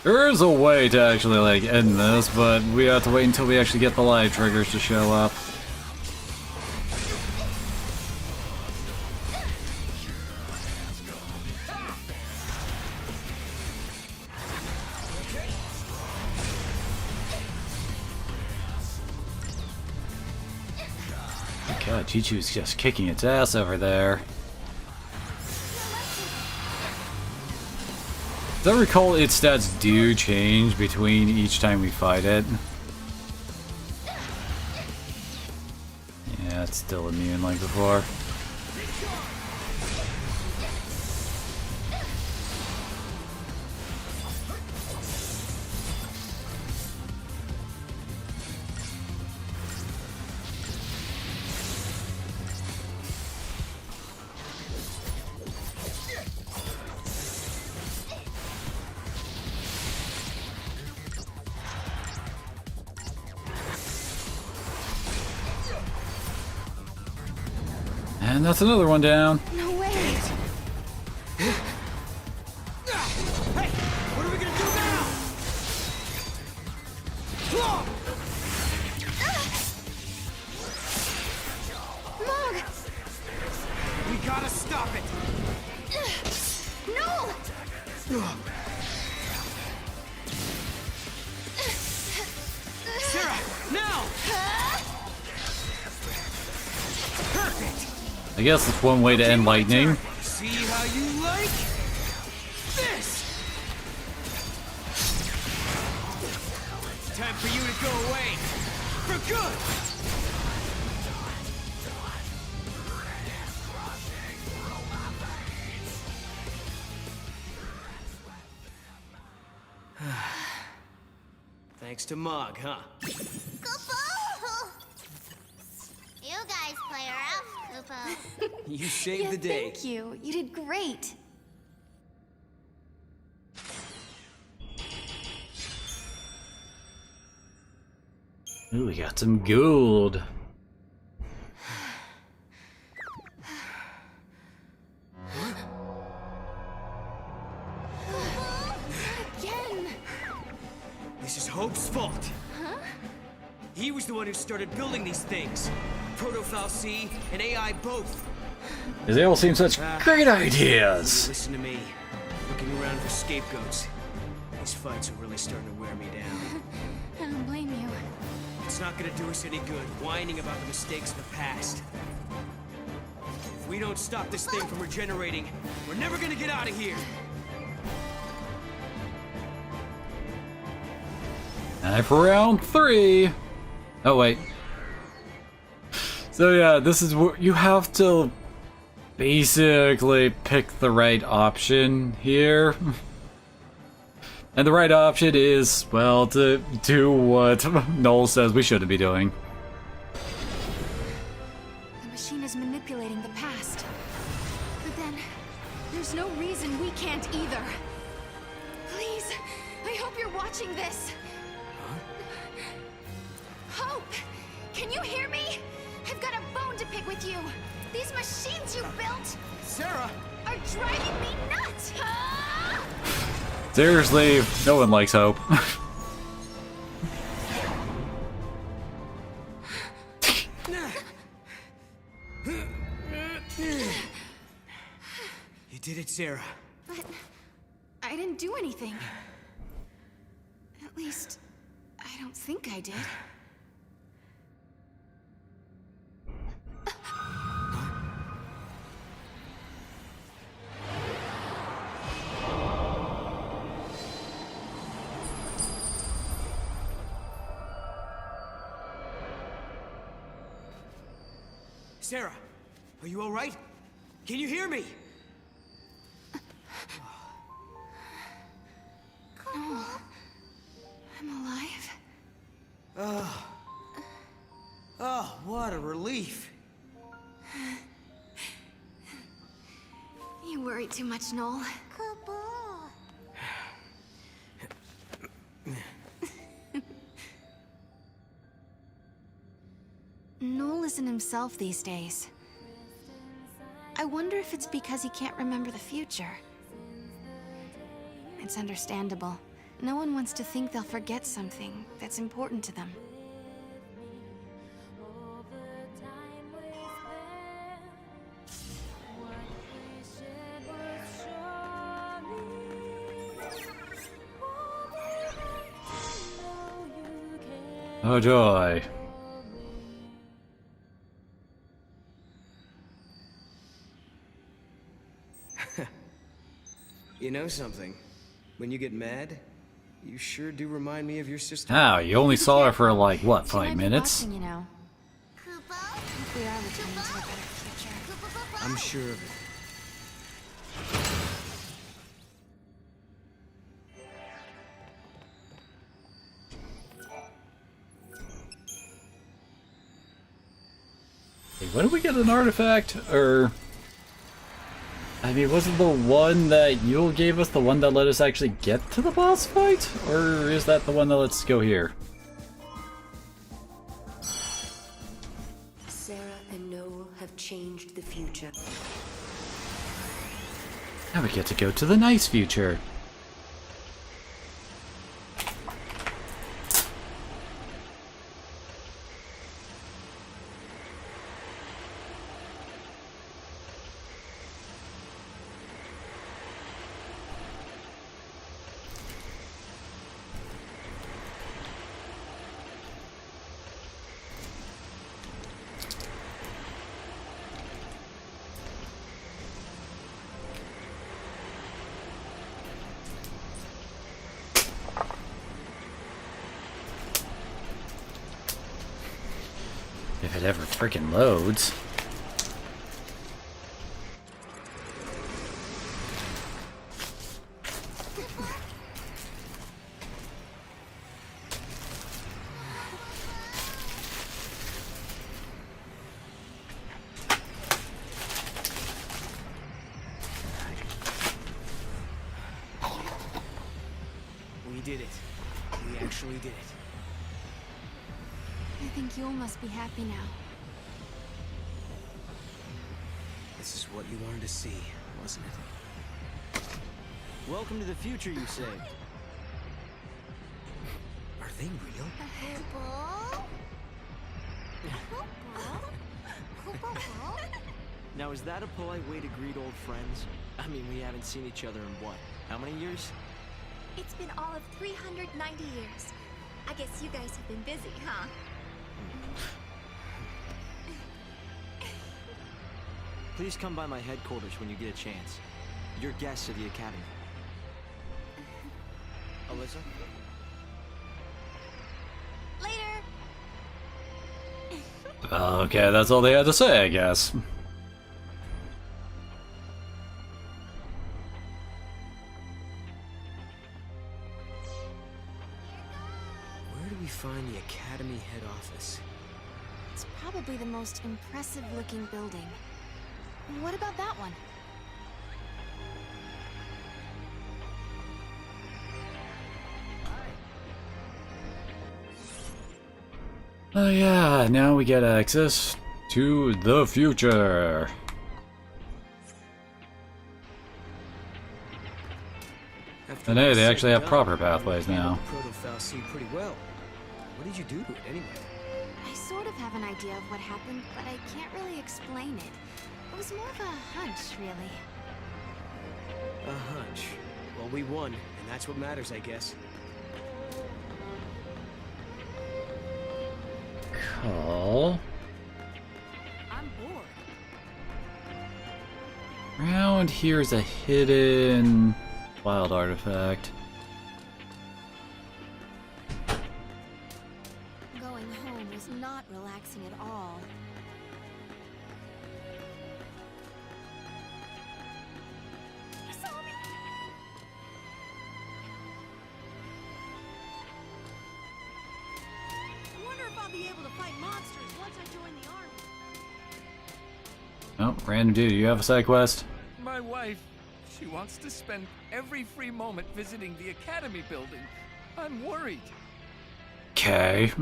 There is a way to actually, like, end this, but we have to wait until we actually get the live triggers to show up. God, Chi-Chu's just kicking its ass over there. As I recall, its stats do change between each time we fight it. Yeah, it's still immune like before. And that's another one down. No way! Hey! What are we gonna do now? Mog! We gotta stop it! No! Sarah, now! Perfect! I guess it's one way to end lightning. See how you like this? Time for you to go away for good. Thanks to Mog, huh? You guys play rough, Kupo. You saved Yeah, the day. thank you. You did great. Ooh, we got some gold. Again! This is Hope's fault. Huh? He was the one who started building these things. Proto-Fal'Cie and AI both. They all seem such great ideas. Listen to me. Looking around for scapegoats. These fights are really starting to wear me down. I don't blame you. It's not gonna do us any good whining about the mistakes of the past. If we don't stop this thing from regenerating, we're never gonna get out of here. Time for round 3. Oh wait. So yeah, this is what you have to basically pick the right option here. And the right option is, well, to do what Noel says we shouldn't be doing. The machine is manipulating the past. But then, there's no reason we can't either. Please, I hope you're watching this. Hope! Can you hear me? I've got a bone to pick with you. These machines you built Sarah! are driving me nuts! Ah! Seriously, no one likes Hope. You did it, Sarah. But I didn't do anything. At least, I don't think I did. Sarah, are you all right? Can you hear me? No. I'm alive. Oh, what a relief. You worry too much, Noel. Noel isn't himself these days. I wonder if it's because he can't remember the future. It's understandable. No one wants to think they'll forget something that's important to them. Oh joy. You know something? When you get mad, you sure do remind me of your sister. How? You only saw her for like, what, She might 5 be minutes? watching, you know. I think we are returning to a better future. I'm sure of it. Hey, when did we get an artifact? Or... I mean, wasn't the one that Yul gave us the one that let us actually get to the boss fight? Or is that the one that lets us go here? Sarah and Noel have changed the future. Now we get to go to the nice future. If it ever frickin' loads. We did it. We actually did it. I think Yul must be happy now. This is what you wanted to see, wasn't it? Welcome to the future, you say? Are they real? Now, is that a polite way to greet old friends? I mean, we haven't seen each other in what? How many years? It's been all of 390 years. I guess you guys have been busy, huh? Please come by my headquarters when you get a chance. You're guests of the Academy. Alyssa? Later! Okay, that's all they had to say, I guess. Where do we find the Academy head office? It's probably the most impressive looking building. What about that one? Oh yeah, now we get access to the future. And hey, they actually have proper pathways now. Proto-Fal'Cie pretty well. What did you do to it anyway? I sort of have an idea of what happened, but I can't really explain it. It was more of a hunch, really. A hunch. Well, we won, and that's what matters, I guess. Cool. I'm bored. Around here's a hidden wild artifact. Going home was not relaxing at all. You saw me? I wonder if I'll be able to fight monsters once I join the army. Oh, random dude, you have a side quest? My wife, she wants to spend every free moment visiting the Academy building. I'm worried. Okay. I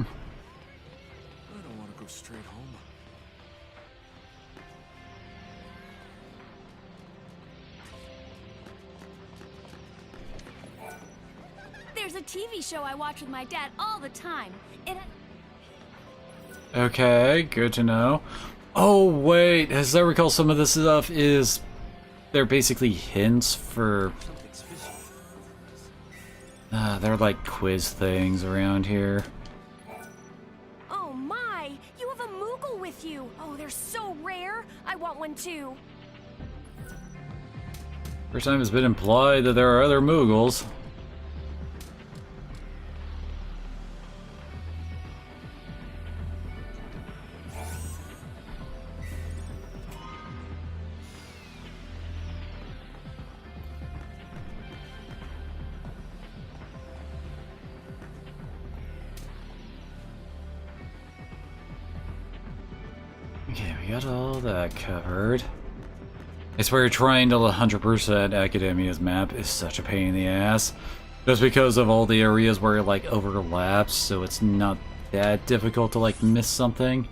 don't want to go straight home. TV show I watch with my dad all the time. Okay, good to know. Oh wait, as I recall, some of this stuff is... they're basically hints for... they're like quiz things around here. Oh my! You have a Moogle with you! Oh, they're so rare! I want one too! First time it's been implied that there are other Moogles. Okay, we got all that covered. I swear trying to 100% Academia's map is such a pain in the ass. Just because of all the areas where it like overlaps, so it's not that difficult to like miss something.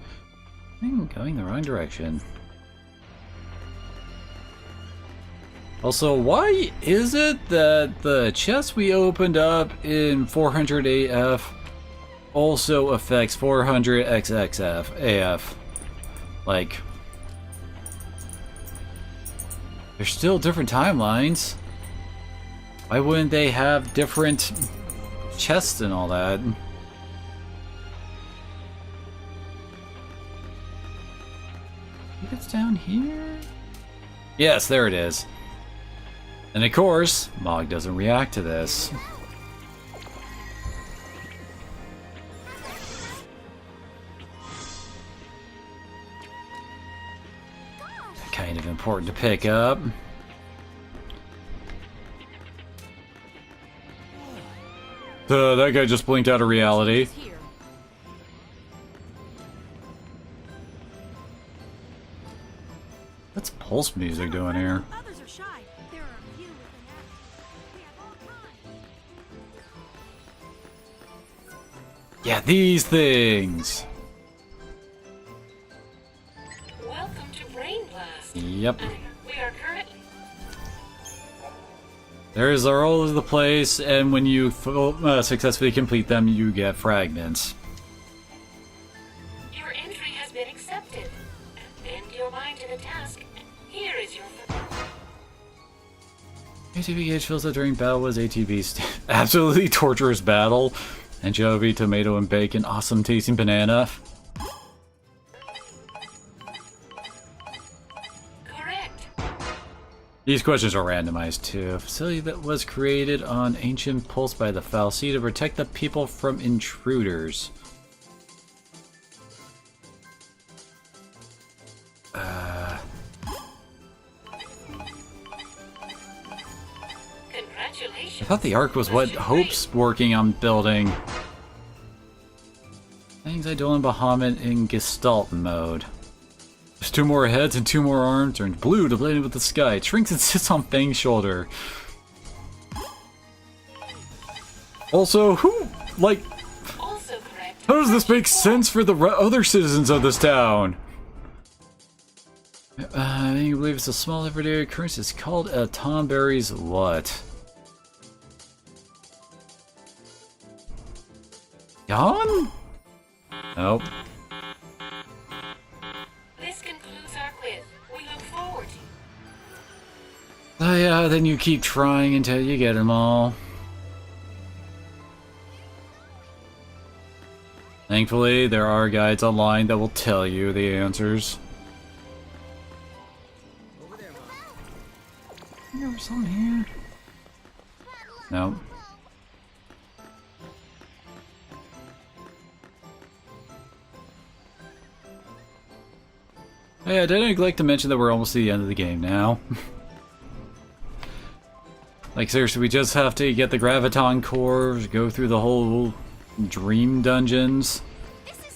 I'm going the wrong direction. Also, why is it that the chest we opened up in 400 AF also affects 400 XXF AF? Like, they're still different timelines. Why wouldn't they have different chests and all that? It's down here? Yes, there it is. And of course, Mog doesn't react to this. Kind of important to pick up. That guy just blinked out of reality. What's Pulse music doing here? Yeah, these things! Welcome to Brain Blast. Yep. We are currently... Theirs are all over the place, and when you successfully complete them, you get fragments. Your entry has been accepted. Bend your mind to the task. Here is your... ATV gauge fills up during battle was ATV's absolutely torturous battle. Anchovy, tomato, and bacon. Awesome tasting banana. Correct. These questions are randomized too. A facility that was created on ancient pulse by the fal'Cie to protect the people from intruders. Congratulations. I thought the Ark was what Hope's working on building. Things I do in Bahamut in Gestalt mode. There's 2 more heads and 2 more arms, turns blue to blend in with the sky. It shrinks and sits on Fang's shoulder. Also, who, like... Also correct. How does this make sense for the other citizens of this town? I think you believe it's a small everyday occurrence. It's called a Tomberry's what? Yawn? Nope. This concludes our quiz. We look forward to... Oh yeah, then you keep trying until you get them all. Thankfully, there are guides online that will tell you the answers. There was something here. No. Hey, I did neglect to mention that we're almost to the end of the game now. Like seriously, we just have to get the Graviton cores, go through the whole dream dungeons,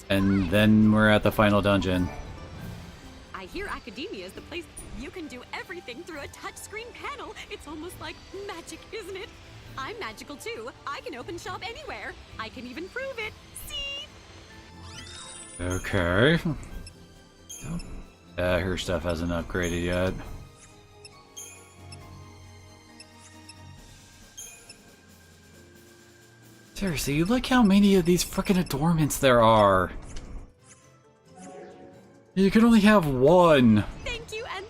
and then we're at the final dungeon. I hear Academia is the place you can do everything through a touchscreen panel. It's almost like magic, isn't it? I'm magical too. I can open shop anywhere. I can even prove it. See? Okay. Her stuff hasn't upgraded yet. Seriously, look how many of these frickin' adornments there are. You can only have one. Thank you, and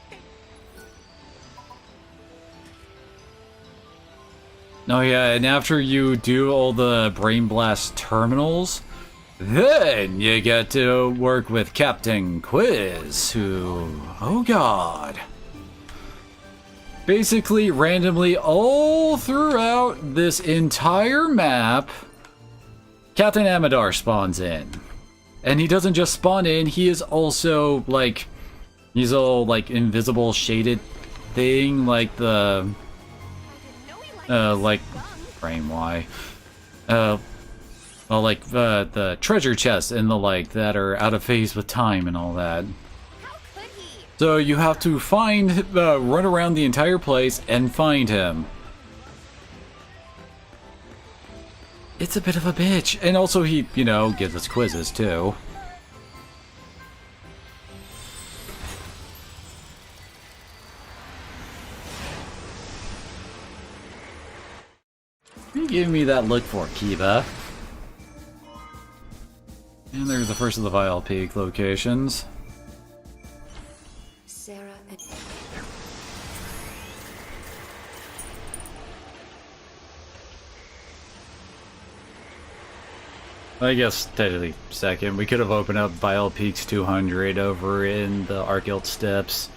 Oh yeah, and after you do all the Brain Blast terminals, then you get to work with Captain Quiz, who... oh god. Basically, randomly, all throughout this entire map, Captain Amadar spawns in. And he doesn't just spawn in, he is also, like... he's all, like, invisible, shaded thing, like the... like... frame Y. Well, like, the treasure chests and the like that are out of phase with time and all that. So you have to find, run around the entire place and find him. It's a bit of a bitch. And also he, you know, gives us quizzes too. What are you giving me that look for, Kiba? And there's the first of the Vile Peak locations. Sarah and... I guess technically second. We could have opened up Vile Peaks 200 over in the Argylt Steppes.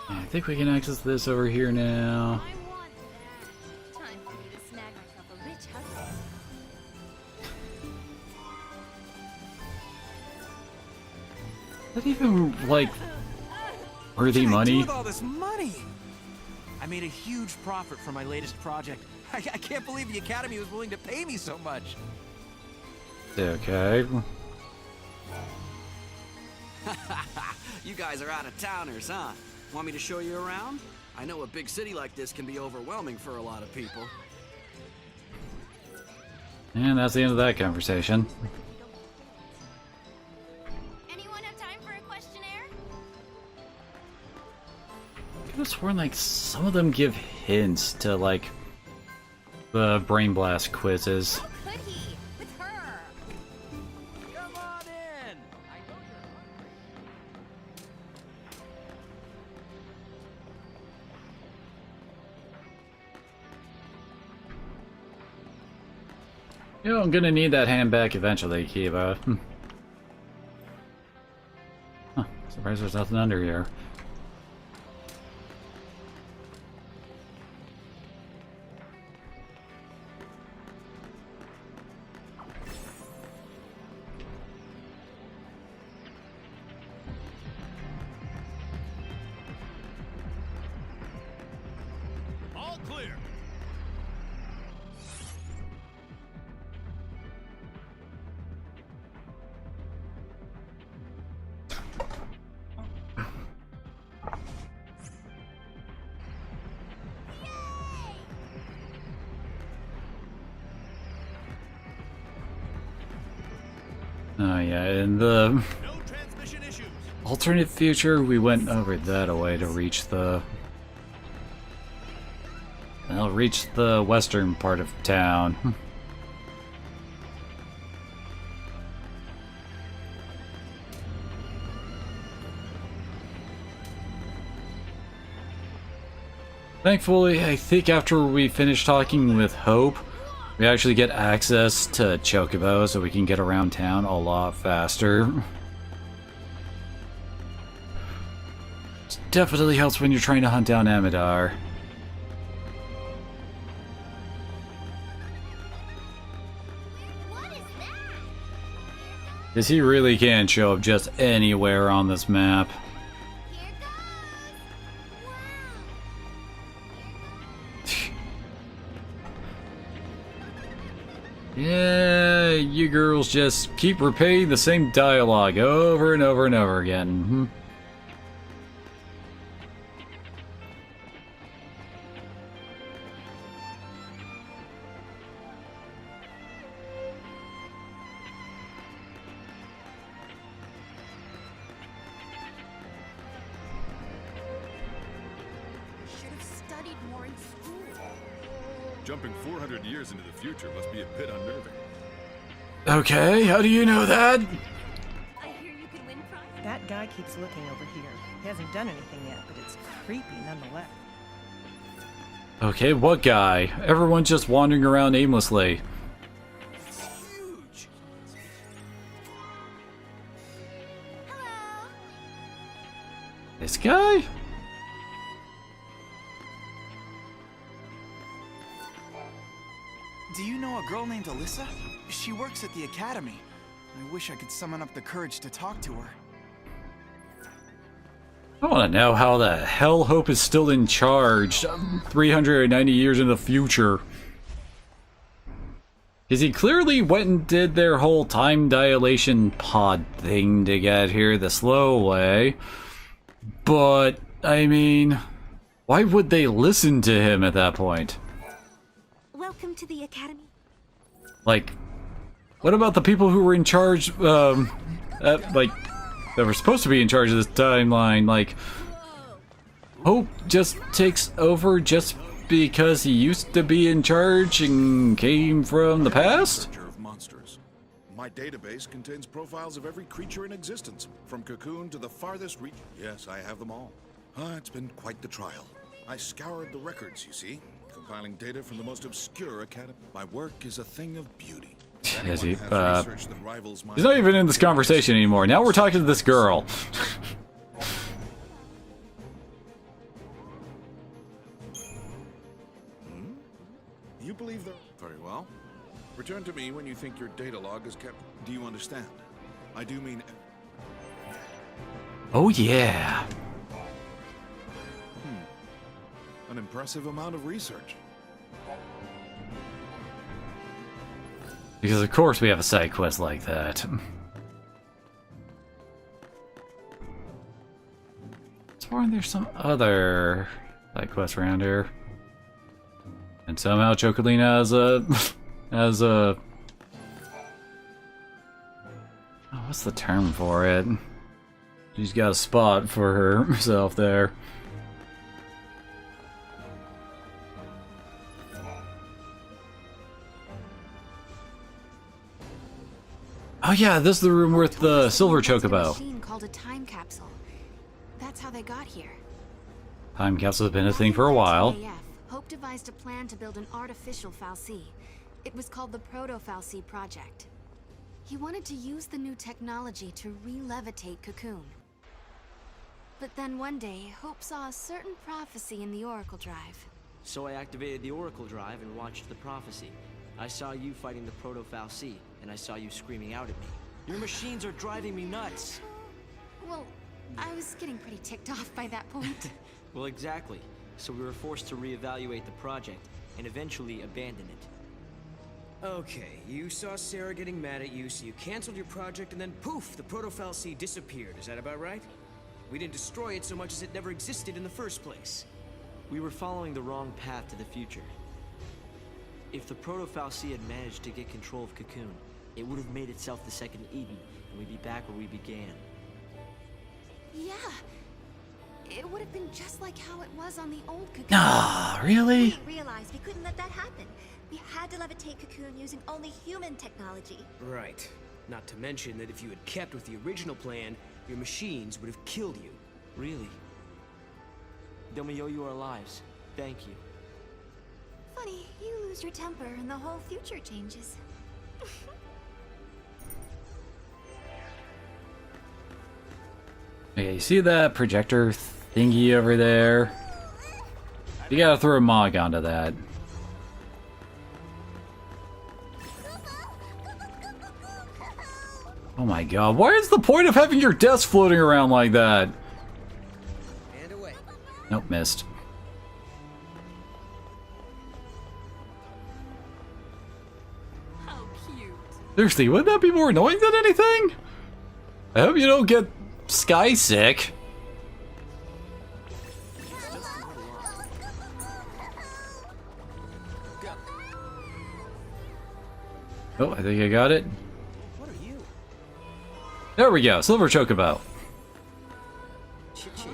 I think we can access this over here now. Time for me to snag myself a rich husband. Is that even, like, worthy What money? can I do with all this money? I made a huge profit from my latest project. I can't believe the Academy was willing to pay me so much. Okay. You guys are out of towners, huh? Want me to show you around? I know a big city like this can be overwhelming for a lot of people. And that's the end of that conversation. Anyone have time for a questionnaire? I could have sworn, like, some of them give hints to, like, the Brain Blast quizzes. Could he? With her. Come on in. I know You know, I'm gonna need that hand back eventually, Kiba. Huh, surprised there's nothing under here. All clear. Oh yeah, in the alternate future, we went over that way to reach the... well, reach the western part of town. Thankfully, I think after we finish talking with Hope, we actually get access to Chocobo so we can get around town a lot faster. It definitely helps when you're trying to hunt down Amadar. Because he really can show up just anywhere on this map. Yeah, you girls just keep repeating the same dialogue over and over and over again. Should have studied more in school. Jumping 400 years into the future must be a bit unnerving. Okay, how do you know that? That guy keeps looking over here. He hasn't done anything yet, but it's creepy nonetheless. Okay, what guy? Everyone's just wandering around aimlessly. This guy? Do you know a girl named Alyssa? She works at the academy. I wish I could summon up the courage to talk to her. I want to know how the hell Hope is still in charge 390 years in the future. Because he clearly went and did their whole time dilation pod thing to get here the slow way. But, I mean, why would they listen to him at that point? Welcome to the academy. Like, what about the people who were in charge, like, that were supposed to be in charge of this timeline? Like, Hope just takes over just because he used to be in charge and came from the past? Of monsters. My database contains profiles of every creature in existence, from Cocoon to the farthest reach. Yes, I have them all. It's been quite the trial. I scoured the records, you see, compiling data from the most obscure academy. My work is a thing of beauty. Yes, he's not even in this conversation anymore. Now we're talking to this girl. You believe that? Very well. Return to me when you think your data log is kept. Do you understand? I do mean... Oh, yeah. An impressive amount of research. Because of course we have a side quest like that. Sworn there's some other side quests around here. And somehow Chocolina has a oh, what's the term for it? She's got a spot for herself there. Oh yeah, this is the room with the silver chocobo. A machine called a time capsule. That's how they got here. Time capsule's been a thing for a while. Hope devised a plan to build an artificial fal'Cie. It was called the Proto-fal'Cie Project. He wanted to use the new technology to re-levitate Cocoon. But then one day, Hope saw a certain prophecy in the Oracle Drive. So I activated the Oracle Drive and watched the prophecy. I saw you fighting the Proto-fal'Cie, and I saw you screaming out at me. Your machines are driving me nuts! Well, I was getting pretty ticked off by that point. Well, exactly. So we were forced to reevaluate the project, and eventually abandon it. Okay, you saw Sarah getting mad at you, so you canceled your project, and then poof, the Proto-fal'Cie disappeared. Is that about right? We didn't destroy it so much as it never existed in the first place. We were following the wrong path to the future. If the Proto-fal'Cie had managed to get control of Cocoon, it would have made itself the second Eden, and we'd be back where we began. Yeah. It would have been just like how it was on the old Cocoon. Ah, really? We realized we couldn't let that happen. We had to levitate Cocoon using only human technology. Right. Not to mention that if you had kept with the original plan, your machines would have killed you. Really? Then we owe you our lives. Thank you. Funny, you lose your temper and the whole future changes. Okay, you see that projector thingy over there? You gotta throw a Mog onto that. Oh my god, what is the point of having your desk floating around like that? And away. Nope, missed. How Seriously, wouldn't that be more annoying than anything? I hope you don't get sky sick. Oh, I think I got it. What are you? There we go, Silver Chocobo. Chit-chit.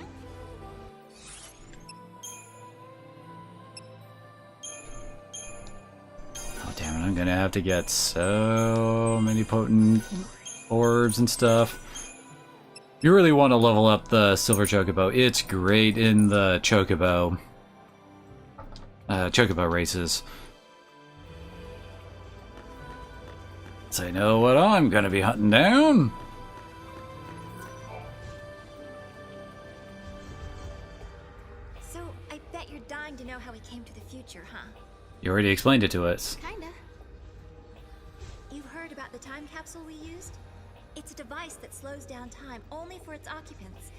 Oh damn it, I'm gonna have to get so many potent orbs and stuff. You really want to level up the Silver Chocobo. It's great in the Chocobo races. So I know what I'm gonna be hunting down. So, I bet you're dying to know how we came to the future, huh? You already explained it to us. Kinda. You've heard about the time capsule we used? It's a device that slows down time only for its occupants.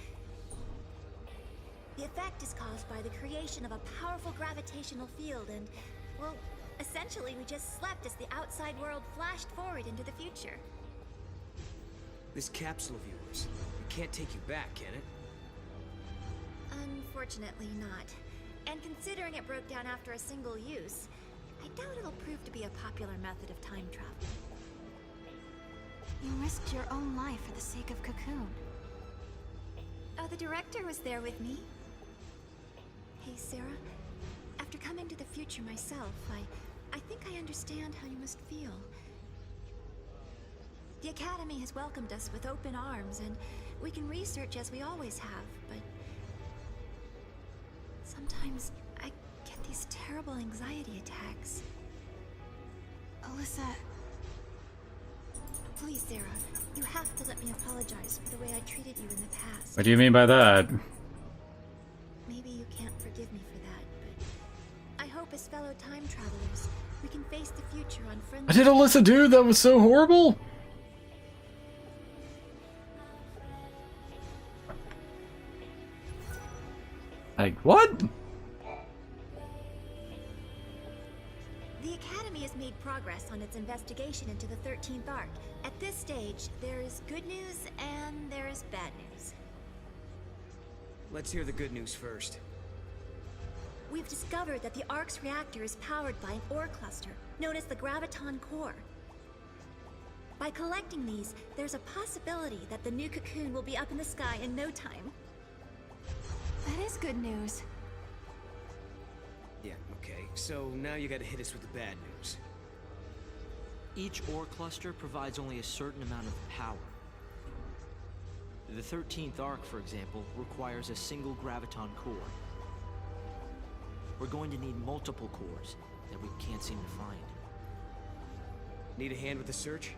The effect is caused by the creation of a powerful gravitational field and, well, essentially we just slept as the outside world flashed forward into the future. This capsule of yours, it can't take you back, can it? Unfortunately not. And considering it broke down after a single use, I doubt it'll prove to be a popular method of time travel. You risked your own life for the sake of Cocoon. Oh, the director was there with me. Hey, Sarah. After coming to the future myself, I think I understand how you must feel. The Academy has welcomed us with open arms, and we can research as we always have, but sometimes I get these terrible anxiety attacks. Alyssa... Please, Sarah, you have to let me apologize for the way I treated you in the past. What do you mean by that? Maybe you can't forgive me for that, but I hope as fellow time travelers, we can face the future on friendly... What did Alyssa do that was so horrible? Like, what? The Academy has made progress on its investigation into the 13th Arc. At this stage, there is good news and there is bad news. Let's hear the good news first. We've discovered that the Arc's reactor is powered by an ore cluster, known as the Graviton Core. By collecting these, there's a possibility that the new Cocoon will be up in the sky in no time. That is good news. Yeah, okay. So now you gotta hit us with the bad news. Each ore cluster provides only a certain amount of power. The 13th Arc, for example, requires a single Graviton core. We're going to need multiple cores that we can't seem to find. Need a hand with the search?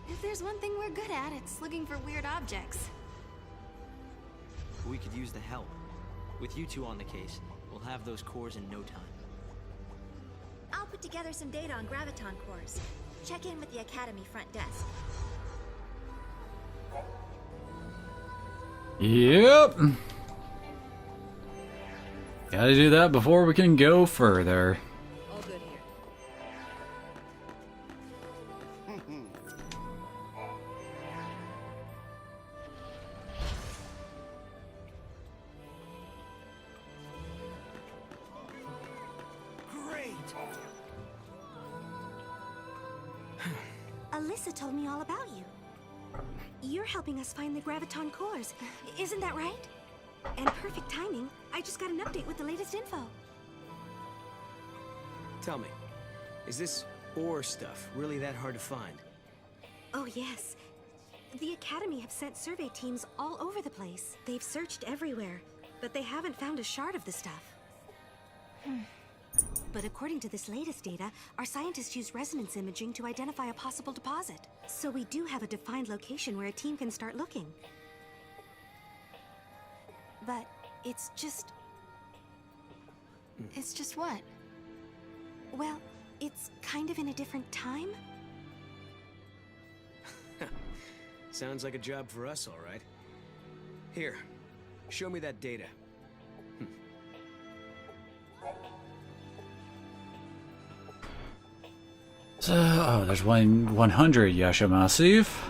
If there's one thing we're good at, it's looking for weird objects. We could use the help. With you two on the case, we'll have those cores in no time. I'll put together some data on Graviton cores. Check in with the Academy front desk. Yep. Gotta do that before we can go further. All good here. Alyssa told me all about you. You're helping us find the Graviton cores, isn't that right? And perfect timing. I just got an update with the latest info. Tell me, is this ore stuff really that hard to find? Oh, yes. The Academy have sent survey teams all over the place. They've searched everywhere, but they haven't found a shard of the stuff. But according to this latest data, our scientists used resonance imaging to identify a possible deposit. So we do have a defined location where a team can start looking. But it's just... It's just what? Well, it's kind of in a different time. Sounds like a job for us, all right. Here, show me that data. So, oh, there's 100 Yasha Massif.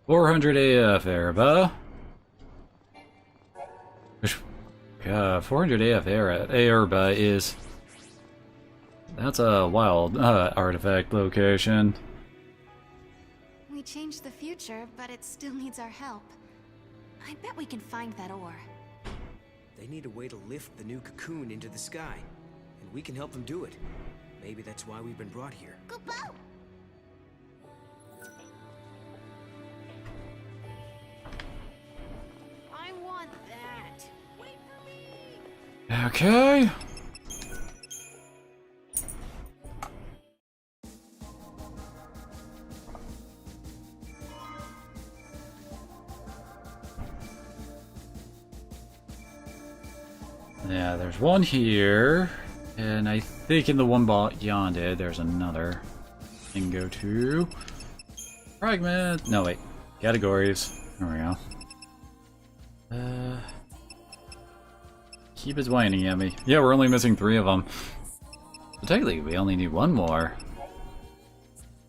$400 AF Erba. Which, 400 AF Erba is... That's a wild artifact location. We changed the future, but it still needs our help. I bet we can find that ore. They need a way to lift the new cocoon into the sky, and we can help them do it. Maybe that's why we've been brought here. I want that. Wait for me. Okay. Yeah, there's one here, and I think in the one beyond it, there's another. Can go to fragment. No, wait, categories. There we go. Keep it whining at me. Yeah, we're only missing 3 of them. So technically, we only need 1 more.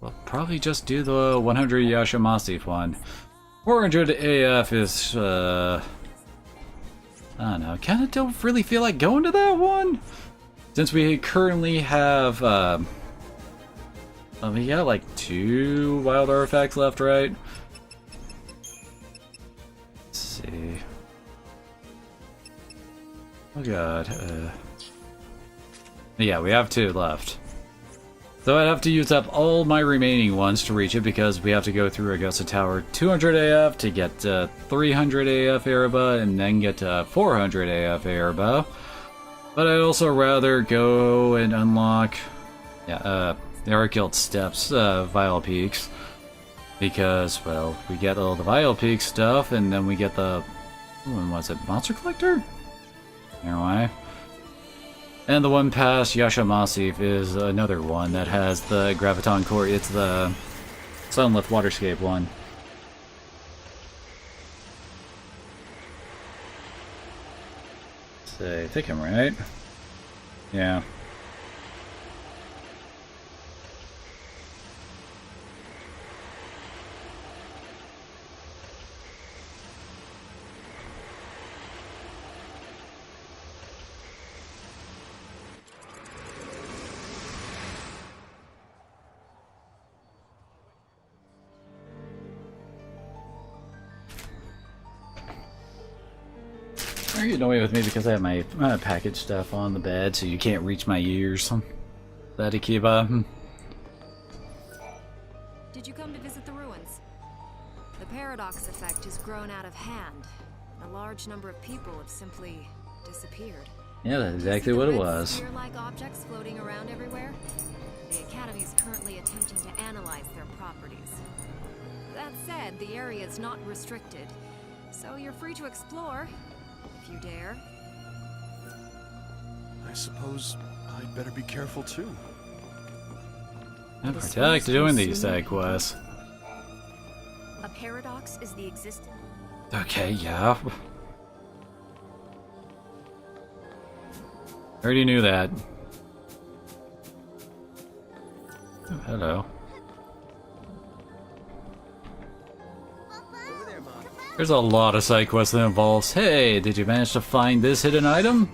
We'll probably just do the 100 Yasha Massif one. 400 AF is I don't know, I kinda don't really feel like going to that one! Since we currently have, we got like 2 wild artifacts left, right? Let's see. Oh god, yeah, we have 2 left. So I'd have to use up all my remaining ones to reach it because we have to go through Augusta Tower 200 AF to get 300 AF Erba and then get 400 AF Erba. But I'd also rather go and unlock the Archild Steps Vile Peaks because, well, we get all the Vile Peak stuff and then we get the, when was it, Monster Collector? Anyway. And the one past Yasha Massif is another one that has the Graviton Core. It's the Sunlift Waterscape one. So, I think I'm right. Yeah. Are you annoyed with me because I have my package stuff on the bed so you can't reach my ears? That Akiba? Did you come to visit the ruins? The paradox effect has grown out of hand. A large number of people have simply disappeared. Yeah, that's exactly what it was. Sphere-like objects floating around everywhere? The Academy is currently attempting to analyze their properties. That said, the area is not restricted, so you're free to explore. If you dare. I suppose I'd better be careful too. I'm protect doing these side quests. A paradox is the existence. Okay, yeah. Already knew that. Oh, hello. There's a lot of side quests that involves, hey, did you manage to find this hidden item?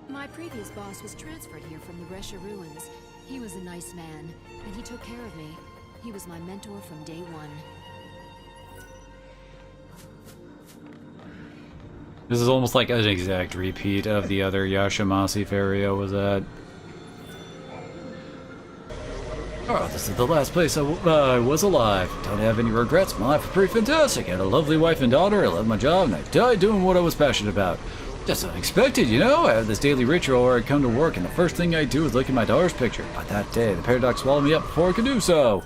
My previous boss was transferred here from the Resha ruins. He was a nice man, and he took care of me. He was my mentor from day 1. This is almost like an exact repeat of the other Yasha Massif area was at. Oh, this is the last place I was alive. Don't have any regrets. My life was pretty fantastic. I had a lovely wife and daughter. I loved my job, and I died doing what I was passionate about. Just unexpected, you know? I had this daily ritual where I'd come to work, and the first thing I'd do was look at my daughter's picture. But that day, the paradox swallowed me up before I could do so.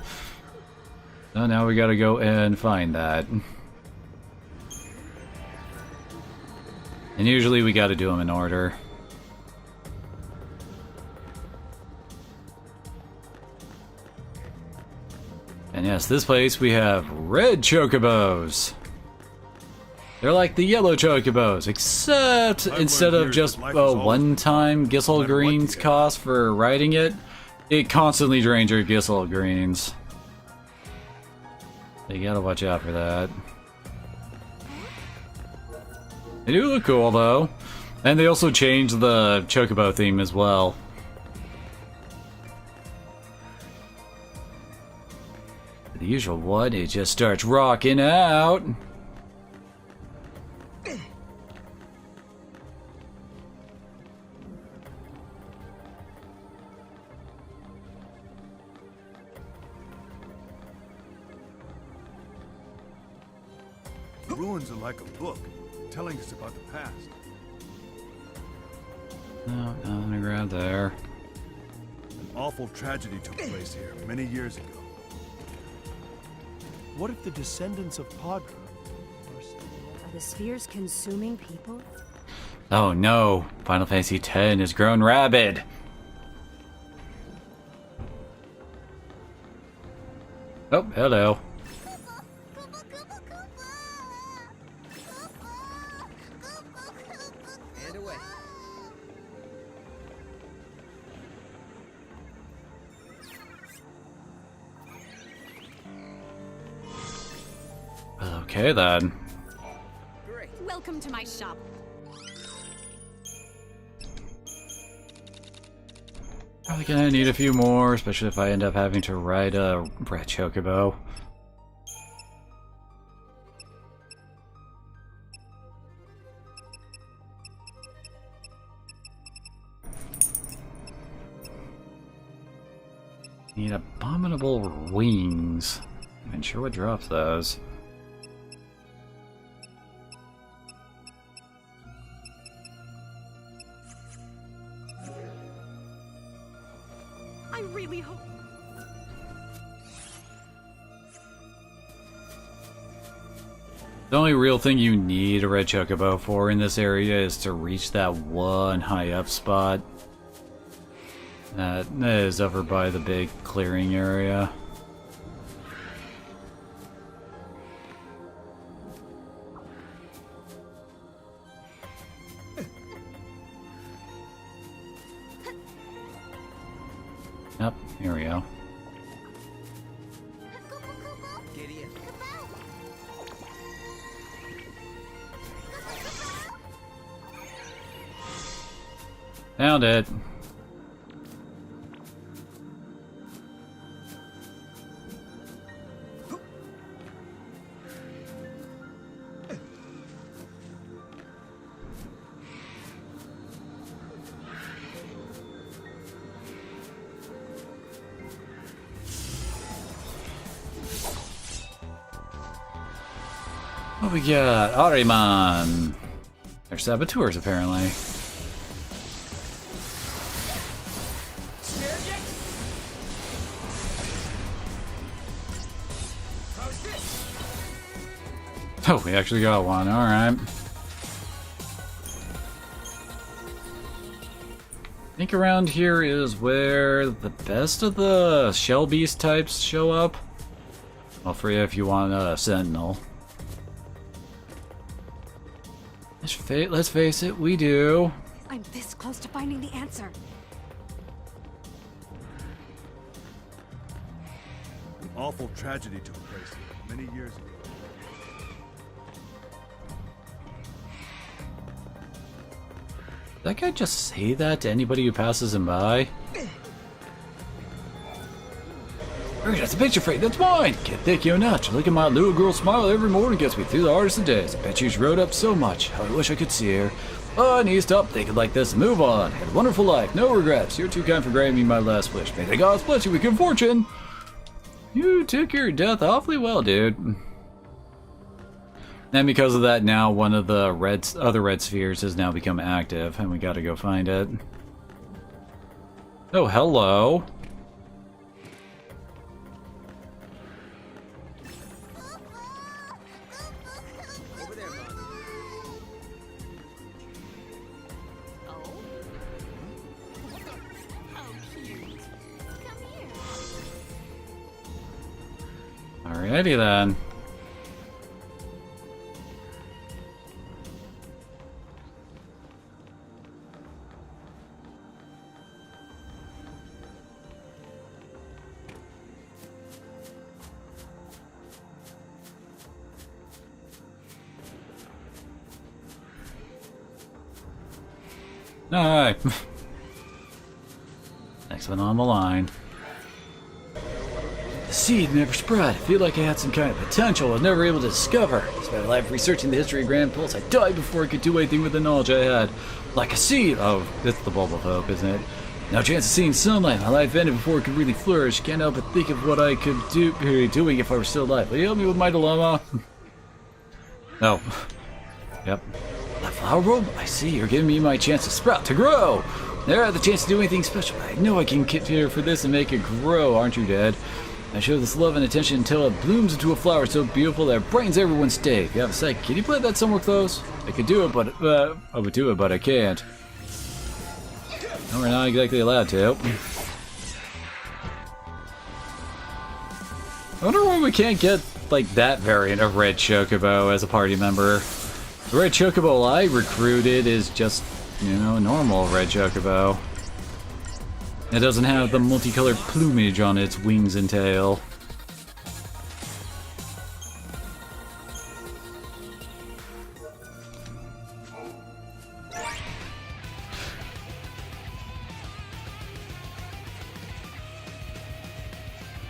So now we gotta go and find that. And usually we gotta do them in order. And yes, this place we have red chocobos. They're like the yellow chocobos, except instead of just a one-time Gissel Greens cost for riding it, it constantly drains your Gissel Greens. So you gotta watch out for that. They do look cool though. And they also changed the chocobo theme as well. The usual one, it just starts rocking out. The ruins are like a book, telling us about the past. No, nothing to grab there. An awful tragedy took place here many years ago. What if the descendants of Padra Are the spheres consuming people? Oh no, Final Fantasy X has grown rabid. Oh, hello. And away. Okay then. Welcome to my shop. Probably gonna need a few more, especially if I end up having to ride a red chocobo. Need abominable wings. I'm not sure what drops those. I really hope. The only real thing you need a red chocobo for in this area is to reach that one high up spot. That is over by the big clearing area. Yep, here we go. Found it. What we got? Ahriman. They're saboteurs, apparently. Oh, we actually got one. Alright. I think around here is where the best of the shell beast types show up. Well, for you if you want a sentinel. Let's face it, we do. I'm this close to finding the answer. An awful tragedy took place here many years ago. Did that guy just say that to anybody who passes him by? That's a picture frame, that's mine! Can't thank you enough. Look at my little girl smile every morning, gets me through the hardest of days. I bet she's rode up so much. How I wish I could see her. Oh, I need to stop thinking like this and move on. Had a wonderful life, no regrets. You're too kind for granting me my last wish. May the gods bless you with good fortune. You took your death awfully well, dude. And because of that, now one of the other red spheres has now become active, and we gotta go find it. Oh, hello. Alrighty then. Alright. Next one on the line. The seed never spread. I feel like I had some kind of potential I was never able to discover. Despite a life researching the history of Grand Pulse, I died before I could do anything with the knowledge I had. Like a seed. Oh, it's the bulb of hope, isn't it? No chance of seeing sunlight. My life ended before it could really flourish. Can't help but think of what I could be doing if I were still alive. Will you help me with my dilemma? No. Yep. That flower bulb? I see. You're giving me my chance to sprout, to grow. Never had the chance to do anything special, but I know I can get here for this and make it grow. Aren't you, Dad? I show this love and attention until it blooms into a flower so beautiful that it brightens everyone's day. If you have a sec, can you play that somewhere close? I could do it, but I would do it, but I can't. No, we're not exactly allowed to. I wonder why we can't get like that variant of Red Chocobo as a party member. The Red Chocobo I recruited is just, you know, normal Red Chocobo. It doesn't have the multicolored plumage on its wings and tail.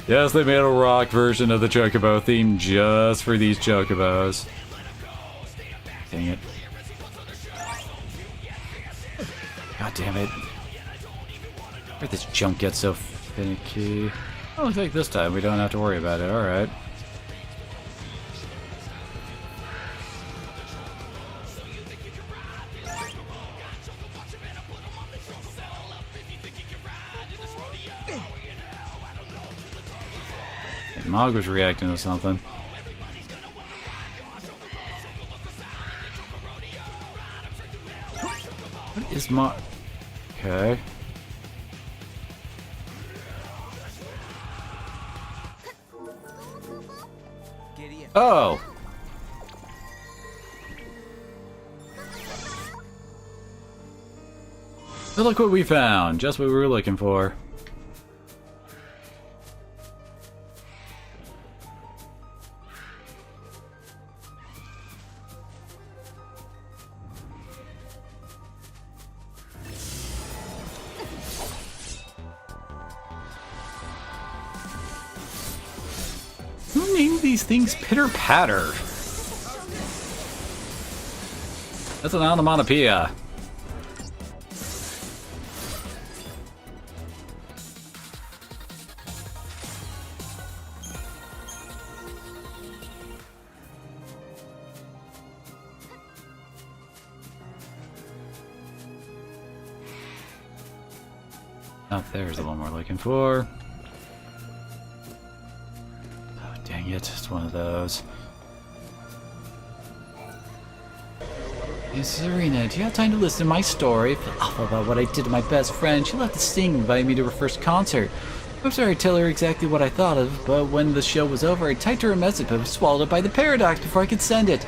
Yes, they made a rock version of the Chocobo theme just for these Chocobos. Dang it. God damn it. Where'd this jump get so finicky? Oh, I think this time we don't have to worry about it. Alright. Mog was reacting to something. What is Mog? Okay. Oh! But look what we found! Just what we were looking for. Who named these things Pitter Patter? That's an onomatopoeia. Oh, there's the one we're looking for. Oh, dang it, it's one of those. Hey, Serena, do you have time to listen to my story? I feel awful about what I did to my best friend. She left to sing and invited me to her first concert. I'm sorry to tell her exactly what I thought of, but when the show was over, I typed her a message, but was swallowed up by the paradox before I could send it.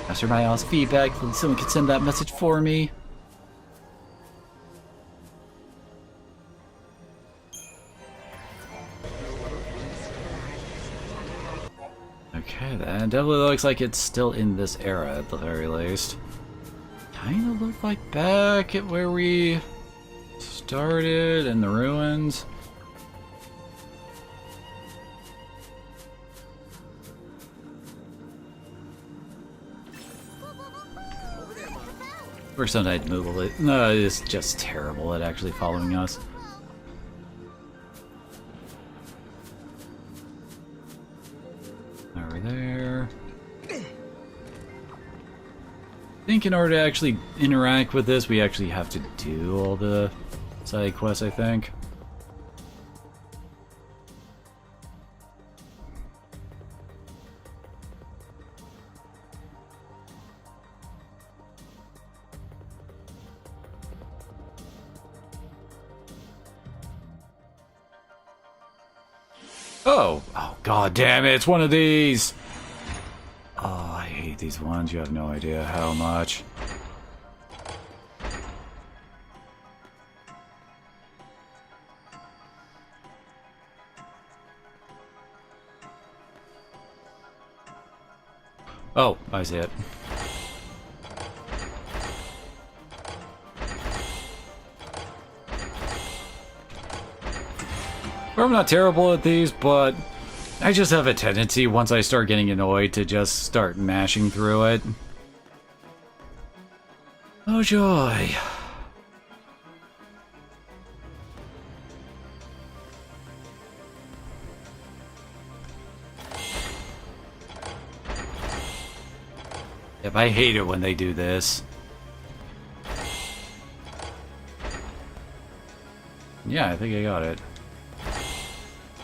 Asked her my honest feedback, if someone could send that message for me. Okay, then. Definitely looks like it's still in this era, at the very least. Kinda look like back at where we started, in the ruins. Or sometimes move a little. No, it's just terrible at actually following us. Over there. I think in order to actually interact with this, we actually have to do all the side quests, I think. Oh, god damn it, it's one of these! Oh, I hate these ones, you have no idea how much. Oh, I see it. I'm not terrible at these, but I just have a tendency, once I start getting annoyed, to just start mashing through it. Oh joy. Yep, I hate it when they do this. Yeah, I think I got it.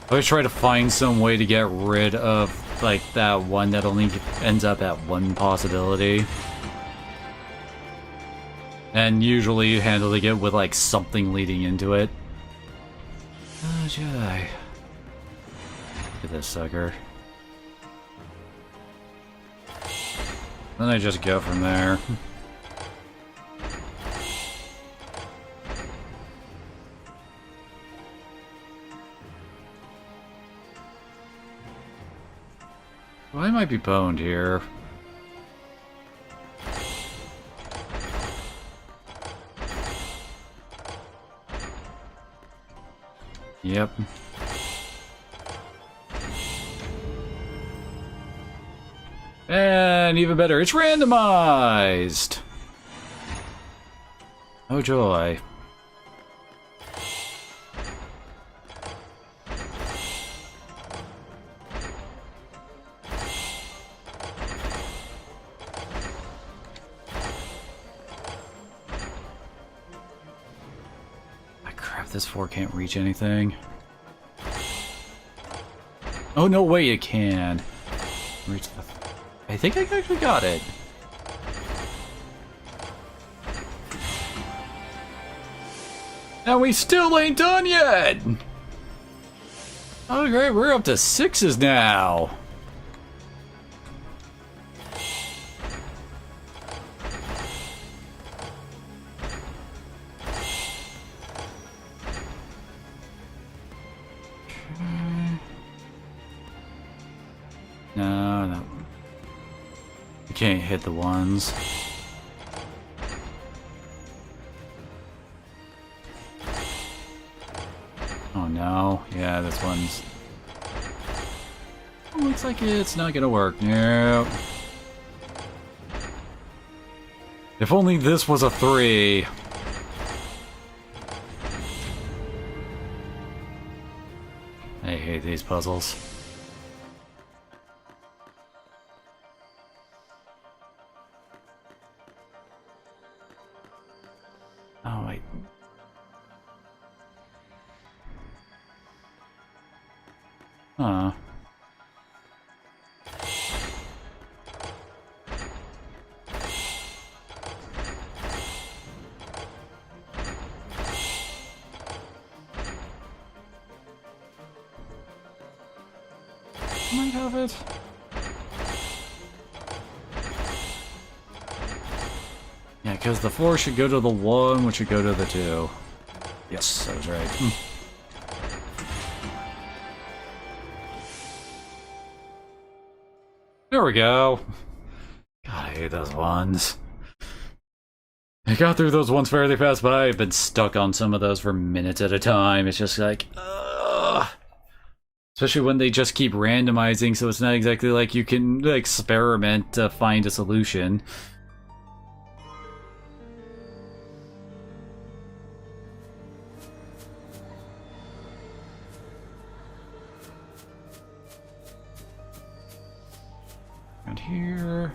I always try to find some way to get rid of, like, that one that only ends up at one possibility. And usually handling it with, like, something leading into it. Oh, joy. Look at this sucker. Then I just go from there. Well, I might be boned here. Yep. And even better, it's randomized! Oh joy. This 4 can't reach anything. Oh, no way it can. Reach the... I think I actually got it. And we still ain't done yet! Oh great, we're up to 6s now. No. You can't hit the ones. Oh no. Yeah, this one's... Looks like it's not gonna work. Nope. If only this was a 3. I hate these puzzles. Oh, wait. Huh. Might have it. Yeah, because the 4 should go to the 1, which should go to the 2. Yes, I was right. There we go. God, I hate those ones. I got through those ones fairly fast, but I've been stuck on some of those for minutes at a time. It's just like, ugh. Especially when they just keep randomizing, so it's not exactly like you can experiment to find a solution. And here...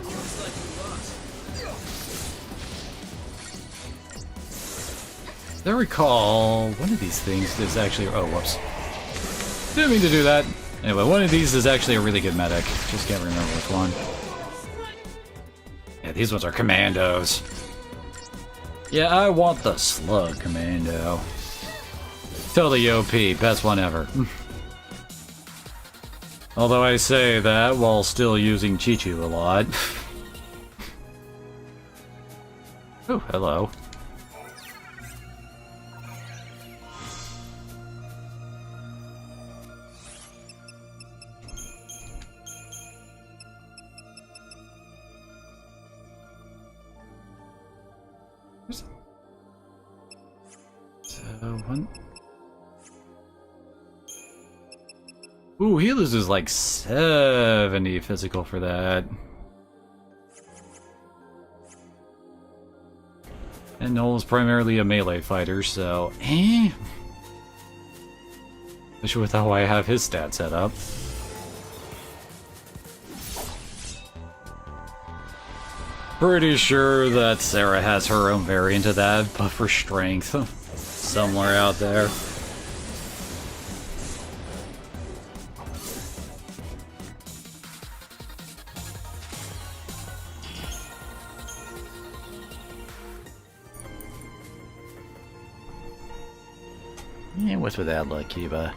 Looks like we lost. As I recall, one of these things is actually... Oh, whoops. Didn't mean to do that. Anyway, one of these is actually a really good medic. Just can't remember which one. Yeah, these ones are commandos. Yeah, I want the slug commando. Totally OP, best one ever. Although I say that while still using Chichu a lot. Oh, hello. One. Ooh, he loses like 70 physical for that. And Noel's primarily a melee fighter, so especially with how I have his stat set up. Pretty sure that Sarah has her own variant of that, but for strength. Somewhere out there. Yeah, what's with that luck, Kiba?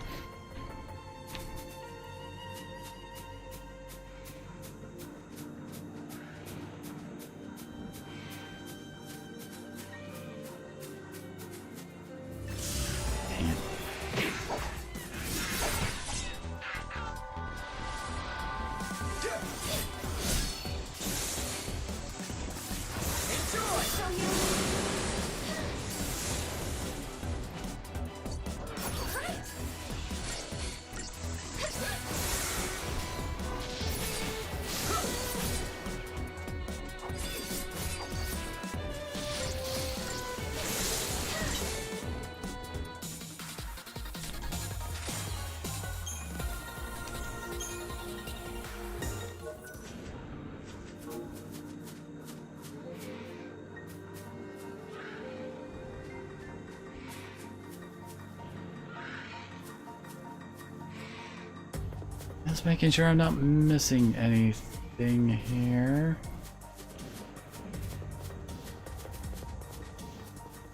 Just making sure I'm not missing anything here.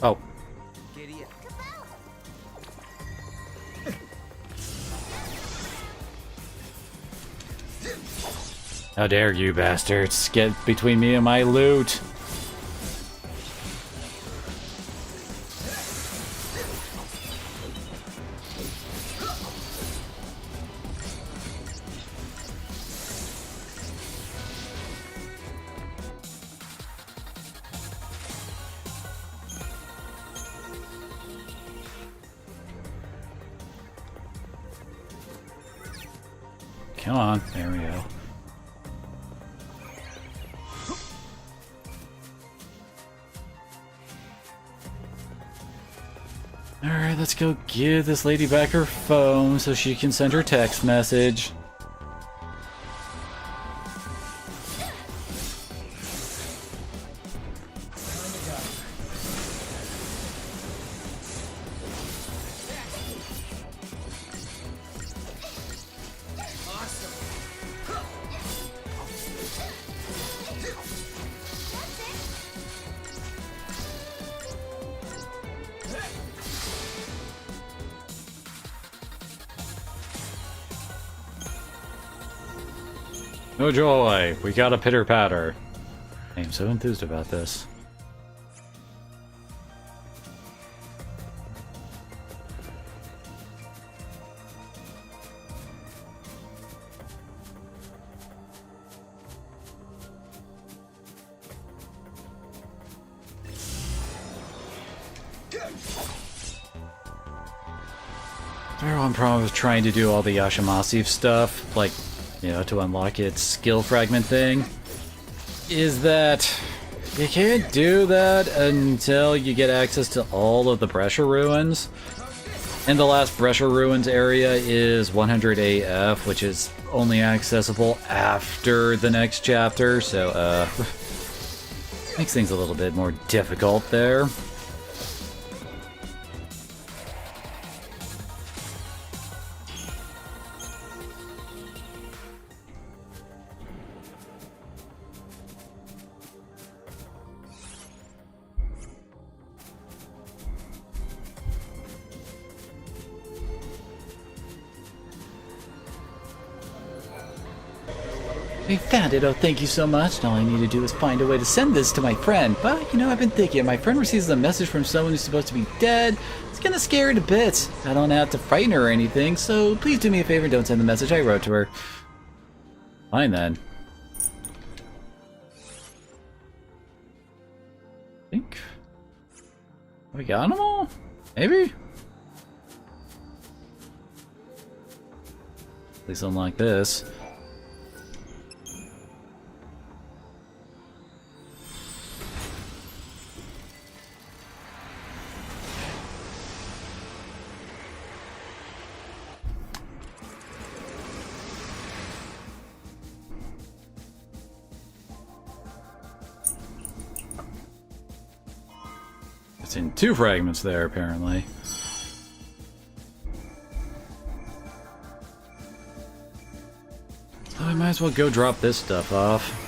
Oh. How dare you bastards get between me and my loot! Come on, there we go. Alright, let's go give this lady back her phone so she can send her text message. No joy, we got a pitter patter. I'm so enthused about this. One problem with trying to do all the Yashimasi stuff, like, you know, to unlock its skill fragment thing, is that you can't do that until you get access to all of the Brescia Ruins. And the last Brescia Ruins area is 100 AF, which is only accessible after the next chapter, so, makes things a little bit more difficult there. I found it. Oh, thank you so much. All I need to do is find a way to send this to my friend. But, you know, I've been thinking. My friend receives a message from someone who's supposed to be dead. It's gonna scare her to bits. I don't have to frighten her or anything, so please do me a favor and don't send the message I wrote to her. Fine, then. I think... we got them all? Maybe? At least unlike this. It's in 2 fragments there, apparently. So I might as well go drop this stuff off.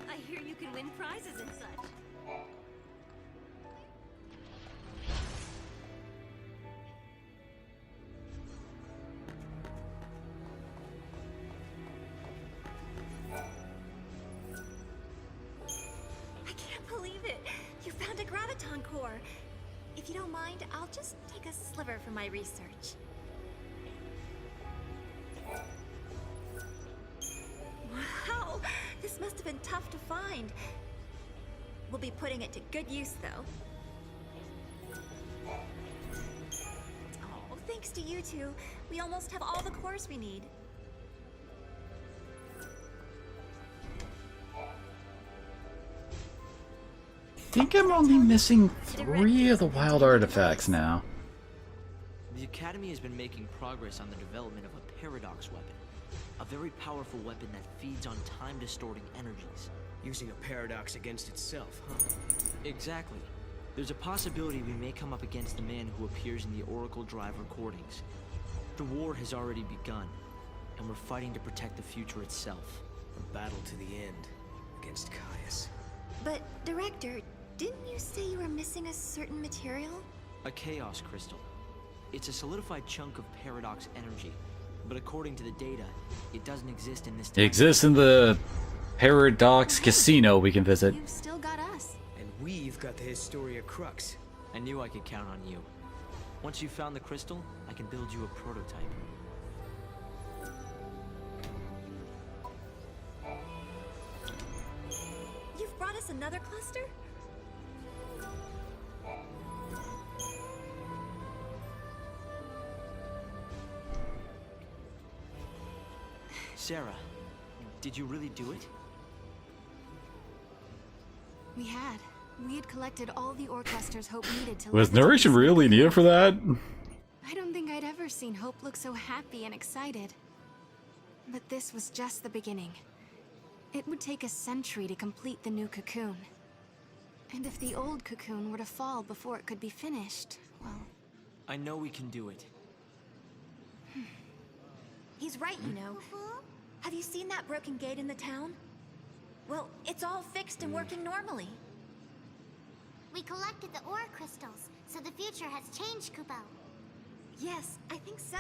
I hear you can win prizes and such. I can't believe it! You found a graviton core! If you don't mind, I'll just take a sliver for my research. Wow! This must have been tough to find. We'll be putting it to good use, though. Oh, thanks to you two, we almost have all the cores we need. I think I'm only missing 3 of the wild artifacts now. The Academy has been making progress on the development of a paradox weapon. A very powerful weapon that feeds on time-distorting energies. Using a paradox against itself, huh? Exactly. There's a possibility we may come up against the man who appears in the Oracle Drive recordings. The war has already begun, and we're fighting to protect the future itself. A battle to the end, against Caius. But, Director, didn't you say you were missing a certain material? A Chaos Crystal. It's a solidified chunk of paradox energy, but according to the data, it doesn't exist in this time. It exists in the Paradox Casino we can visit. You've still got us. And we've got the Historia Crux. I knew I could count on you. Once you found the crystal, I can build you a prototype. You've brought us another cluster? Sarah, did you really do it? We had. We had collected all the ore clusters Hope needed to... Was narration really needed for that? I don't think I'd ever seen Hope look so happy and excited. But this was just the beginning. It would take a century to complete the new cocoon. And if the old cocoon were to fall before it could be finished, well... I know we can do it. He's right, you know. Have you seen that broken gate in the town? Well, it's all fixed and working normally. We collected the ore crystals, so the future has changed, Kupo. Yes, I think so.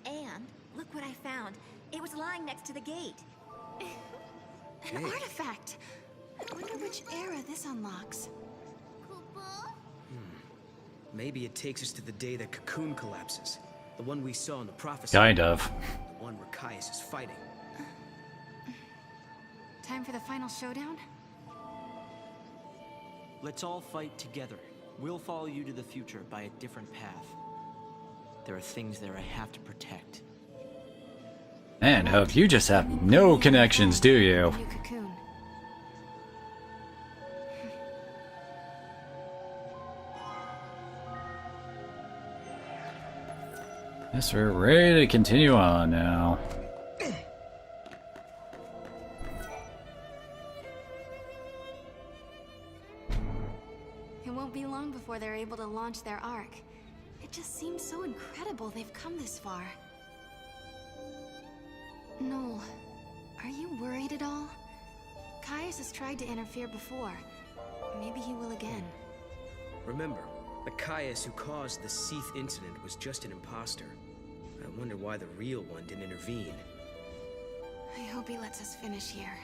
And look what I found. It was lying next to the gate. An artifact! I wonder which era this unlocks. Maybe it takes us to the day the cocoon collapses. The one we saw in the prophecy. Kind of. The one where Caius is fighting. Time for the final showdown? Let's all fight together. We'll follow you to the future by a different path. There are things there I have to protect. Man, Hope, you just have no connections, do you? New cocoon. Guess we're ready to continue on now. It won't be long before they're able to launch their Ark. It just seems so incredible they've come this far. Noel, are you worried at all? Caius has tried to interfere before. Maybe he will again. Remember, the Caius who caused the Seath incident was just an imposter. I wonder why the real one didn't intervene. I hope he lets us finish here.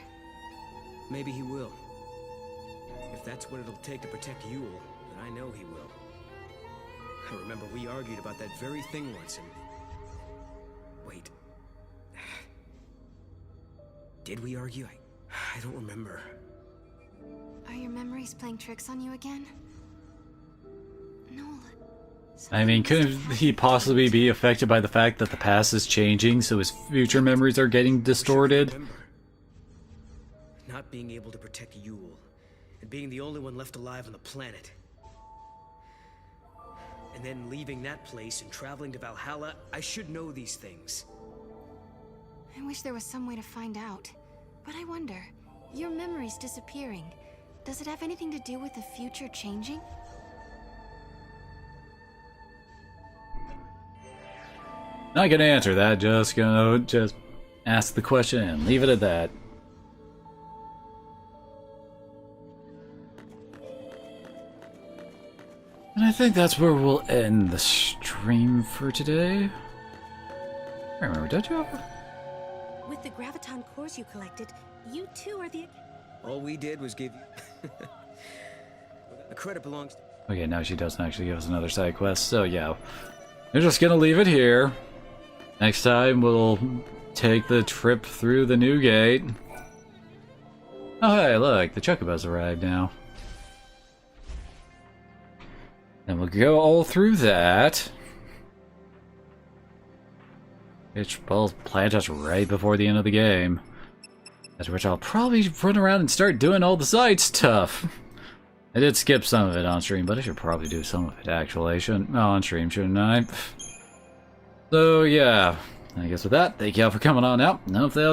Maybe he will. If that's what it'll take to protect Yule, then I know he will. I remember we argued about that very thing once and... Wait. Did we argue? I don't remember. Are your memories playing tricks on you again? Noel. I mean, couldn't he possibly be affected by the fact that the past is changing, so his future memories are getting distorted? Not being able to protect Yule, and being the only one left alive on the planet. And then leaving that place and traveling to Valhalla, I should know these things. I wish there was some way to find out. But I wonder, your memories disappearing, does it have anything to do with the future changing? Not gonna answer that, just gonna ask the question and leave it at that. And I think that's where we'll end the stream for today. I remember, did you have... With the Graviton cores you collected, you too are the... All we did was give you... The credit belongs to... Okay, now she doesn't actually give us another side quest, so yeah. We're just gonna leave it here. Next time, we'll take the trip through the new gate. Oh hey, look, the Chocobos arrived now. And we'll go all through that. Which will plant us right before the end of the game. After which I'll probably run around and start doing all the side stuff. I did skip some of it on stream, but I should probably do some of it actually. On stream, shouldn't I? So yeah, I guess with that, thank y'all for coming on out. None of that.